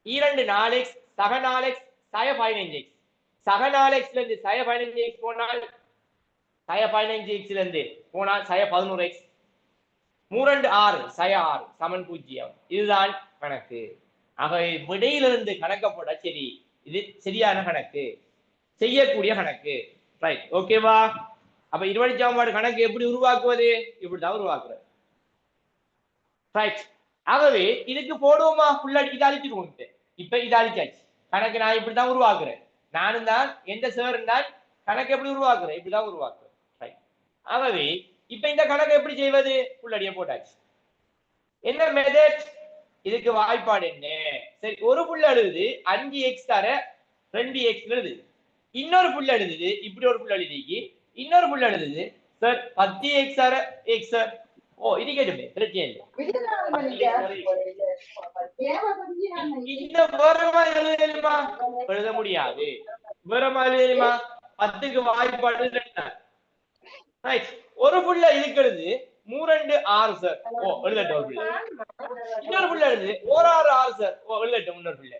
E2 4x சக 4x சய 15x சக 4xல இருந்து சய 15x போனால் சய 15xல இருந்து போனால் சய 11x 3 6 சய 6 சமன் 0. இதுதான் கணக்கு. ஆகவே விடையிலிருந்து கணக்க போட சரி இது சரியான கணக்கு செய்யக்கூடிய கணக்கு. ரைட் ஓகேவா? அப்ப இருபடி சமன்பாடு கணக்கு எப்படி உருவாக்குவது? இப்படிதான் உருவாக்குறது. ரைட் ஆகவே இதுக்கு போடுவோமா? ஃபுல்லா இதாளிச்சிருவோம். இப்ப இதாளிச்சாச்சு கணக்கு. நான் இப்படிதான் உருவாக்குறேன். நானும் தான் எந்த சார் தான் கணக்கு எப்படி உருவாக்குறேன் இப்படிதான் உருவாக்குறேன். ரைட் ஆகவே இப்ப இந்த கணக்கு எப்படி செய்வது? ஃபுல்லடியே போட்டாச்சு. என்ன மெத்தட்? இதுக்கு வாய்ப்பாடு என்ன? சரி ஒரு புள்ள எழுதுது 5x தர 2x எழுதுது. இன்னொரு புள்ள எழுதுது இப்படி ஒரு புள்ள எழுதிக்கு. இன்னொரு புள்ள எழுதுது சார் 10x தர x சார். ஓ இது கேட்டுமே பிரச்சனை இல்லை. இந்த வேறமா எழுத முடியாது. வேறமா எழுதுமா 10க்கு வாய்ப்பாடு 2. ரைட் ஒரு புள்ள இதுக்கு எழுது 3 6 சார். ஓ எழுதட்டும் ஒரு பிள்ளை. இன்னொரு பிள்ளை எழுது 1 6 6 சார். ஓ எழுதட்டும் இன்னொரு பிள்ளை.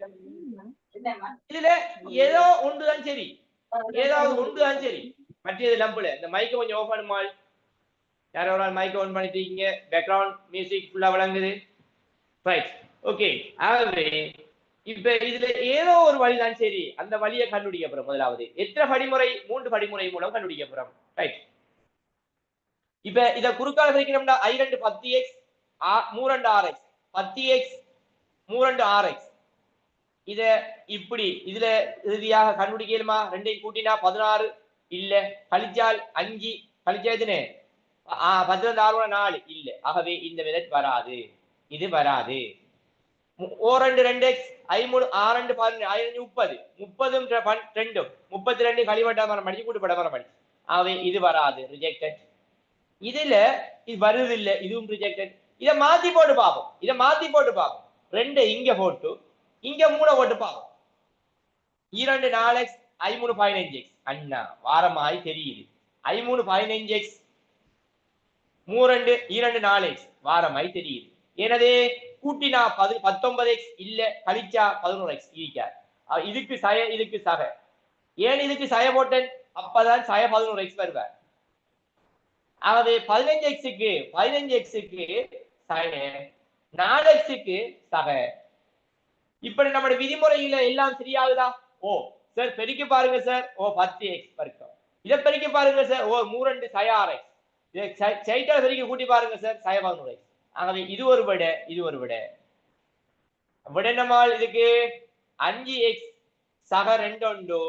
இதுல ஏதோ ஒன்றுதான் சரி. ஏதாவது ஒன்றுதான் சரி. மற்றது நம்பல. இந்த மைக்கை கொஞ்சம் ஓபன் பண்ணுமா? யாரோ ஒரு மைக்கை ஓன் பண்ணிட்டீங்க. பேக்ரவுண்ட் மியூசிக் ஃபுல்லா வழங்குது. ரைட் ஓகே ஆகவே இப்ப இதுல ஏதோ ஒரு வழிதான் சரி. அந்த வழியை கண்டுபிடிக்க போறோம். முதலாவது எத்தனை படிமுறை? 3 படிமுறை மூலம் கண்டுபிடிக்க போறோம். ரைட் இப்ப இத குறுக்கால பிரிக்கணும்னா I2 10x 3 6x 10x 3 6x இத இப்படி இதுல இறுதியாக கண்டுபிடிக்கலுமா? ரெண்டையும் கூட்டினா 16 இல்ல. கழிச்சால் 5 கழிச்சா எதுனே 10 6 4 இல்ல. ஆகவே இந்த மெத்தட் வராது. இது வராது. 2 2x 53 6 2 10 30 30 32 கழிவட்டா மரம் அடிச்சு கூட்டுப்பட மரம் அடிச்சு அவை இது வராது ரிஜெக்டட். இதுல இது வருது இல்ல இதுவும் ரிஜெக்டட். இதை மாத்தி போட்டு பார்ப்போம். 2 இங்க போட்டு இங்க 3 போட்டு பார்ப்போம். 2 4x 3 15x அண்ணா வாரமாய் தெரியுது. 3 15x 2 4x வாரமாய் தெரியுது. எனது கூட்டினா 19x இல்ல கழிச்சா 11x இருக்கார். இதுக்கு சய இதுக்கு சக. ஏன் இதுக்கு சய போட்டேன்? அப்பதான் சய 11x வருவார். ஆகவே 15xக்கு சக 4xக்கு சக. இப்படி நம்முடைய விதிமுறையில எல்லாம் சரியாகுதா? ஓ சார் பெருக்கி பாருங்க சார். ஓ 10x வர்க்கம். இதை பெருக்கி பாருங்க சார். ஓ 3 சய 6x. சைட்டால பெருக்கி கூட்டி பாருங்க சார். சய 11x. ஆகவே இது ஒரு விட இது ஒரு விட. விட நம்மால் இதுக்கு 5x சக 2 உண்டு.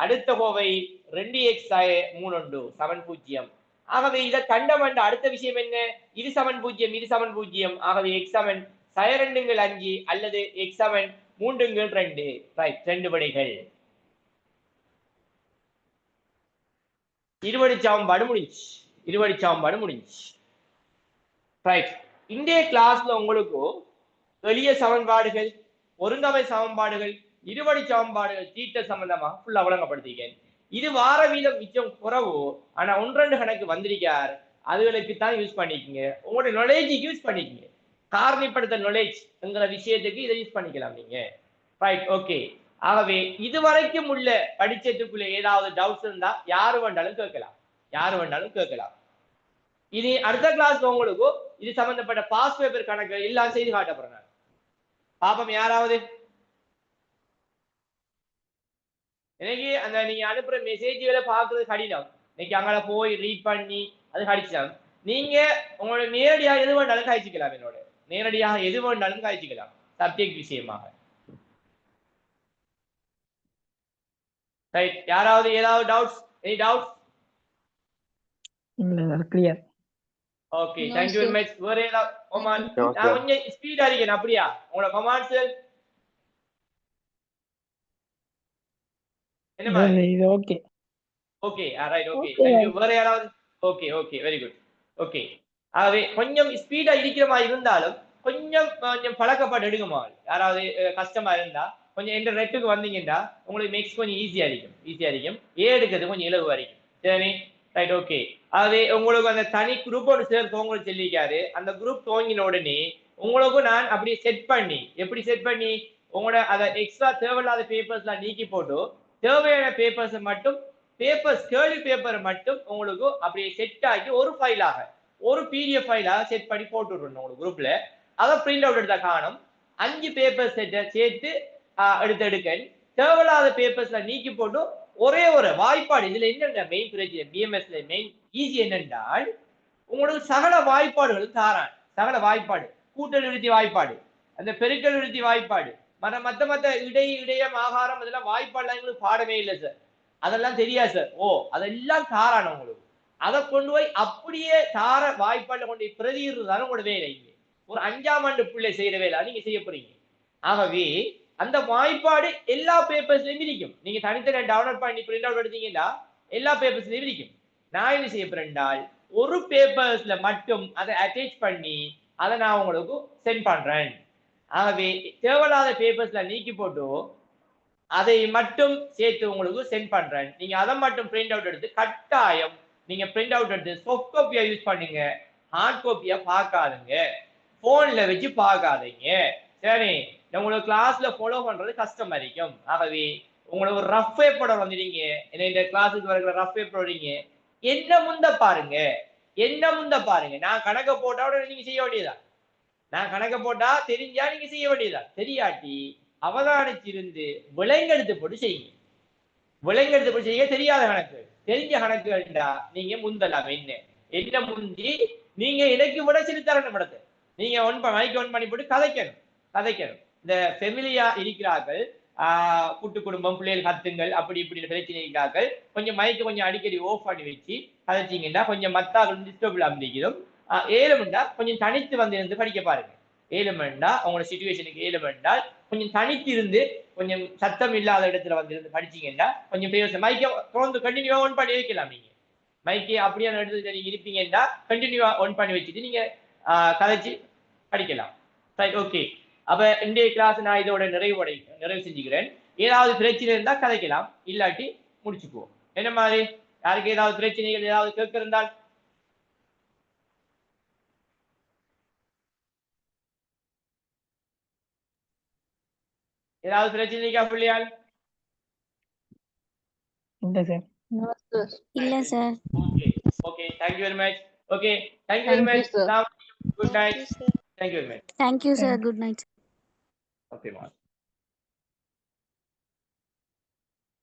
அடுத்த கோவை 2x சய 3 உண்டு. 0. ஆகவே இதை கண்டமண்ட அடுத்த விஷயம் என்ன? இது 0 இது 0. ஆகவே x சமன் சய 2 5 அல்லது x சமன் 3 2. ரைட், 2 விடைகள். இருவடி சாம்பாடு முடிஞ்சு. ரைட், இன்றைய கிளாஸ்ல உங்களுக்கு எளிய சமன்பாடுகள், ஒருங்கமை சமன்பாடுகள், இருவடி சமன்பாடுகள் தீட்ட சம்பந்தமா ஃபுல்லா வழங்கப்படுத்திருக்கேன். இது வார வீதம் மிச்சம் குறவு. ஆனா 1-2 கணக்கு வந்திருக்கார். அதுகளுக்கு தான் யூஸ் பண்ணிக்கங்க. உங்களோட நாலேஜுக்கு யூஸ் பண்ணிக்கங்க. காரணிப்படுத்த நாலேஜ் என்கிற விஷயத்துக்கு இதை யூஸ் பண்ணிக்கலாம் நீங்க. Right, okay. ஆகவே இதுவரைக்கும் உள்ள படிச்சதுக்குள்ள ஏதாவது டவுட்ஸ் இருந்தா யாரு வேண்டாலும் கேட்கலாம். இனி அடுத்த கிளாஸ் உங்களுக்கு இது சம்பந்தப்பட்ட பாஸ் பேப்பர் கணக்கு எல்லாம் செய்து காட்ட போறேன். பாப்போம் யாராவது. எனக்கு அந்த நீங்க அனுப்புற மெசேஜ்களை பார்க்கறது கடினம். இன்னைக்கு அங்கே போய் ரீட் பண்ணி அது கடிச்சிடும். நீங்க உங்களோட நேரடியாக எது வேண்டாலும் காய்ச்சிக்கலாம். என்னோட நேரடியாக எது வேண்டாலும் காய்ச்சிக்கலாம் சப்ஜெக்ட் விஷயமாக. ரைட், யாராவது ஏதாவது டவுட்ஸ்? Any doubts? இல்ல clear. Okay, thank you very much. வேற ஏதாவது கமெண்ட்? நான் கொஞ்சம் ஸ்பீடா இருக்கேன். அப்படியா உங்களோட கமெண்ட்ஸ் என்ன மாதிரி? இது okay. Okay, right, okay, thank you. வேற யாராவது? Okay, very good. ஓகே, ஆகவே கொஞ்சம் ஸ்பீடா இருக்கிற மாதிரி இருந்தாலும் கொஞ்சம் பழக்கப்பட்டு எடுக்குமா. யாராவது கஷ்டமா இருந்தா கொஞ்சம் எந்த ரெட்டுக்கு வந்தீங்கன்னா உங்களுக்கு மேக்ஸ் கொஞ்சம் ஈஸியா இருக்கும். எடுக்கிறது கொஞ்சம் இலகுவா இருக்கும். சரி, ரைட், ஓகே. ஆகவே உங்களுக்கு அந்த தனி குரூப் ஒன்று சேர்த்து உங்களுக்கு சொல்லிக்காரு. அந்த குரூப் துவங்கின உடனே உங்களுக்கும் நான் அப்படியே எப்படி செட் பண்ணி உங்களோட அதை எக்ஸ்ட்ரா தேவையில்லாத பேப்பர்ஸ்லாம் நீக்கி போட்டு தேவையான பேப்பர்ஸ் மட்டும் கேர்லி பேப்பரை மட்டும் உங்களுக்கு அப்படியே செட் ஆகி ஒரு ஃபைலாக ஒரு PDF ஃபைலாக செட் பண்ணி போட்டு விடணும் உங்களுக்கு குரூப்ல. அதை பிரிண்ட் அவுட் எடுத்தா காணும். 5 பேப்பர்ஸ் சேர்த்து எடுக்க தேவையில்லாத பேப்பர்ஸ்ல நீக்கி போட்டு ஒரே ஒரு வாய்ப்பாடு. இதுல என்னென்ன மெயின் பிரச்சனை BMSல மெயின் ஈஸி என்னென்றால் உங்களுக்கு சகல வாய்ப்பாடுகளும் தாரான். சகல வாய்ப்பாடு, கூட்டல் விருத்தி வாய்ப்பாடு, அந்த பெருக்கல் விருத்தி வாய்ப்பாடு, மற்ற இடையம் ஆகாரம், அதெல்லாம் வாய்ப்பாடுலாம் எங்களுக்கு பாடமே இல்லை சார். அதெல்லாம் தெரியாது சார். ஓ அதெல்லாம் தாரான உங்களுக்கு. அதை கொண்டு போய் அப்படியே தார வாய்ப்பாடுல கொண்டு போய் பிரதிடுறதாலும் உங்களோட வேலை. ஒரு 5ஆம் ஆண்டு பிள்ளை செய்யற வேலை நீங்க செய்ய போறீங்க. ஆகவே அந்த வாய்ப்பாடு எல்லா பேப்பர்ஸ்லயும் இருக்கும். நீங்க தனித்தனியா டவுன்லோட் பண்ணி பிரிண்ட் அவுட் எடுத்தீங்கன்னா எல்லா பேப்பர்ஸ்லயும் இருக்கும். நான் என்ன செய்ய போறேன்டால் ஒரு பேப்பர்ஸ்ல மட்டும் அதை அட்டாச் பண்ணி அதை நான் உங்களுக்கு சென்ட் பண்றேன். ஆகவே தேவையில்லாத பேப்பர்ஸ்ல நீக்கி போட்டு அதை மட்டும் சேர்த்து உங்களுக்கு சென்ட் பண்றேன். நீங்க அதை மட்டும் பிரிண்ட் அவுட் எடுத்து கட்டாயம் நீங்க பிரிண்ட் அவுட் எடுத்து சாஃப்ட் காப்பியா யூஸ் பண்ணுங்க. ஹார்ட் காப்பியா பார்க்காதுங்க, போன்ல வச்சு பார்க்காதீங்க. சரி, உங்களுக்கு கிளாஸ்ல ஃபாலோ பண்றது கஷ்டமா இருக்கும். ஆகவே உங்களுக்கு ஒரு ரஃப் பேப்பரோட வந்துடுங்க. இந்த கிளாஸுக்கு வர ரஃப் பேப்பர் வரீங்க, என்ன முந்த பாருங்க. நான் கணக்க போட்டா நீங்க செய்ய வேண்டியதான். நான் கணக்க போட்டா தெரிஞ்சா நீங்க செய்ய வேண்டியதான். தெரியாட்டி அவதானிச்சிருந்து விலங்கெடுத்து போட்டு செய்யுங்க. தெரியாத கணக்கு தெரிஞ்ச கணக்கு வேண்டா நீங்க முந்தலாம். என்ன முந்தி நீங்க எனக்கு விட சிறுத்தரணும் படத்தை நீங்க மைக் ஒன் பண்ணி போட்டு கதைக்கணும். இந்த ஃபெமிலியா இருக்கிறார்கள், கூட்டு குடும்பம், பிள்ளைகள் கத்துங்கள், அப்படி இப்படி பிரச்சனை இருக்கிறார்கள், கொஞ்சம் மைக்கு கொஞ்சம் அடிக்கடி ஆஃப் பண்ணி வச்சு கதைச்சிங்கன்னா கொஞ்சம் மத்தாக்கள் டிஸ்டர்பிள் அமைக்கிறோம். ஏழுமெண்டா கொஞ்சம் தனித்து வந்து படிக்க பாருங்க. ஏழுமெண்டா உங்களோட சிச்சுவேஷனுக்கு ஏழுமெண்டால் கொஞ்சம் தனித்து இருந்து கொஞ்சம் சத்தம் இல்லாத இடத்துல வந்து இருந்து படிச்சீங்கன்னா கொஞ்சம் பிரயோசனம். மைக்கை தொடர்ந்து கண்டினியூவா ஆன் பண்ணி வைக்கலாம். நீங்க மைக்கை அப்படியான இடத்துல நீங்க இருப்பீங்கன்னா கண்டினியூவா ஆன் பண்ணி வச்சுட்டு நீங்க கதைச்சு படிக்கலாம். Right, okay. அப்ப இன்றைய கிளாஸ் நான் இதோட நிறைவு செஞ்சுக்கிறேன். ஏதாவது பிரச்சனை இருந்தா கதைக்கலாம், இல்லாட்டி முடிச்சுக்குவோம். என்ன மாதிரி யாருக்கு ஏதாவது பிரச்சனைகள் ஏதாவது கேட்க இருந்தால் ஏதாவது பிரச்சனைக்கா பிள்ளையால்? இல்ல சார். No, sir. இல்ல sir. Okay okay, thank you very much. Okay, thank you very much. sir. Good night. Thank you very much. Thank you sir. Good night. Okay,